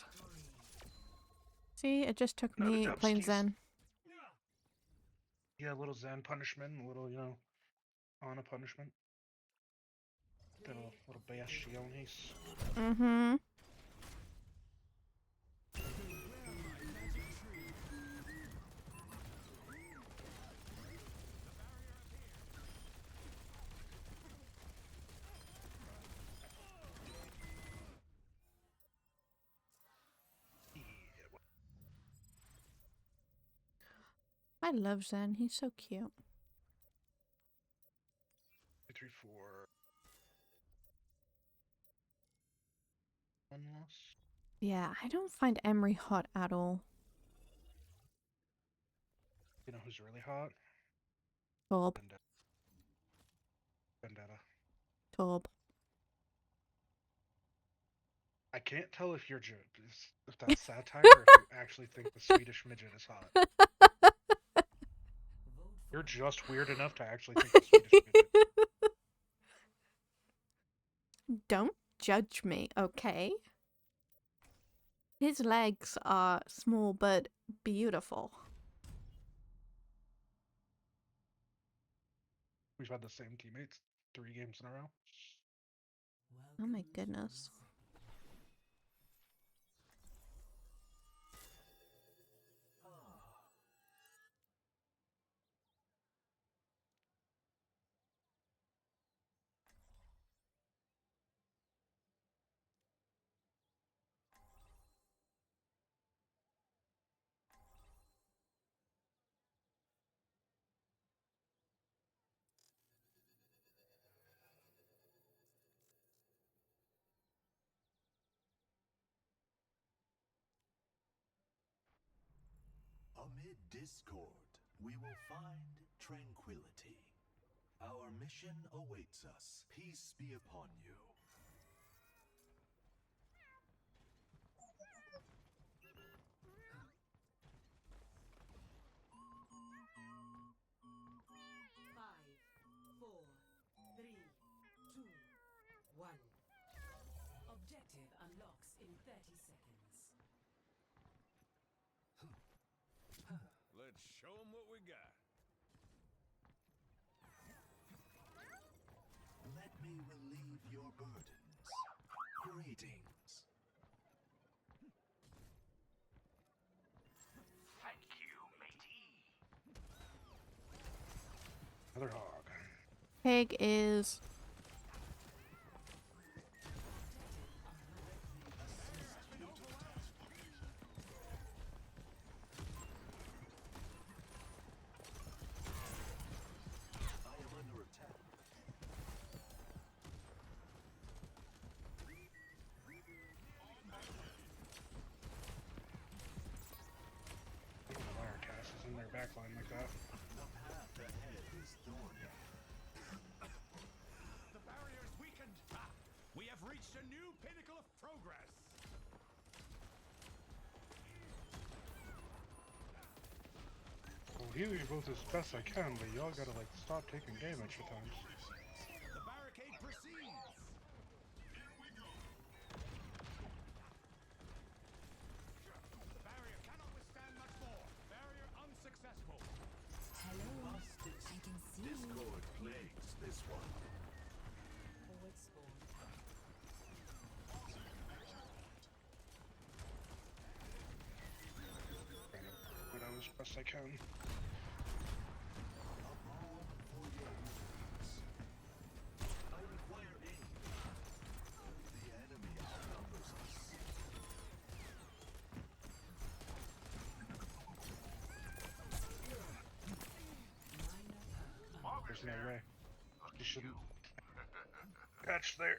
See, it just took me playing Zen. Yeah, a little Zen punishment, a little, Ana punishment. Little bastiones. Mm-hmm. I love Zen. He's so cute. 2, 3, 4. One loss. Yeah, I don't find Emery hot at all. You know who's really hot? Torb. Vendetta. Torb. I can't tell if if that's satire or if you actually think the Swedish midget is hot. You're just weird enough to actually think the Swedish midget. Don't judge me, okay? His legs are small but beautiful. We've had the same teammates 3 games in a row. Oh my goodness. Amid discord, we will find tranquility. Our mission awaits us. Peace be upon you. Five, four, three, two, one. Objective unlocks in 30 seconds. Let's show them what we got. Let me relieve your burdens. Greetings. Thank you, matey. Another hog. Pig is... I am under attack. backline like that. The path ahead is thorny. The barrier is weakened. We have reached a new pinnacle of progress. I'll heal you both as best I can, but y'all gotta like stop taking damage at times. The barricade proceeds. The barrier cannot withstand much more. Barrier unsuccessful. Hello. I can see you. Discord plagues this one. Forward spawn. Trying to put out as best I can. I require aid. The enemy outnumbers us. There's no way. You shouldn't. Catch there.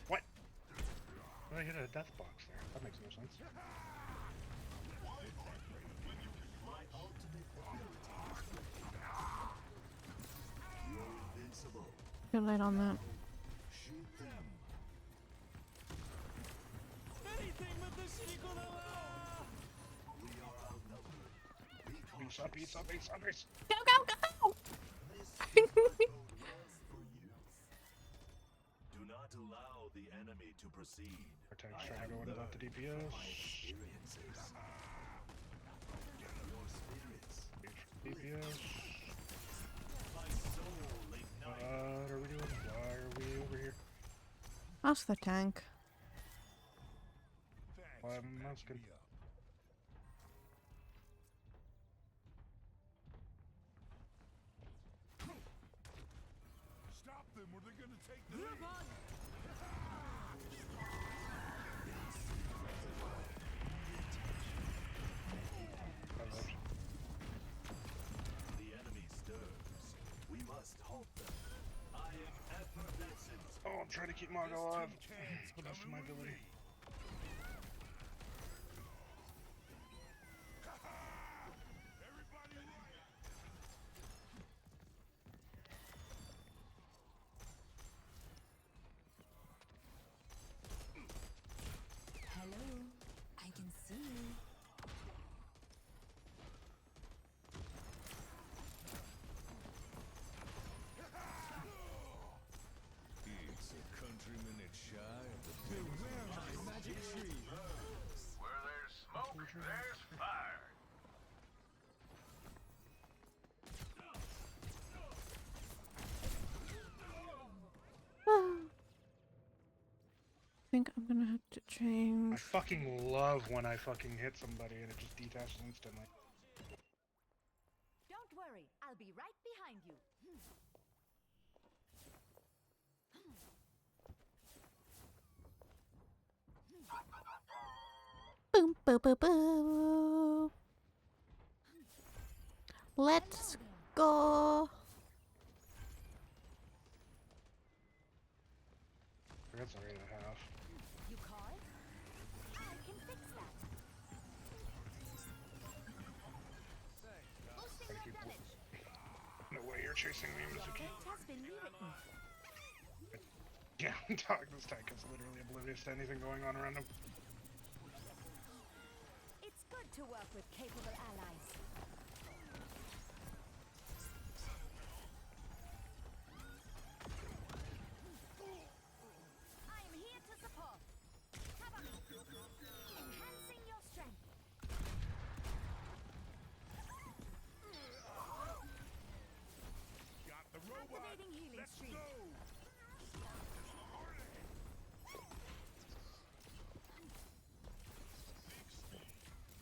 What? I hit a death box there. That makes no sense. My ultimate ability. You're invincible. Good light on that. Shoot them. We are outnumbered. Be Peace up, peace up, peace up, peace. Go, go, go! This does not bode well for you. Do not allow the enemy to proceed. Our tank's trying to go in without the DPS. My experiences. Your spirits. DPS. My soul ignites. What are we doing? Why are we over here? That's the tank. Why am I asking? Stop them or they're gonna take the lead. The enemy stirs. We must halt them. I am effervescent. Oh, I'm trying to keep Maga alive. It's the best of my ability. Hello. I can see you. It's a countryman that's shy of the big magic tree. Where there's smoke, there's fire. I think I'm gonna have to I change. fucking love when I fucking hit somebody and it just detaches instantly. Don't worry, I'll be right behind you. Boom, boom, boom, boom. Let's go. That's a 8.5. You called? I can fix that. Boosting Thank you. your damage. No way you're chasing me, Your Mizuki. fate has been rewritten. Yeah, dog, this tank is literally oblivious to anything going on around him. It's good to work with capable allies. I'm here to support. Cover me. Enhancing your strength. Got the robot. Activating healing Let's streak. go.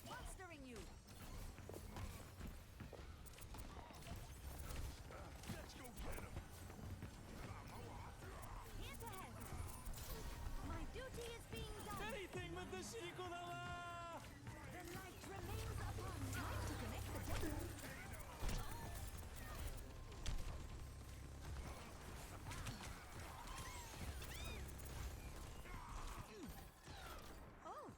Monstering you. Let's go get him. Here to help. My duty is being done. The light remains upon. Time to connect the dots. Oh,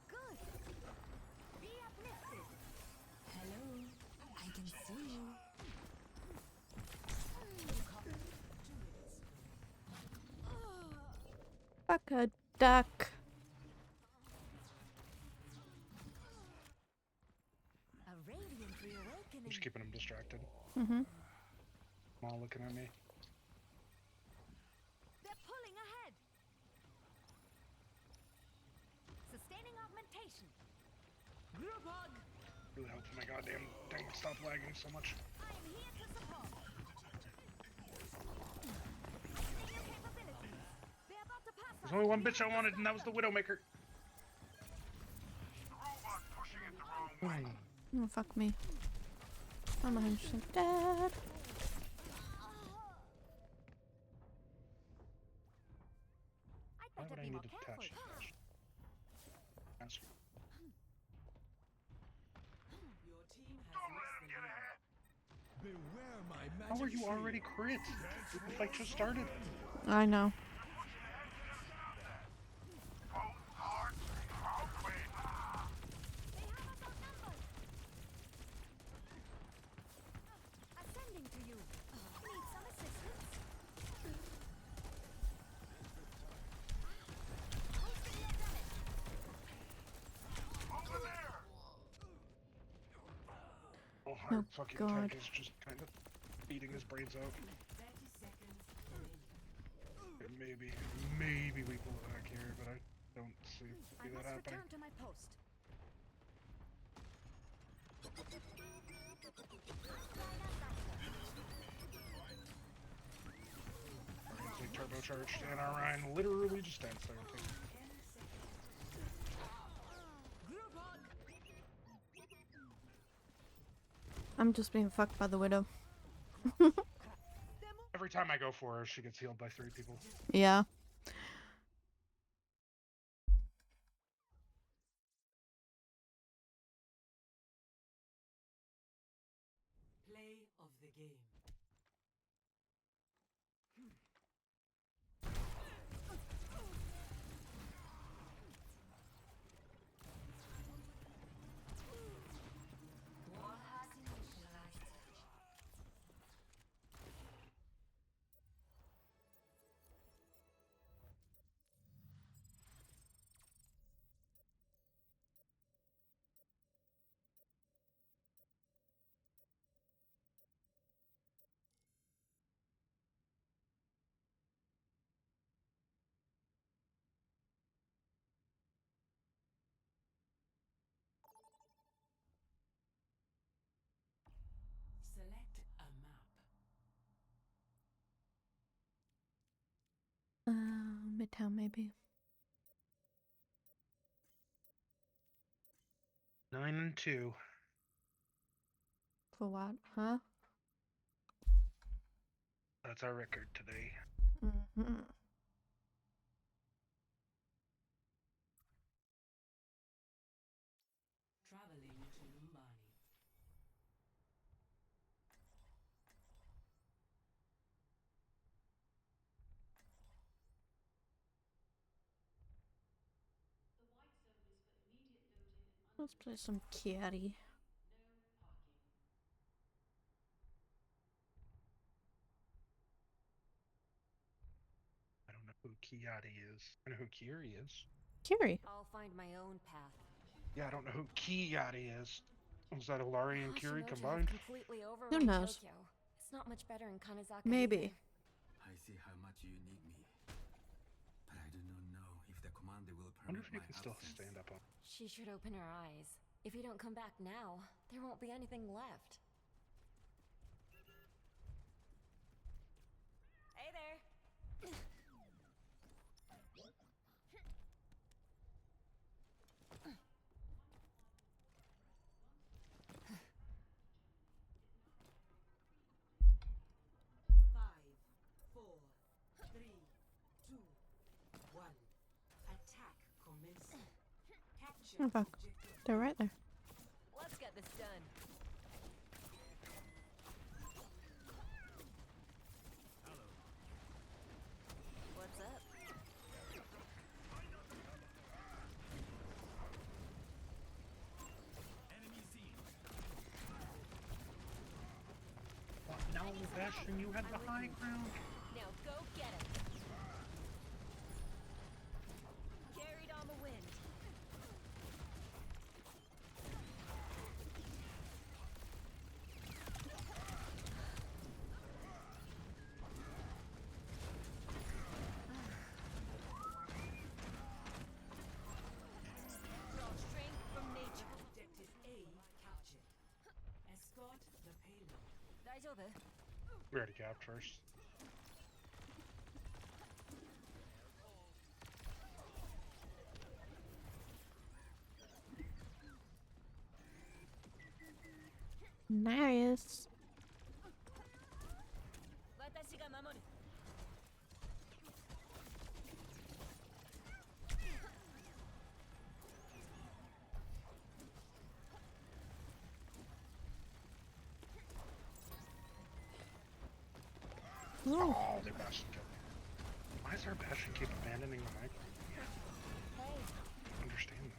Fuck a duck. A radiant I'm reawakening. just keeping him distracted. Mm-hmm. All looking at me. They're pulling ahead. Sustaining augmentation. Group hug. Really helping my goddamn thing stop lagging so much. I am here to support. Using your capabilities. They're about to pass There's us. only one bitch I wanted, and that was the Widowmaker. Oh, fuck me. I'm 100% dead. I'd Why better would I be need more to careful. touch? That's Your team has lost the lead. Beware my magic How are you tree. already crit? The fight just started. I know. They have us outnumbered. Ascending to you. Need some assistance? Boosting your damage. Oh, our Oh, fucking God. tank is just kind of beating his brains out. 30 seconds remaining. Maybe we pull it back here, but I don't see I that must happening. return to my post. Ryan's like turbocharged, and our Ryan literally just stands there and takes it. Group hug. I'm just being fucked by the widow. Every time I go for her, she gets healed by 3 people. Yeah. Play of the game. War has initialized. Select a map. Midtown maybe. 9-2. For what? Huh? That's our record today. Mm-hmm. Traveling to Lumbani. Let's play some Kiari. I don't know who Kiari is. I know who Kiri is. Kiri. I'll find my own path. Yeah, I don't know who Kiari is. Was that Olari and Kiri Hashimoto combined? have completely overrun knows? Tokyo. It's not much better in Kanezaka. Maybe. I see how much you need me. But I do not know if the commander will I wonder permit if you my can still absence. stand up on. She should open her eyes. If you don't come back now, there won't be anything left. Hey there. Five, four, three, two, one. Attack commencing. Capture Oh, fuck. objective. They're right there. Let's get this done. What's up? Enemy seen. No, Bastion, you had the high ground. Now go get him. We already capped first. Nice. Oh, their Bastion killed me. Why does our Bastion keep abandoning the mic? I don't understand that.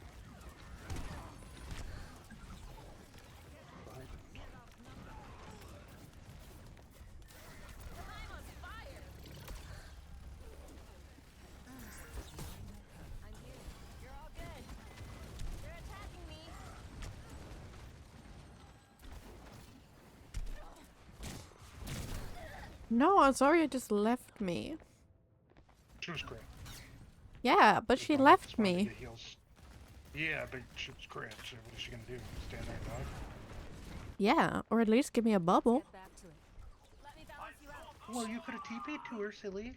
No, Azaria just left me. She was great. Yeah, but she left me. Yeah, but she was great. So what is she gonna do? Stand there and die? Yeah, or at least give me a bubble. Well, you could have TP'd to her, silly.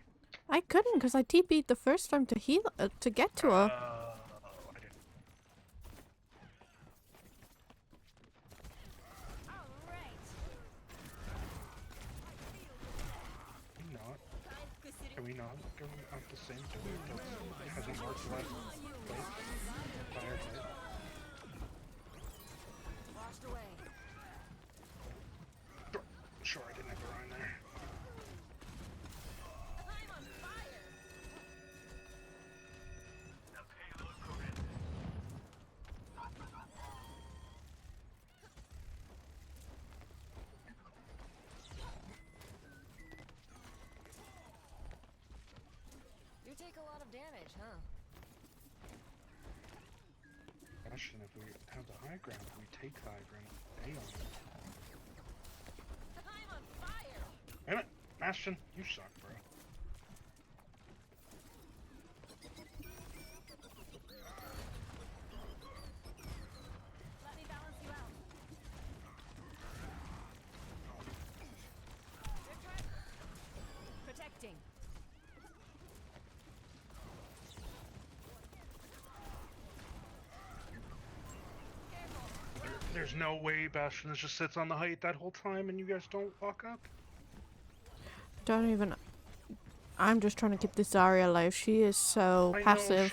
I couldn't because I TP'd the first time to heal to get to her. I didn't. Can we not? Can we not go out the same door that hasn't worked last fight? Entire fight? Washed away. Sure, I didn't have to run there. I'm on fire. You take a lot of damage, huh? Question, if we have the high ground, we take the high ground. Damn. I'm on fire. Damn it, Bastion, you suck, bro. Let me balance you out. Protecting. There's no way Bastion just sits on the height that whole time and you guys don't walk up? Don't even. I'm just trying to keep this Zarya alive. She is so passive.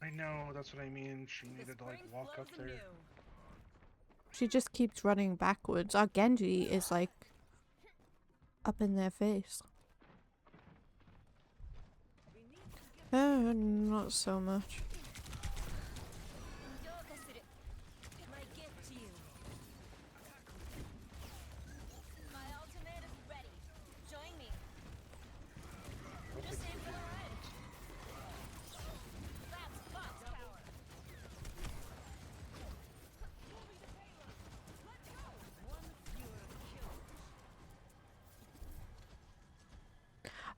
I know, that's what I mean. She needed to like walk up there. She just keeps running backwards. Our Genji is like up in their face. Not so much. My gift to you. My ultimate is ready. Join me. Just aim for the ledge. That's Fox Power.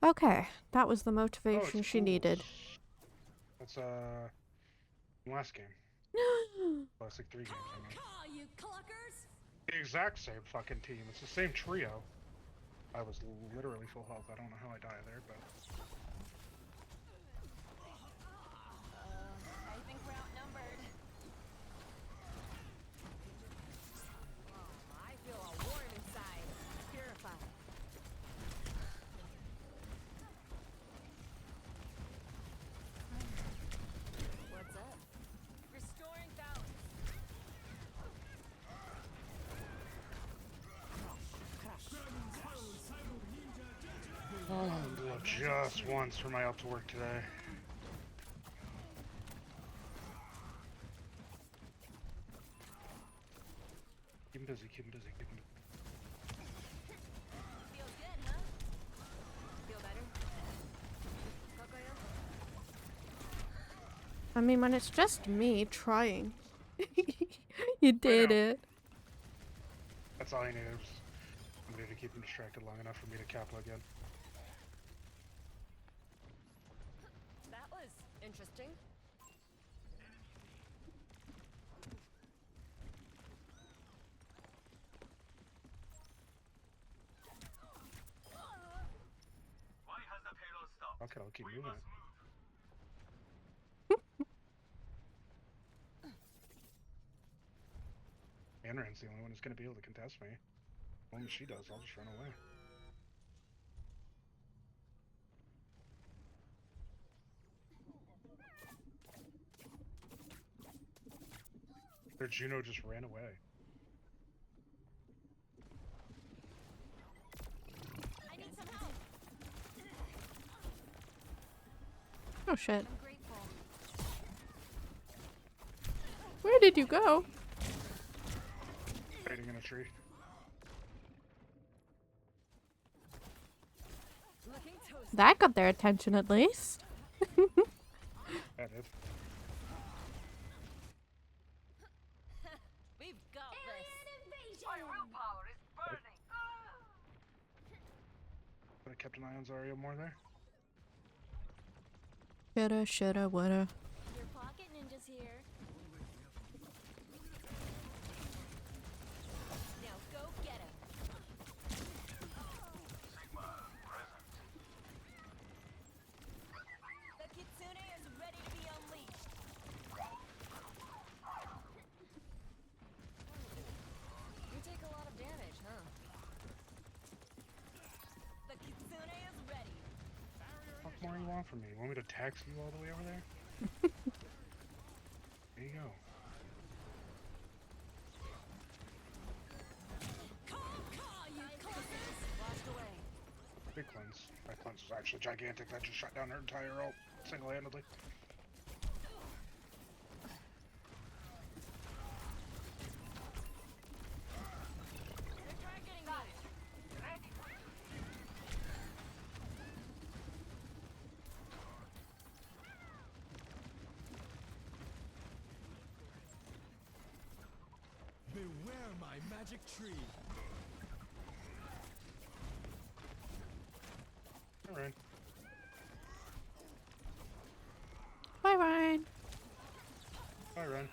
Okay, that was the motivation she needed. That's last game. Last like 3 games, I mean. You cluckers! The exact same fucking team. It's the same trio. I was literally full health. I don't know how I died there, but I think we're outnumbered. I feel a warm inside. Purified. What's up? Restoring balance. oh, just once for my ult to work today. Keep him busy, keep him busy, keep him busy. Feels good, huh? Feel better? Kokoyo? I mean, when it's just me trying. You did it. That's all I needed. Was somebody to keep him distracted long enough for me to cap again. That was interesting. it, I'll keep moving it. Anran's the only one who's going to be able to contest me. The moment she does, I'll just run away. Their Juno just ran away. I need some help. Oh shit. I'm grateful. Where did you go? Hiding in a tree. Looking toasty. That got their attention at least. That did. We've got this. Could have kept an eye on Zarya more there. Shoulda, woulda. Your pocket ninja's here. Now go get him. The kitsune is ready to be unleashed. You take a lot of damage, huh? The kitsune is ready. What more do you want from me? You want me to taxi you all the way over there? There you go. Washed away. Big cleanse. That cleanse was actually gigantic. That just shut down her entire ult single-handedly. They're targeting me. Beware my magic tree. Alright. Bye, Ryan. Bye, Ren.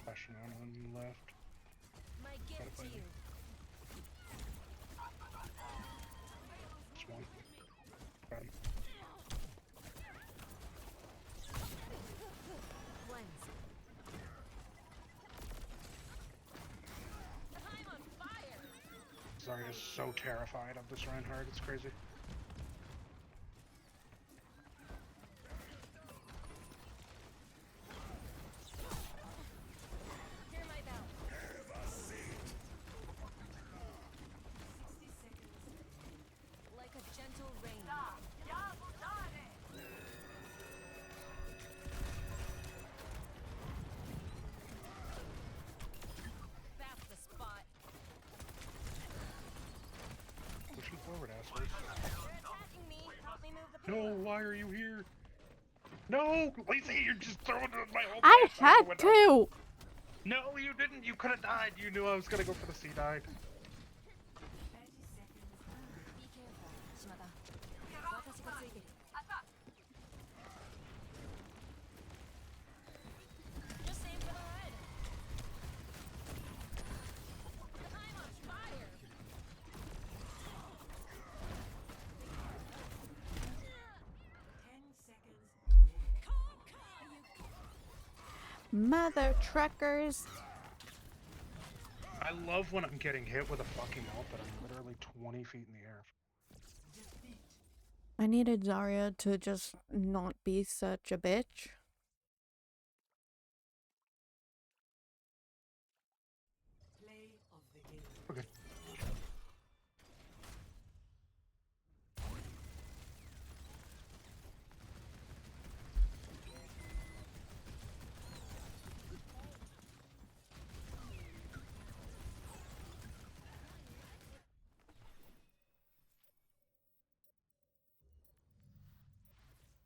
Flashing on left. My gift to you. Just one. Ren. Cleanse. I'm on fire. Zarya's so terrified of this Reinhardt, it's crazy. Hear my bell. Like a gentle rain. That's the spot. Pushing forward, assholes. They're attacking me. Help me move the No, payload. why are you here? No, Lacey, you're just throwing my whole I class out had the window. to. No, you didn't. You could have died. You knew I was gonna go for the C dive. Be careful, Shimada. 私がついてる. Just aim for the head. I'm on fire. Mother truckers. I love when I'm getting hit with a fucking ult that I'm literally 20 feet in the air. I needed Zarya to just not be such a bitch. Play of the game. Okay.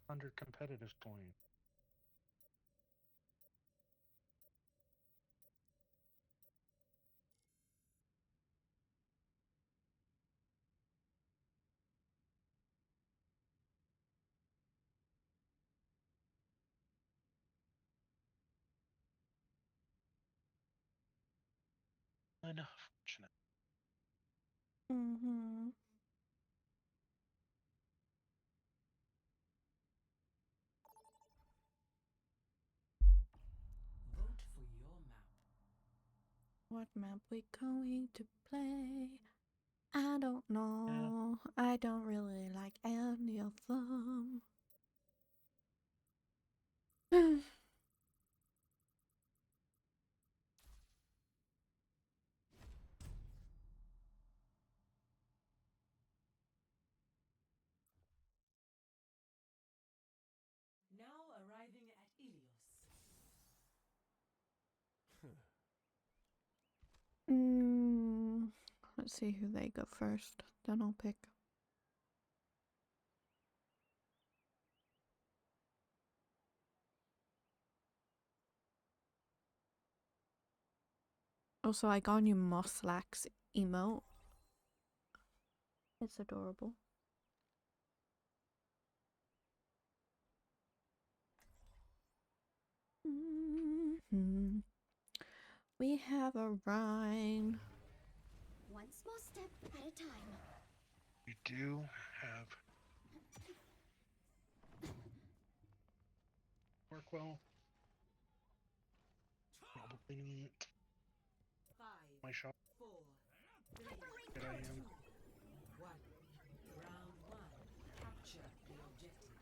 Under competitive point. Unfortunate. Mm-hmm. Vote for your map. What map we going to play? I don't know. I don't really like any of them. Now arriving at Ilios. Let's see who they go first. Then I'll pick. Also, I got a new Moslax emote. It's adorable. We have a Rhine. One small step at a time. We do have work well. Probably not. 5, My shot. 4, 3, Good I am. 2, 1. Round 1. Capture the objective.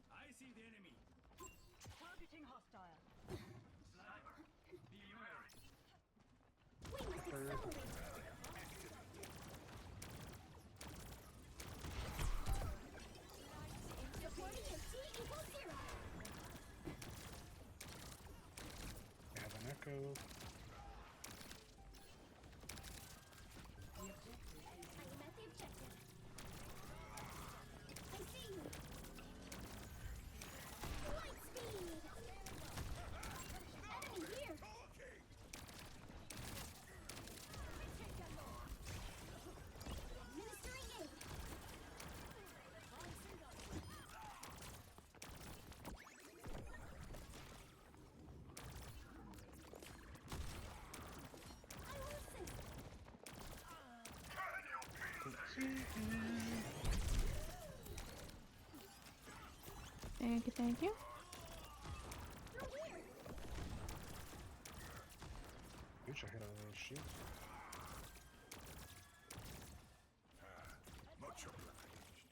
I see the enemy. Targeting hostile. Sniper. Be wary. We must accelerate. Supporting your T equals 0. I have an echo. The objective is I am at the objective. I see you. Light speed. Enemy here. Ministering aid. I will assist. Thank you, thank you. Through here. Wish I hit all those shields. Much obliged.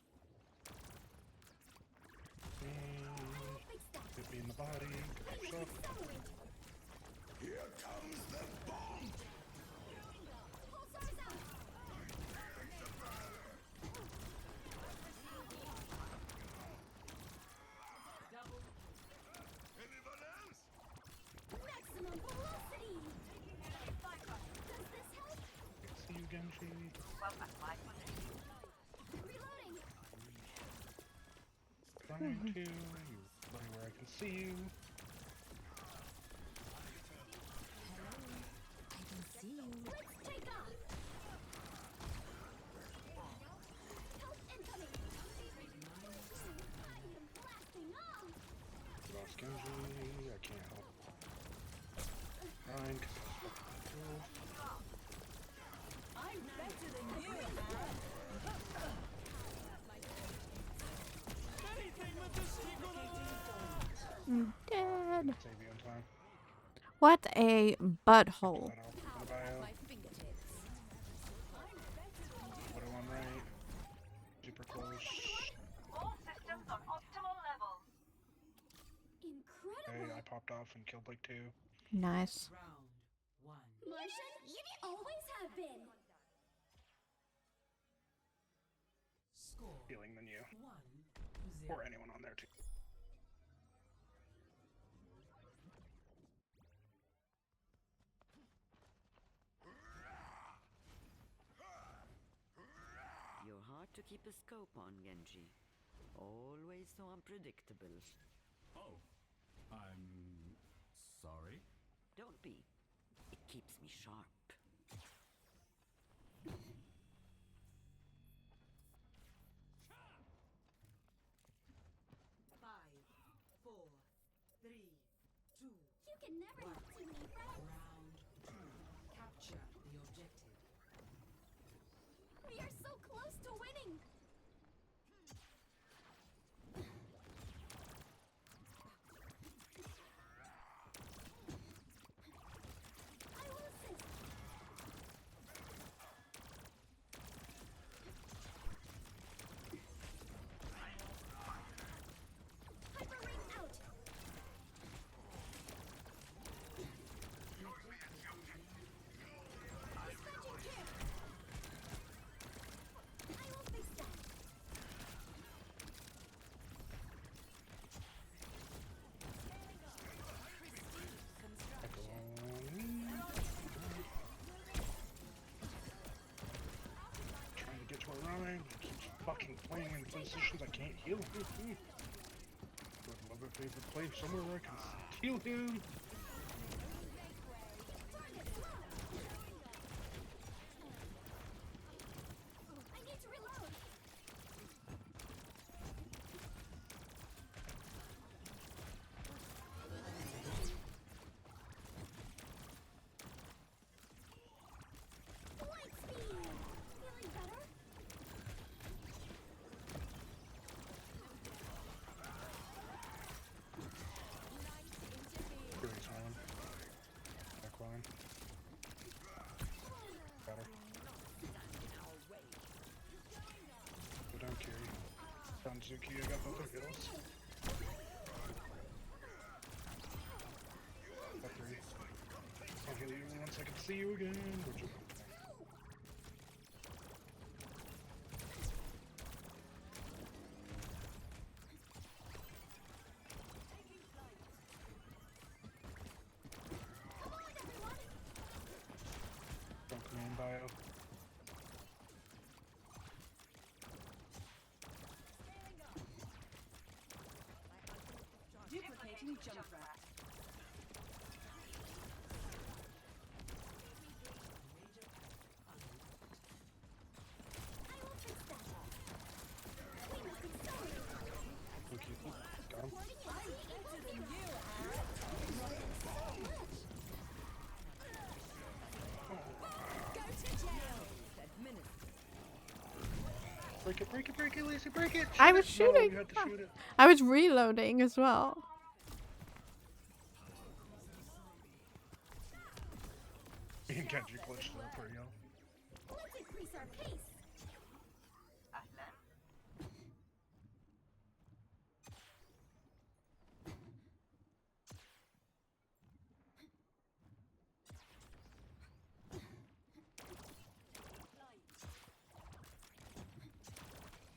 Fix that. Hit me in the body. We Catch must up. accelerate. Here comes the bomb! Pulsar's out. double. Anyone else? Maximum velocity. Does this help? See you, Genji. Reloading. Trying to. You buddy where I can see you. Let's take off. Help incoming. I am blasting off. Lost Genji. I can't help. Fine, 'cause I was fucking cool. I'm better than you, man. I'm dead. Save you in time. What a butthole. That off in the bio. My fingertips. Widow on right. Super close. All systems on optimal level. Incredible. Hey, I popped off and killed like 2. Nice. Round 1. Martian, you always have been. Score Healing than you. 1-0. Or anyone on there too. You're hard to keep a scope on, Genji. Always so unpredictable. Oh, I'm sorry. Don't be. It keeps me sharp. 5, 4, 3, 2. You can never look too many fucking playing in positions I can't heal him. Would love if they would play somewhere where I can heal him. I need to reload. Light speed. Feeling better? Fury's on. Backline. Got her. Go down, Kiri. Found Zuki, I got both her kills. Got 3. I'll heal you once I can see you again. Which is don't come in bio. Duplicating jump rat. I will fix that. We must accelerate. Zuki, got him. Break it, break it, break it, Lacey, break it! I was No, shooting. you had to shoot it. I was reloading as well. Me and Genji glitched it up pretty well. Let's increase our pace.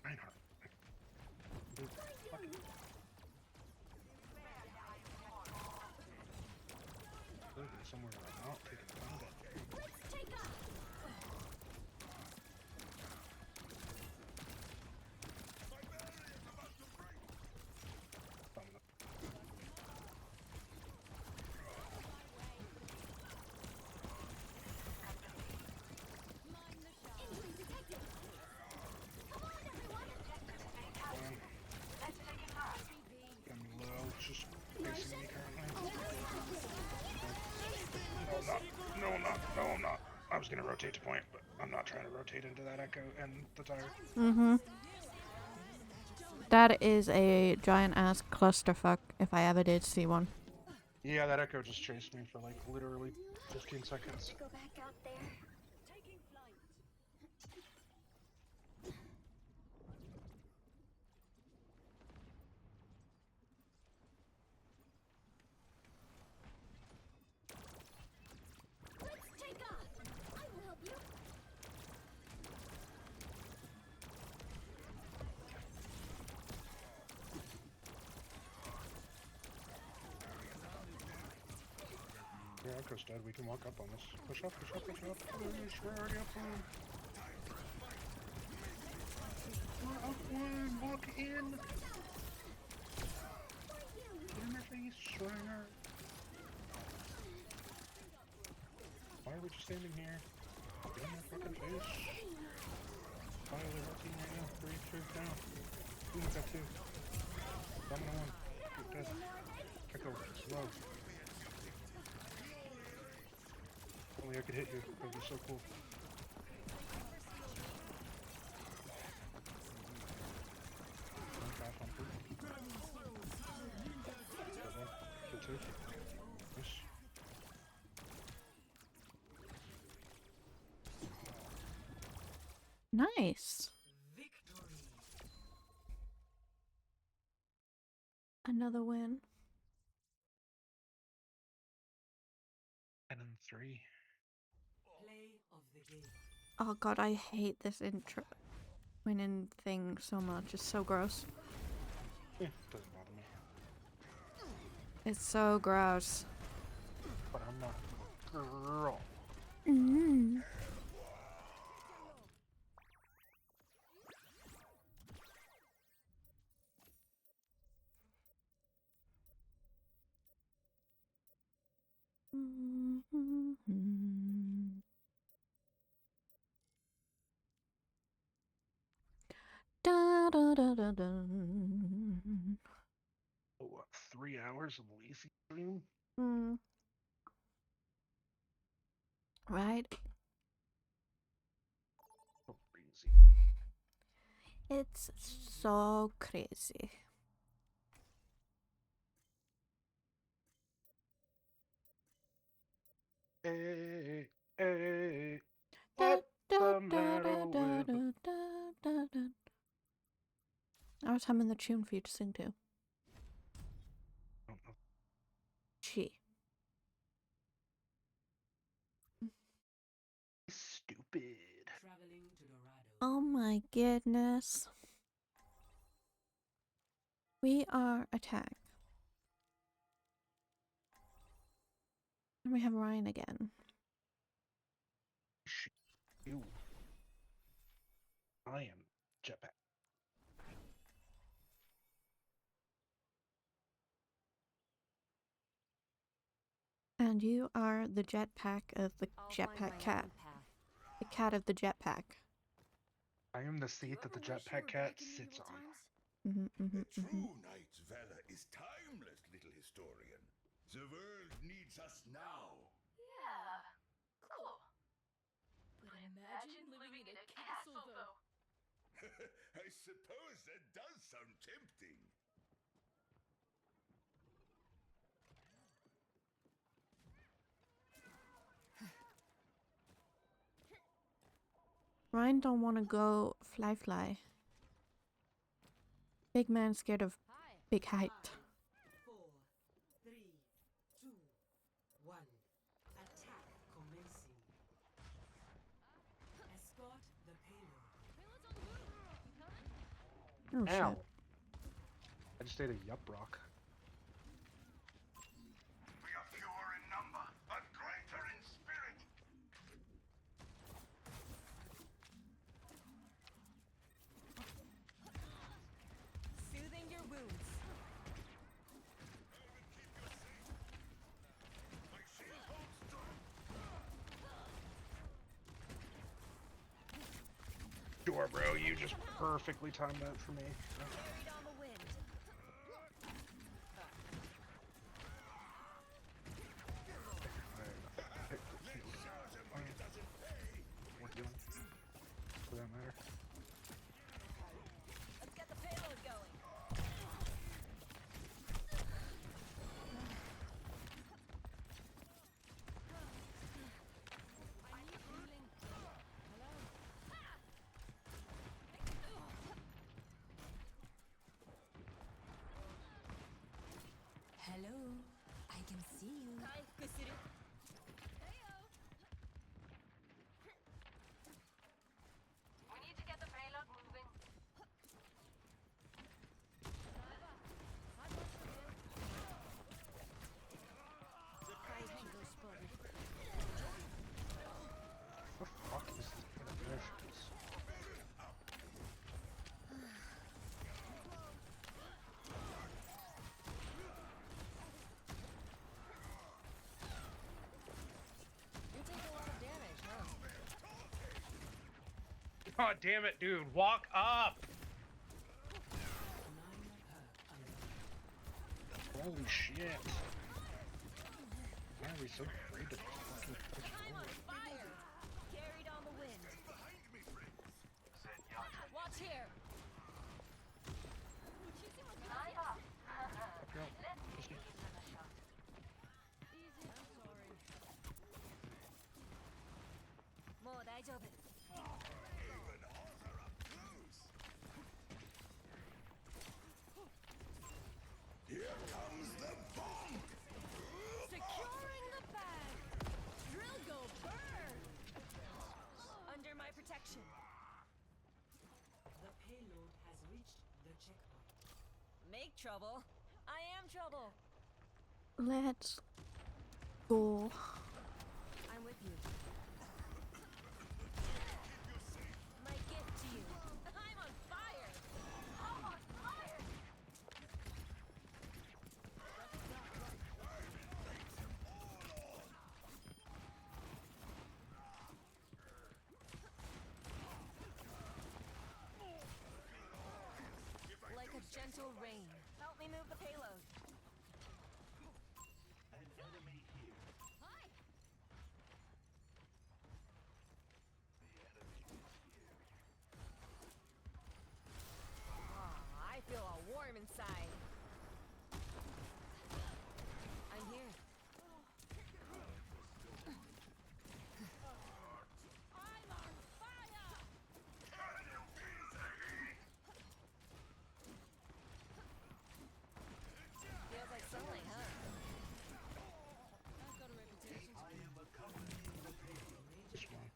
Reinhardt. Dude, fucking- Literally somewhere where I'm not taking a combat. Let's take off. Stamina. Injury detected. Come on, everyone. Got me low, it's just facing me currently. No, I'm not. No, I'm not. I was gonna rotate to point, but I'm not trying to rotate into that echo and the tire. Mm-hmm. That is a giant ass clusterfuck if I ever did see one. Yeah, that echo just chased me for like literally 15 seconds. Go back out there. Let's take off. I will help you. Yeah, echo's dead. We can walk up on this. Push up, push up, push up. Push, we're already up one. We're up one. Walk in. Get in their face, Schreier. Why are we just standing here? Get in their fucking face. Fire their whole team right now. 3 turns down. Ooh, got 2. Domino 1. Get dead. Echo, slow. Only I could hit you. That would be so cool. Fast on 3. Got 1. Get 2. Yes. Nice. Another win. And then 3. Play of the game. Oh god, I hate this intro winning thing so much. It's so gross. Yeah, doesn't bother me. It's so gross. But I'm not a girl. Mm. Da, da, da, da, da. Oh, what, 3 hours of lazy stream? Mm. Right? So crazy. It's so crazy. Hey, hey, Da, what's da, the da, matter da, da, with the... da, da, da. I was humming the tune for you to sing to. Chi. Stupid. Traveling to Dorado. Oh my goodness. We are attacked. And we have Ryan again. You. I am jetpack. And you are the jetpack of the I'll find my jetpack cat. own path. The cat of the jetpack. I am the Do you seat that the ever wish you jetpack were cat back in sits medieval on. times? A true knight's valor is timeless, little historian. The world needs us now. Yeah, cool. But imagine living in a castle, though. I suppose that does sound tempting. Ryan don't want to go fly. Big man scared of big height. 4, 3, 2, 1. Attack commencing. Escort the payload. Oh Ow. shit. I just ate a yup rock. We are fewer in number, but greater in spirit. Soothing your wounds. Sure, bro, you just perfectly timed that for me. Carried on the wind. For that matter. Let's get the payload going. I need healing. Hello, I can see you. Hi, Kusuru. We need to get the payload moving. Fight hangar spotted. What the fuck is this animations? You take a lot of damage, huh? God damn it, dude, walk up! Holy shit. Why are we so afraid to fucking touch I'm on forward? fire! Carried on the wind. Watch here. Easy, I'm sorry. もう大丈夫。 Here comes the bomb! Securing the bag. Drill go burn. Under my protection. The payload has reached the checkpoint. Make trouble. I am trouble. Let's go. I'm with you. My gift to you. I'm on fire. I'm on fire. gentle rain. Help me move the payload. An enemy here. Hi. The enemy is here. Oh, I feel all warm inside. I'm here. I'm on fire! Feels like sunlight, huh? I've got a reputation I am accompanying the payload. This one.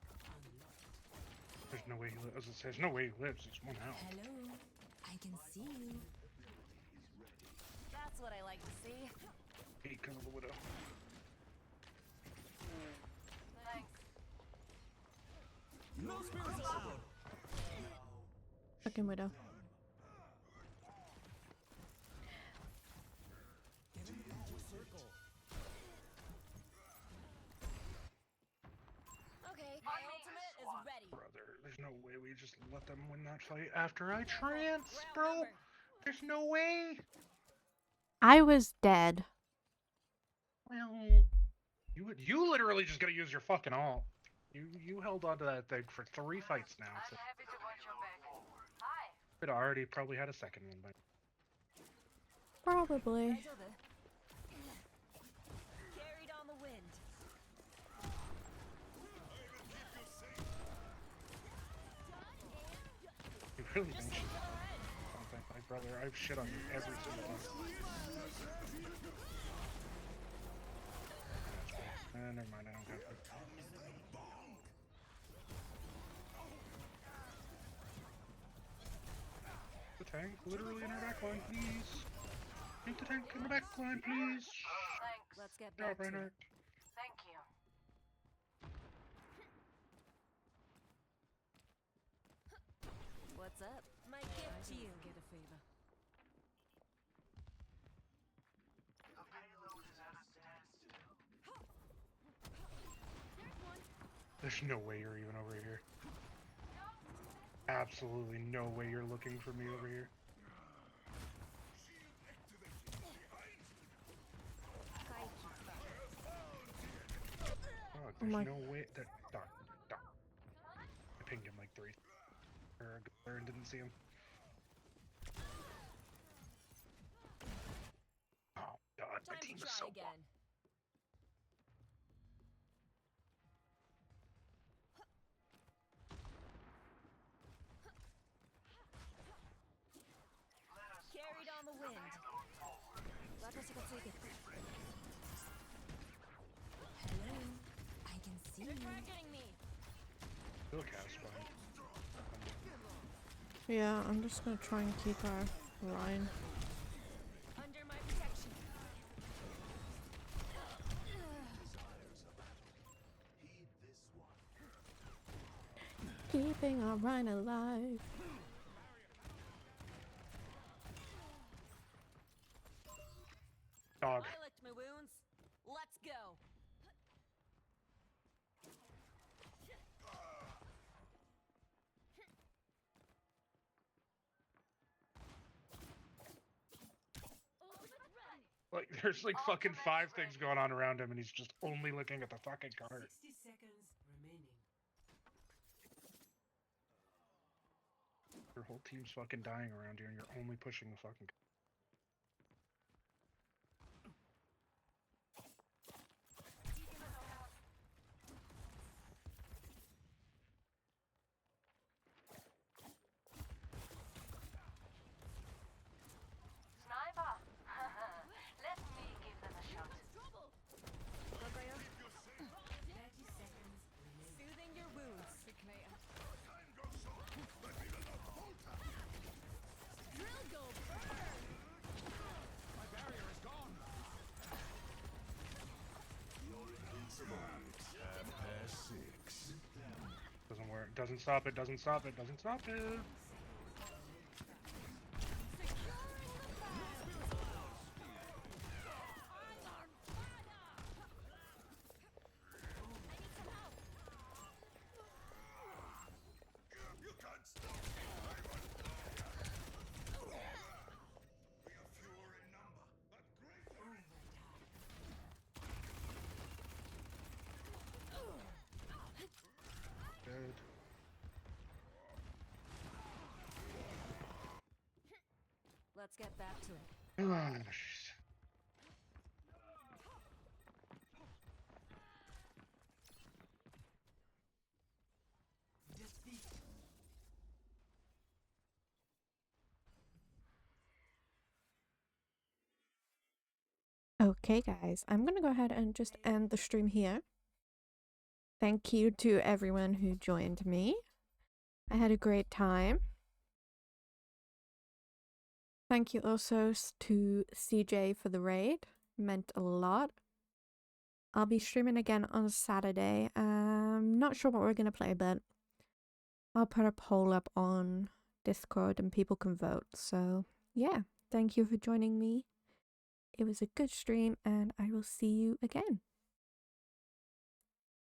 There's no way he lives. There's no way he lives. It's one out. Hello, I can see you. That's what I like to see. Hate because of the widow. Thanks. No spiritual support. Fucking widow. Get into circle. Okay, my ultimate is ready. Brother, there's no way we just let them win that fight after I trance, bro. There's no way. I was dead. Well, you literally just gotta use your fucking ult. You held on to that thing for 3 fights now. So Happy to watch your back. Hi. it already probably had a second one, but Probably. Right over. Carried on the wind. you really Just don't aim shit for the on head. me. My brother, I've shit on you every single time. Never mind, I don't have to. The tank, literally in our backline, please. Take the tank in the backline, please. Thanks. Let's get No, back to it. Reinhardt. Thank you. What's up? My gift to you. Get a favor. There's no way you're even over here. Absolutely no way you're looking for me over here. Oh, there's my- no way that. Doc. I pinged him like 3 and didn't see him. Oh god, my Time team to is try so again. Carried on the wind. Hello, I can see you. They're targeting me. Still cast fine. Yeah, I'm just gonna try and keep our line. Under my protection. Heed this one. Keeping our line alive. Dog. I licked my wounds. Let's go. Like, there's like fucking 5 things going on around him, and he's just only looking at the fucking card. 60 seconds remaining. Your whole team's fucking dying around you, and you're only pushing the fucking. Sniper. Let me give them a shot. Soothing your wounds. Drill go burn. My barrier is gone. You're invincible. 6. Doesn't work. Doesn't stop it. Doesn't stop it. Doesn't stop it. Let's get back to it. Okay, guys, I'm gonna go ahead and just end the stream here. Thank you to everyone who joined me. I had a great time. Thank you also to CJ for the raid. It meant a lot. I'll be streaming again on Saturday. I'm not sure what we're gonna play, but I'll put a poll up on Discord and people can vote. So yeah, thank you for joining me. It was a good stream and I will see you again.